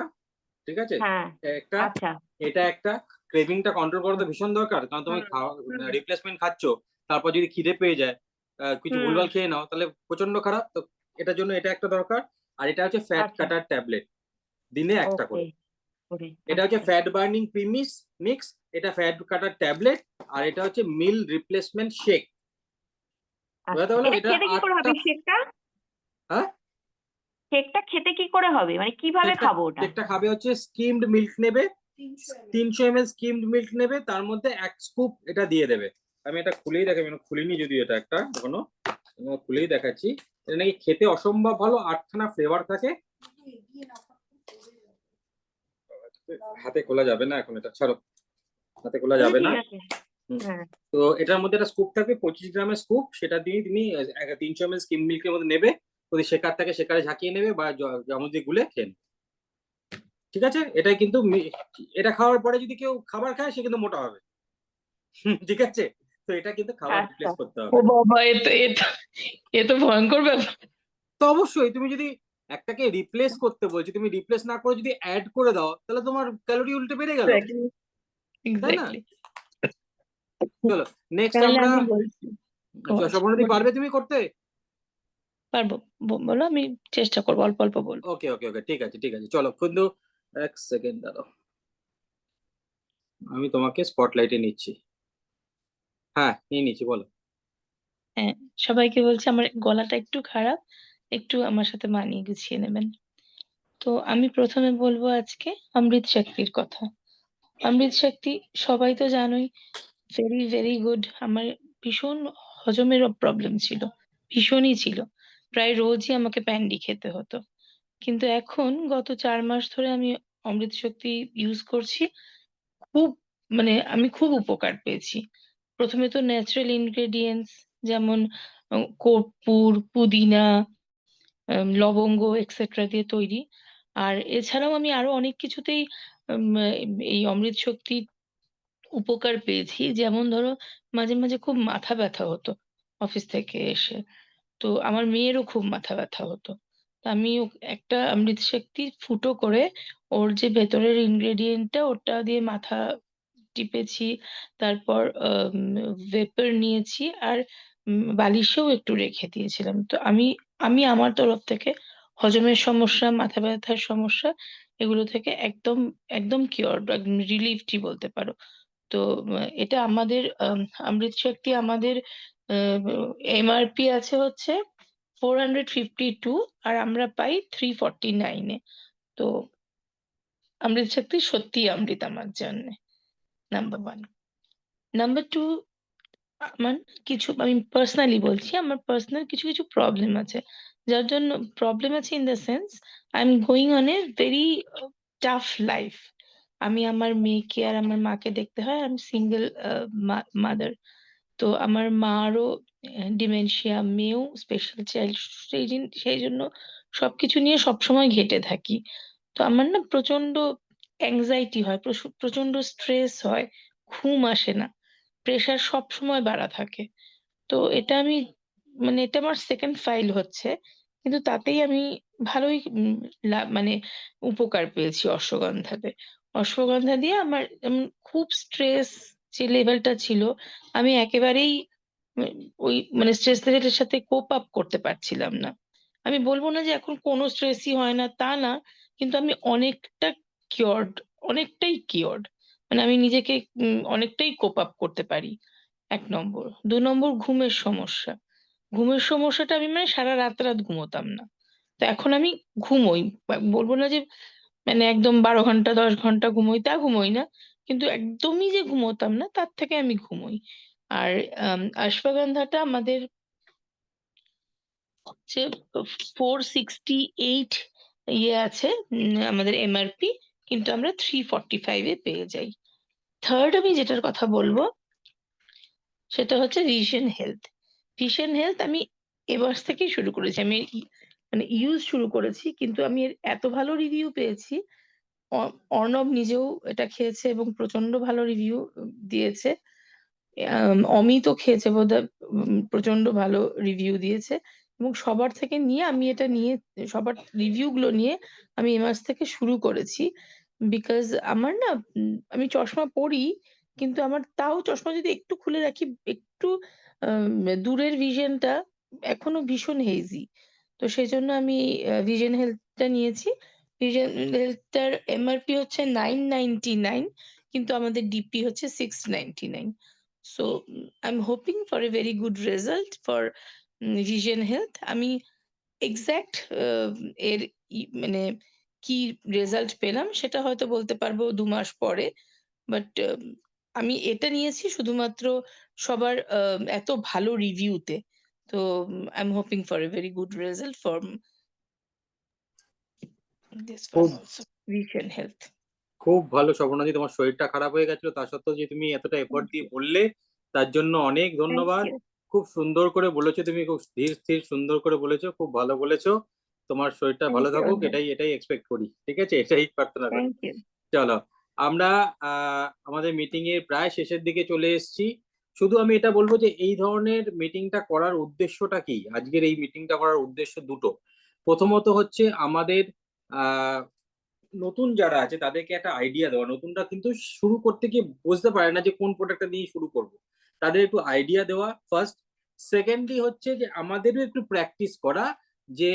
ঠিক আছে, হ্যাঁ। একটা, আচ্ছা। এটা একটা। ক্রেভিংটা কন্ট্রোল করা হুম তো ভীষণ দরকার, কারণ তুমি হুম হুম রিপ্লেসমেন্ট খাচ্ছ, তারপর যদি খিদে পেয়ে যায়, কিছু হুম। ভুলভাল খেয়ে নাও, তাহলে প্রচন্ড খারাপ। তো এটার জন্য এটা একটা দরকার। আর এটা হচ্ছে ফ্যাট আচ্ছা। কাটার ট্যাবলেট, দিনে একটা ওকে। করে। ওকে। এটা হচ্ছে আচ্ছা। ফ্যাট বার্নিং প্রিমিস মিক্স, এটা ফ্যাট কাটার ট্যাবলেট, আর এটা হচ্ছে মিল রিপ্লেসমেন্ট শেক। বুঝতে আচ্ছা, পারলাম, এটা এটা খেতে কি করে 8টা। হবে শেকটা? হ্যাঁ, শেকটা খেতে কি করে হবে, মানে কিভাবে শেকটা খাবো ওটা? শেকটা খাবে হচ্ছে স্কিমড মিল্ক নেবে, 300 ml স্কিমড মিল্ক নেবে, তার মধ্যে 1 স্কুপ এটা দিয়ে দেবে। আমি এটা খুলেই দেখাবো, আমি খুলিনি যদি এটা একটা এখনো, খুলেই দেখাচ্ছি। এটা নাকি খেতে অসম্ভব ভালো, 8খানা ফ্লেভার থাকে। হাতে খোলা যাবে না এখন, এটা ছাড়ো, হাতে খোলা আচ্ছা, যাবে না। ঠিক আছে। হুম। হ্যাঁ। তো এটার মধ্যে একটা স্কুপ থাকবে, 25 গ্রামের স্কুপ, সেটা দিয়ে তুমি 300 ml স্কিম মিল্কের মধ্যে নেবে। যদি শেকার থাকে শেকারে ঝাঁকিয়ে নেবে, বা চামচ দিয়ে গুলে খেয়ে নেবে। ঠিক আছে? এটা কিন্তু এটা খাওয়ার পরে যদি কেউ খাবার খায় সে কিন্তু মোটা হবে। ঠিক আছে? তো এটা কিন্তু খাবার আচ্ছা। রিপ্লেস করতে ও হবে। বাবা, এ তো ভয়ঙ্কর ব্যাপার। তো অবশ্যই তুমি যদি একটাকে রিপ্লেস করতে বলছি, তুমি রিপ্লেস না করে যদি অ্যাড করে দাও, তাহলে তোমার ক্যালোরি উল্টে বেড়ে গেল, এক্স্যাক্টলি, তাই না? এক্স্যাক্টলি। চলো নেক্সট তাহলে আমরা, আমি বলছি। ও আচ্ছা, স্বপ্নদি বলো। পারবে তুমি করতে? পারবো। বলো, আমি চেষ্টা করবো, অল্প অল্প বলবো। ওকে ওকে ওকে, ঠিক আছে ঠিক আছে, চলো কিন্তু 1 সেকেন্ড দাঁড়াও, আমি তোমাকে স্পটলাইটে নিচ্ছি। হ্যাঁ, নিয়ে নিচ্ছি, বলো। হ্যাঁ, সবাইকে বলছি আমার গলাটা একটু খারাপ, একটু আমার সাথে মানিয়ে গুছিয়ে নেবেন। তো আমি প্রথমে বলবো আজকে অমৃত শক্তির কথা। অমৃত শক্তি সবাই তো জানোই, ভেরি ভেরি গুড। আমার ভীষণ হজমের প্রবলেম ছিল, ভীষণই ছিল। প্রায় রোজই আমাকে প্যান্ডি খেতে হতো। কিন্তু এখন গত 4 মাস ধরে আমি অমৃত শক্তি ইউজ করছি। খুব, মানে আমি খুব উপকার পেয়েছি। প্রথমে তো ন্যাচারাল ইনগ্রেডিয়েন্টস, যেমন কর্পূর, পুদিনা, লবঙ্গ এক্সেট্রা দিয়ে তৈরি। আর এছাড়াও আমি আরো অনেক কিছুতেই এই অমৃত শক্তি উপকার পেয়েছি। যেমন ধরো, মাঝে মাঝে খুব মাথা ব্যথা হতো অফিস থেকে এসে, তো আমার মেয়েরও খুব মাথা ব্যথা হতো। তো আমি একটা অমৃত শক্তি ফুটো করে, ওর যে ভেতরের ইনগ্রেডিয়েন্টটা ওটা দিয়ে মাথা টিপেছি। তারপর ভেপার নিয়েছি, আর বালিশেও একটু রেখে দিয়েছিলাম। তো আমি আমি আমার তরফ থেকে হজমের সমস্যা, মাথা ব্যথার সমস্যা, এগুলো থেকে একদম একদম কিওর, একদম রিলিফটি বলতে পারো। তো এটা আমাদের অমৃত শক্তি আমাদের এমআরপি আছে হচ্ছে 452, আর আমরা পাই 349-এ। তো অমৃত শক্তি সত্যি অমৃত আমার জন্য, নাম্বার 1। নাম্বার 2, আমার কিছু, আমি পার্সোনালি বলছি, আমার পার্সোনাল কিছু কিছু প্রবলেম আছে, যার জন্য প্রবলেম আছে in the sense I am going on a very tough life. আমি আমার মেয়েকে আর আমার মাকে দেখতে হয়, আমি সিঙ্গেল মাদার। তো আমার মারও ডিমেনশিয়া, মেয়েও স্পেশাল চাইল্ড, সেই জন্য সবকিছু নিয়ে সবসময় ঘেঁটে থাকি। তো আমার না প্রচন্ড অ্যাংজাইটি হয়, প্রচন্ড স্ট্রেস হয়, ঘুম আসে না, প্রেশার সব সময় বাড়া থাকে। তো এটা আমি, মানে এটা আমার সেকেন্ড ফাইল হচ্ছে, কিন্তু তাতেই আমি ভালোই মানে উপকার পেয়েছি অশ্বগন্ধাতে। অশ্বগন্ধা দিয়ে আমার খুব স্ট্রেস যে লেভেলটা ছিল, আমি একেবারেই ওই মানে স্ট্রেস লেভেলের সাথে কোপ আপ করতে পারছিলাম না। আমি বলবো না যে এখন কোনো স্ট্রেসই হয় না, তা না, কিন্তু আমি অনেকটা কিওর্ড, অনেকটাই কিওর্ড। মানে আমি নিজেকে অনেকটাই কোপ আপ করতে পারি, 1 নম্বর। 2 নম্বর, ঘুমের সমস্যা। ঘুমের সমস্যাটা আমি মানে সারা রাত রাত ঘুমোতাম না। তো এখন আমি ঘুমোই, বলবো না যে মানে একদম 12 ঘন্টা 10 ঘন্টা ঘুমোই, তা ঘুমোই না, কিন্তু একদমই যে ঘুমোতাম না তার থেকে আমি ঘুমোই। আর অশ্বগন্ধাটা আমাদের হচ্ছে 468 ইয়ে আছে, আমাদের এমআরপি, কিন্তু আমরা 345 পেয়ে যাই। থার্ড আমি যেটার কথা বলবো সেটা হচ্ছে ভিশন হেলথ। ভিশন হেলথ আমি এবার থেকেই শুরু করেছি, আমি মানে ইউজ শুরু করেছি, কিন্তু আমি এর এত ভালো রিভিউ পেয়েছি। অর্ণব নিজেও এটা খেয়েছে এবং প্রচন্ড ভালো রিভিউ দিয়েছে। অমিতও খেয়েছে বোধহয়, প্রচন্ড ভালো রিভিউ দিয়েছে। এবং সবার থেকে নিয়ে আমি এটা নিয়ে, সবার রিভিউ গুলো নিয়ে আমি এ মাস থেকে শুরু করেছি। বিকজ আমার না আমি চশমা পরি, কিন্তু আমার তাও চশমা যদি একটু খুলে রাখি, একটু দূরের ভিশনটা এখনো ভীষণ হেজি। তো সেই জন্য আমি ভিশন হেলথটা নিয়েছি। ভিশন হেলথটার এমআরপি হচ্ছে 999, কিন্তু আমাদের ডিপি হচ্ছে 699। So I'm hoping for a very good result for Vision Health. আমি এক্সাক্ট এর মানে কি রেজাল্ট পেলাম সেটা হয়তো বলতে পারবো 2 মাস পরে, বাট আমি এটা নিয়েছি শুধুমাত্র সবার এত ভালো রিভিউতে। তো I am hoping for a very good result for this খুব Vision Health. খুব ভালো স্বপ্নাদি, তোমার শরীরটা খারাপ হয়ে গেছিল, তার সত্ত্বেও যে তুমি এতটা এফোর্ট দিয়ে বললে, তার জন্য অনেক Thank ধন্যবাদ। you. খুব সুন্দর করে বলেছো তুমি, খুব স্থির স্থির সুন্দর করে বলেছো, খুব ভালো বলেছো। তোমার শরীরটা Thank ভালো you, থাকুক, Arnab. এটাই এক্সপেক্ট করি, ঠিক আছে, এটাই প্রার্থনা করি। Thank you. চলো, আমরা আমাদের মিটিং এর প্রায় শেষের দিকে চলে এসেছি। শুধু আমি এটা বলবো যে এই ধরনের মিটিংটা করার উদ্দেশ্যটা কি, আজকের এই মিটিংটা করার উদ্দেশ্য দুটো। প্রথমত হচ্ছে আমাদের আহ নতুন যারা আছে তাদেরকে একটা আইডিয়া দেওয়া। নতুনরা কিন্তু শুরু করতে গিয়ে বুঝতে পারে না যে কোন প্রোডাক্টটা দিয়ে শুরু করব, তাদের একটু আইডিয়া দেওয়া ফার্স্ট। সেকেন্ডলি হচ্ছে যে আমাদেরও একটু প্র্যাকটিস করা যে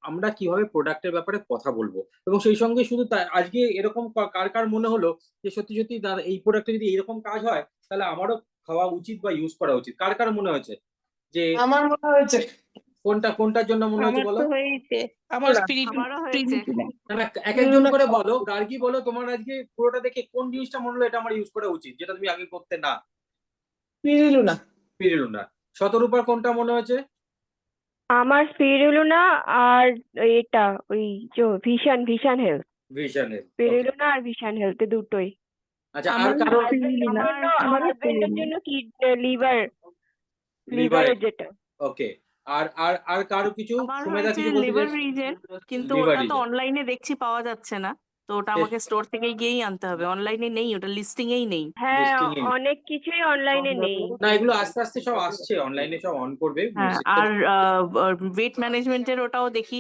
আমরা কিভাবে প্রোডাক্টের ব্যাপারে কথা বলবো। এবং সেই সঙ্গে শুধু আজকে এরকম কার কার মনে হলো যে সত্যি সত্যি এই প্রোডাক্টে যদি এরকম কাজ হয় তাহলে আমারও খাওয়া উচিত বা ইউজ করা উচিত, কার কার মনে হয়েছে যে আমার মনে হয়েছে। কোনটার জন্য মনে হয়েছে আমার বলো? তো হয়েছে, আমার আমারও হয়েছে। এক একজন করে বলো, গার্গী বলো তোমার আজকে পুরোটা দেখে কোন জিনিসটা মনে হলো এটা আমার ইউজ করা উচিত, যেটা তুমি আগে করতে না স্পিরুলিনা। পেরেলো না। শতরূপার কোনটা মনে হয়েছে? আমার স্পিরুলিনা আর এটা ওই যে ভিশন হেলথ, ভিশনের। স্পিরুলিনা আর ভিশন হেলথ দুটোই। আচ্ছা, আর আমারও কারো? স্পিরুলিনা, আমারও হাজবেন্ডের স্পিরুলিনা। জন্য কি লিভার, লিভারে। লিভারের যেটা। ওকে। আর আর আর কারো কিছু? আমার সুমেধা হয়েছে কিছু বলতে লিভার চাইছো? রিজেন, কিন্তু লিভার ওটা তো রিজন। অনলাইনে দেখছি পাওয়া যাচ্ছে না, তো ওটা আমাকে স্টোর থেকে গিয়েই আনতে হবে, অনলাইনে নেই, ওটা লিস্টিং এই নেই। হ্যাঁ, লিস্টিং এ অনেক কিছুই অনলাইনে নেই। না, এগুলো আস্তে আস্তে সব আসছে, অনলাইনে সব অন করবে। হ্যাঁ, আর ওয়েট ম্যানেজমেন্টের ওটাও দেখি,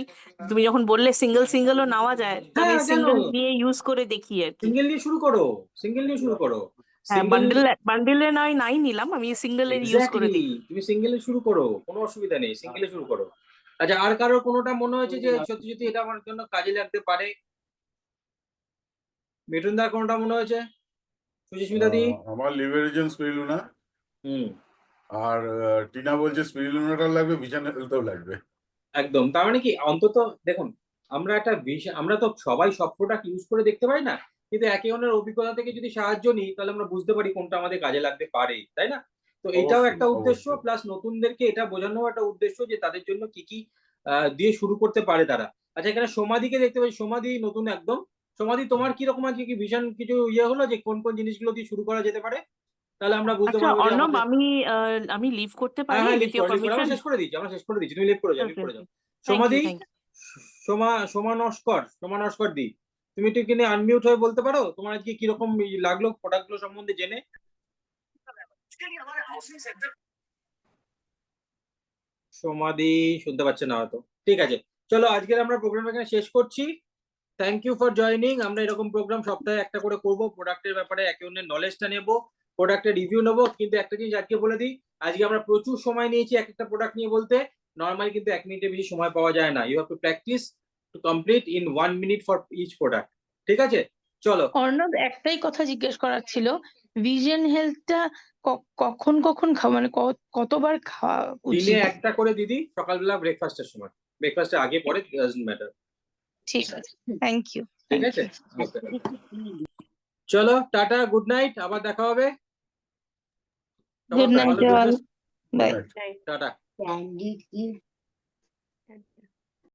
তুমি যখন বললে সিঙ্গেল সিঙ্গেলও নেওয়া যায়, তো আমি হ্যাঁ, জানো, সিঙ্গেল নিয়ে ইউজ করে দেখি আর কি। সিঙ্গেল নিয়ে শুরু করো, সিঙ্গেল নিয়ে শুরু করো। হ্যাঁ, সিঙ্গেল, বান্ডিলে নয় নাই নিলাম, আমি সিঙ্গেলের ইউজ করে এক্স্যাক্টলি, দেখি। তুমি সিঙ্গেলে শুরু করো, কোনো অসুবিধা নেই, সিঙ্গেলে শুরু করো। আচ্ছা, আর কারোর কোনোটা মনে হয়েছে যে সত্যি সত্যি এটা আমার জন্য কাজে লাগতে পারে? মিঠুনদার কোনোটা মনে হয়েছে? সুচিস্মিতা দি? আমার লিভারেজেন স্পিরুলিনা, হুম, আর টিনা বলছে স্পিরুলিনাটাও লাগবে, ভিশন হেলথও লাগবে। একদম। তার মানে কি, অন্তত দেখুন, আমরা একটা আমরা তো সবাই সব প্রোডাক্ট ইউজ করে দেখতে পারি না, কিন্তু একে অন্যের অভিজ্ঞতা থেকে যদি সাহায্য নিই তাহলে আমরা বুঝতে পারি কোনটা আমাদের কাজে লাগতে পারে, তাই না? তো এটাও অবশ্যই, একটা উদ্দেশ্য, অবশ্যই। প্লাস নতুনদেরকে এটা বোঝানো একটা উদ্দেশ্য যে তাদের জন্য কি কি দিয়ে শুরু করতে পারে তারা। আচ্ছা, এখানে সমাধিকে দেখতে পাচ্ছি, সমাধি নতুন একদম। সমাধি, তোমার কি রকম আছে, কি ভীষণ কিছু ইয়ে হলো যে কোন কোন জিনিসগুলো দিয়ে শুরু করা যেতে পারে? তাহলে আমরা বুঝতে আচ্ছা পারবো যে অর্ণব, আমাদের। আমি লিভ করতে হ্যাঁ পারি হ্যাঁ, লিভ উইথ ইওর করো, লিভ করো, পারমিশন? আমরা শেষ করে দিচ্ছি, তুমি লিভ করে যাও, লিভ ওকে করে ওকে, যাও। থ্যাংক ইউ সমাধি, থ্যাংক ইউ। সোমা নস্কর দি, তুমি একটু কিনে আনমিউট হয়ে বলতে পারো তোমার আজকে কিরকম লাগলো প্রোডাক্ট গুলো সম্বন্ধে জেনে? সমাধি শুনতে পাচ্ছে না হয়তো, ঠিক আছে। চলো, আজকের আমরা প্রোগ্রাম এখানে শেষ করছি। Thank you for joining. আমরা এরকম প্রোগ্রাম সপ্তাহে একটা করে করব, প্রোডাক্টের ব্যাপারে একে অন্যের নলেজটা নেব, প্রোডাক্টের রিভিউ নেবো। কিন্তু একটা জিনিস আজকে বলে দিই, আজকে আমরা প্রচুর সময় নিয়েছি এক একটা প্রোডাক্ট নিয়ে বলতে। নর্মালি কিন্তু 1 মিনিটের বেশি সময় পাওয়া যায় না। You have to practise to complete in 1 minute for each product. ঠিক আছে, চলো। অর্ণব, একটাই কথা জিজ্ঞেস করার ছিল, ভিশন হেলথটা কখন কখন খাওয়া, মানে কতবার খাওয়া দিনে উচিত? একটা করে দিদি, সকালবেলা ব্রেকফাস্টের সময়, ব্রেকফাস্টের আগে পরে ডাজন্ট ম্যাটার। ঠিক আছে, থ্যাংক ইউ। ঠিক আছে, ওকে, চলো টাটা, গুড নাইট, আবার দেখা হবে। গুড নাইট ভালো all, business, bye. Right. Tata. Candy